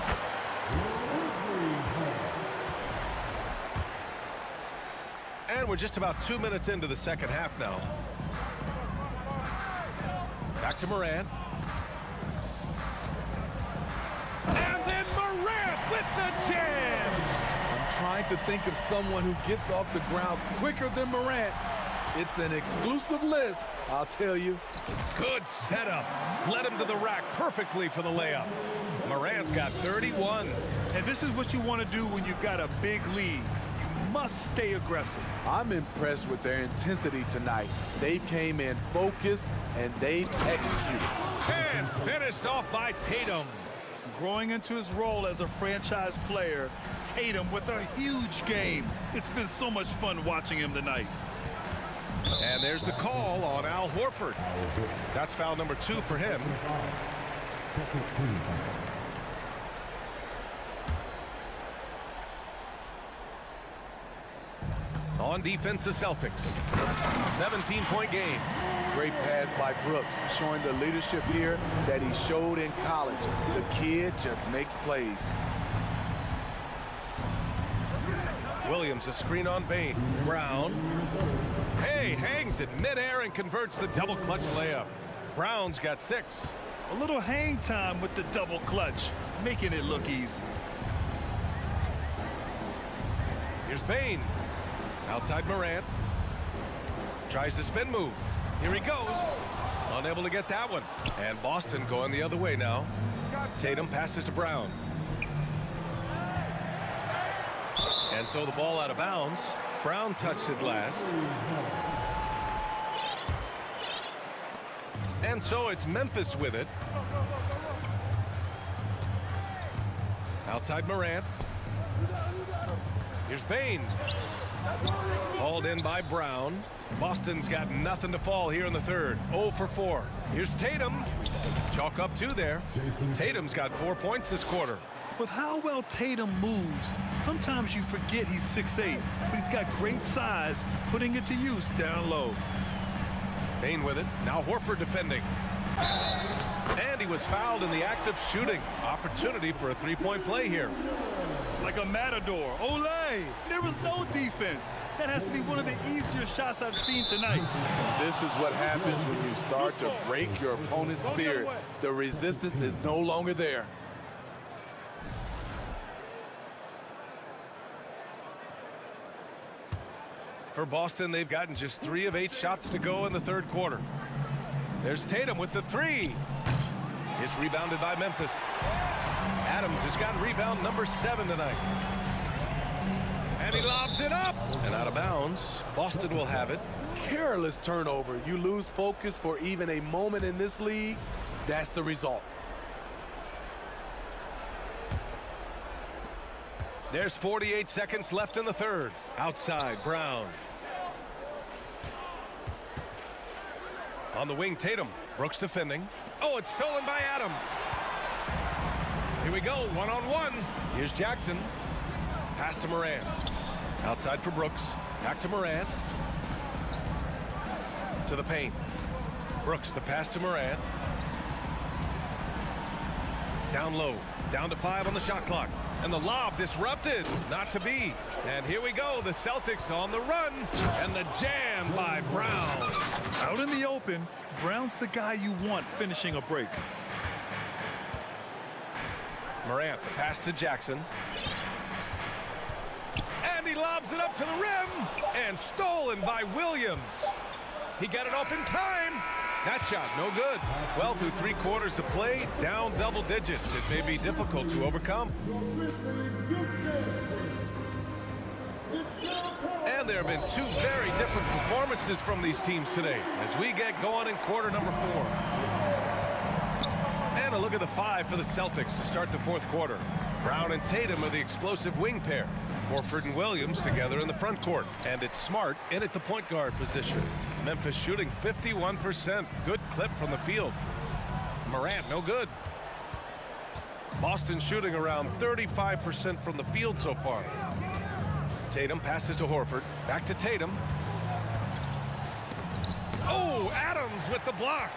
And we're just about 2 minutes into the second half now. Back to Morant. And then Morant with the jam. I'm trying to think of someone who gets off the ground quicker than Morant. It's an exclusive list, I'll tell you. Good setup. Led him to the rack perfectly for the layup. Morant's got 31. And this is what you want to do when you've got a big lead. You must stay aggressive. I'm impressed with their intensity tonight. They came in focused, and they've executed. And finished off by Tatum. Growing into his role as a franchise player, Tatum with a huge game. It's been so much fun watching him tonight. And there's the call on Al Horford. That's foul number 2 for him. On defense, the Celtics. 17-point game. Great pass by Brooks, showing the leadership here that he showed in college. The kid just makes plays. Williams, a screen on Bane. Brown. Hey, hangs it midair and converts the double clutch layup. Brown's got 6. A little hang time with the double clutch, making it look easy. Here's Bane. Outside Morant. Tries the spin move. Here he goes. Unable to get that one. And Boston going the other way now. Tatum passes to Brown. And so the ball out of bounds. Brown touched it last. And so it's Memphis with it. Outside Morant. Here's Bane. Hauled in by Brown. Boston's got nothing to fall here in the third. 0 for 4. Here's Tatum. Chalk up 2 there. Tatum's got 4 points this quarter. With how well Tatum moves, sometimes you forget he's 6'8", but he's got great size, putting it to use down low. Bane with it. Now Horford defending. And he was fouled in the act of shooting. Opportunity for a 3-point play here. Like a matador. Olay! There was no defense. That has to be one of the easier shots I've seen tonight. This is what happens when you start to break your opponent's spirit. The resistance is no longer there. For Boston, they've gotten just 3 of 8 shots to go in the third quarter. There's Tatum with the 3. It's rebounded by Memphis. Adams has got rebound number 7 tonight. And he lobs it up. And out of bounds. Boston will have it. Careless turnover. You lose focus for even a moment in this league. That's the result. There's 48 seconds left in the third. Outside, Brown. On the wing, Tatum. Brooks defending. Oh, it's stolen by Adams. Here we go, one-on-one. Here's Jackson. Pass to Morant. Outside for Brooks. Back to Morant. To the paint. Brooks, the pass to Morant. Down low. Down to 5 on the shot clock. And the lob disrupted. Not to be. And here we go. The Celtics on the run. And the jam by Brown. Out in the open, Brown's the guy you want finishing a break. Morant, the pass to Jackson. And he lobs it up to the rim. And stolen by Williams. He got it off in time. That shot, no good. 12 through 3 quarters of play, down double digits. It may be difficult to overcome. And there have been 2 very different performances from these teams today as we get going in quarter number 4. And a look at the 5 for the Celtics to start the fourth quarter. Brown and Tatum are the explosive wing pair. Horford and Williams together in the front court. And it's Smart in at the point guard position. Memphis shooting 51%. Good clip from the field. Morant, no good. Boston shooting around 35% from the field so far. Tatum passes to Horford. Back to Tatum. Oh, Adams with the block.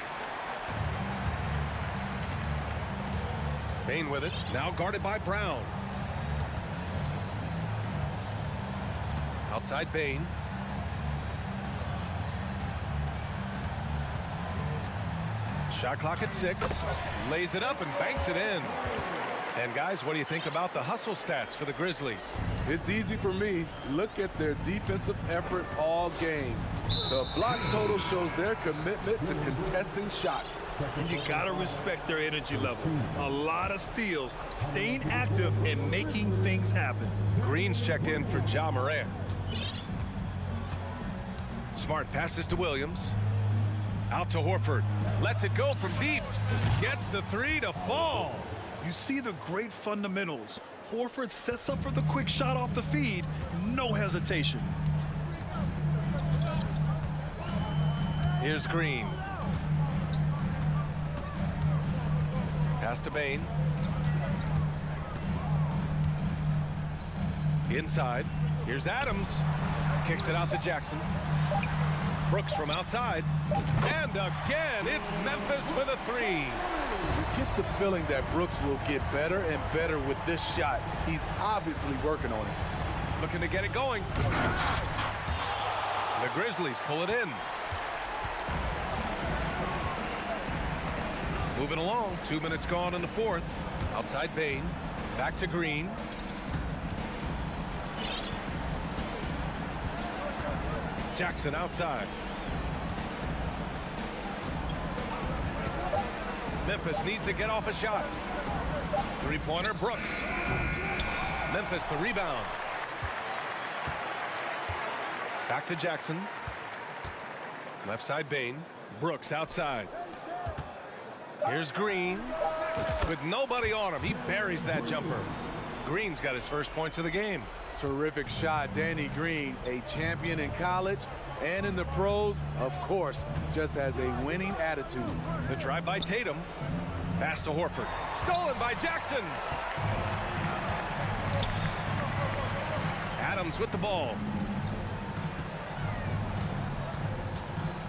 Bane with it. Now guarded by Brown. Outside Bane. Shot clock at 6. Lays it up and banks it in. And guys, what do you think about the hustle stats for the Grizzlies? It's easy for me. Look at their defensive effort all game. The block total shows their commitment to contesting shots. And you got to respect their energy level. A lot of steals, staying active and making things happen. Green's checked in for Ja Morant. Smart passes to Williams. Out to Horford. Lets it go from deep. Gets the three to fall. You see the great fundamentals. Horford sets up for the quick shot off the feed. No hesitation. Here's Green. Pass to Bane. Inside. Here's Adams. Kicks it out to Jackson. Brooks from outside. And again, it's Memphis with a three. You get the feeling that Brooks will get better and better with this shot. He's obviously working on it. Looking to get it going. The Grizzlies pull it in. Moving along, 2 minutes gone in the fourth. Outside Bane, back to Green. Jackson outside. Memphis needs to get off a shot. Three-pointer, Brooks. Memphis the rebound. Back to Jackson. Left side Bane. Brooks outside. Here's Green. With nobody on him, he buries that jumper. Green's got his first points of the game. Terrific shot, Danny Green, a champion in college and in the pros, of course, just has a winning attitude. The drive by Tatum. Pass to Horford. Stolen by Jackson. Adams with the ball.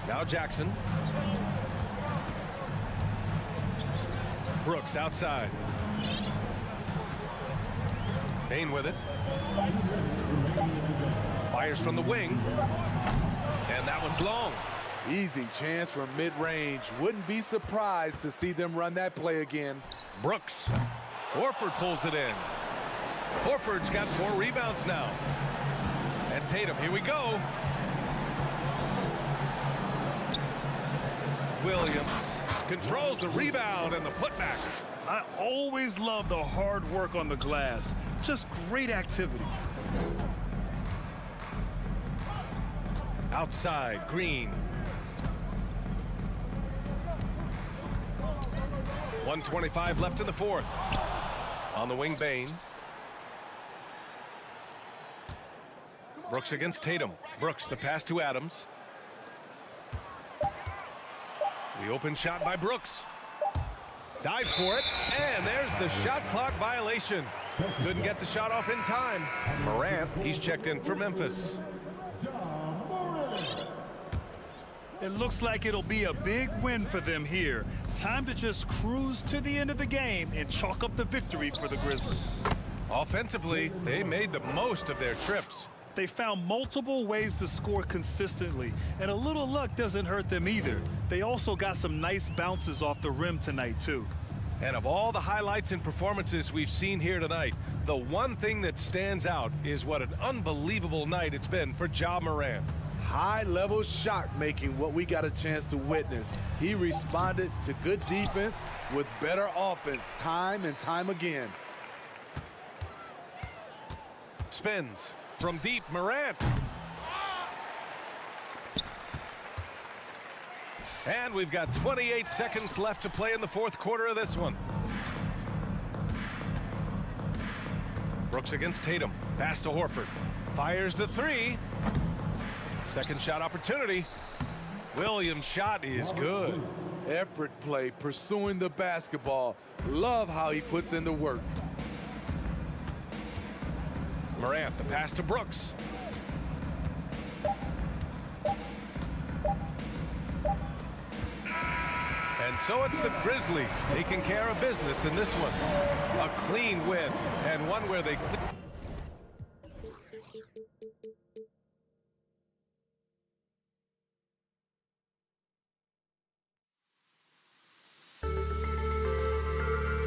Now Jackson. Brooks outside. Bane with it. Fires from the wing. And that one's long. Easy chance from mid-range. Wouldn't be surprised to see them run that play again. Brooks. Horford pulls it in. Horford's got 4 rebounds now. And Tatum, here we go. Williams controls the rebound and the putback. I always love the hard work on the glass. Just great activity. Outside, Green. 1:25 left in the fourth. On the wing, Bane. Brooks against Tatum. Brooks, the pass to Adams. The open shot by Brooks. Dive for it, and there's the shot clock violation. Couldn't get the shot off in time. Morant, he's checked in for Memphis. It looks like it'll be a big win for them here. Time to just cruise to the end of the game and chalk up the victory for the Grizzlies. Offensively, they made the most of their trips. They found multiple ways to score consistently, and a little luck doesn't hurt them either. They also got some nice bounces off the rim tonight, too. And of all the highlights and performances we've seen here tonight, the one thing that stands out is what an unbelievable night it's been for Ja Morant. High-level shot making, what we got a chance to witness. He responded to good defense with better offense time and time again. Spins. From deep, Morant. And we've got 28 seconds left to play in the fourth quarter of this one. Brooks against Tatum. Pass to Horford. Fires the three. Second shot opportunity. Williams' shot is good. Effort play, pursuing the basketball. Love how he puts in the work. Morant, the pass to Brooks. And so it's the Grizzlies taking care of business in this one. A clean win, and one where they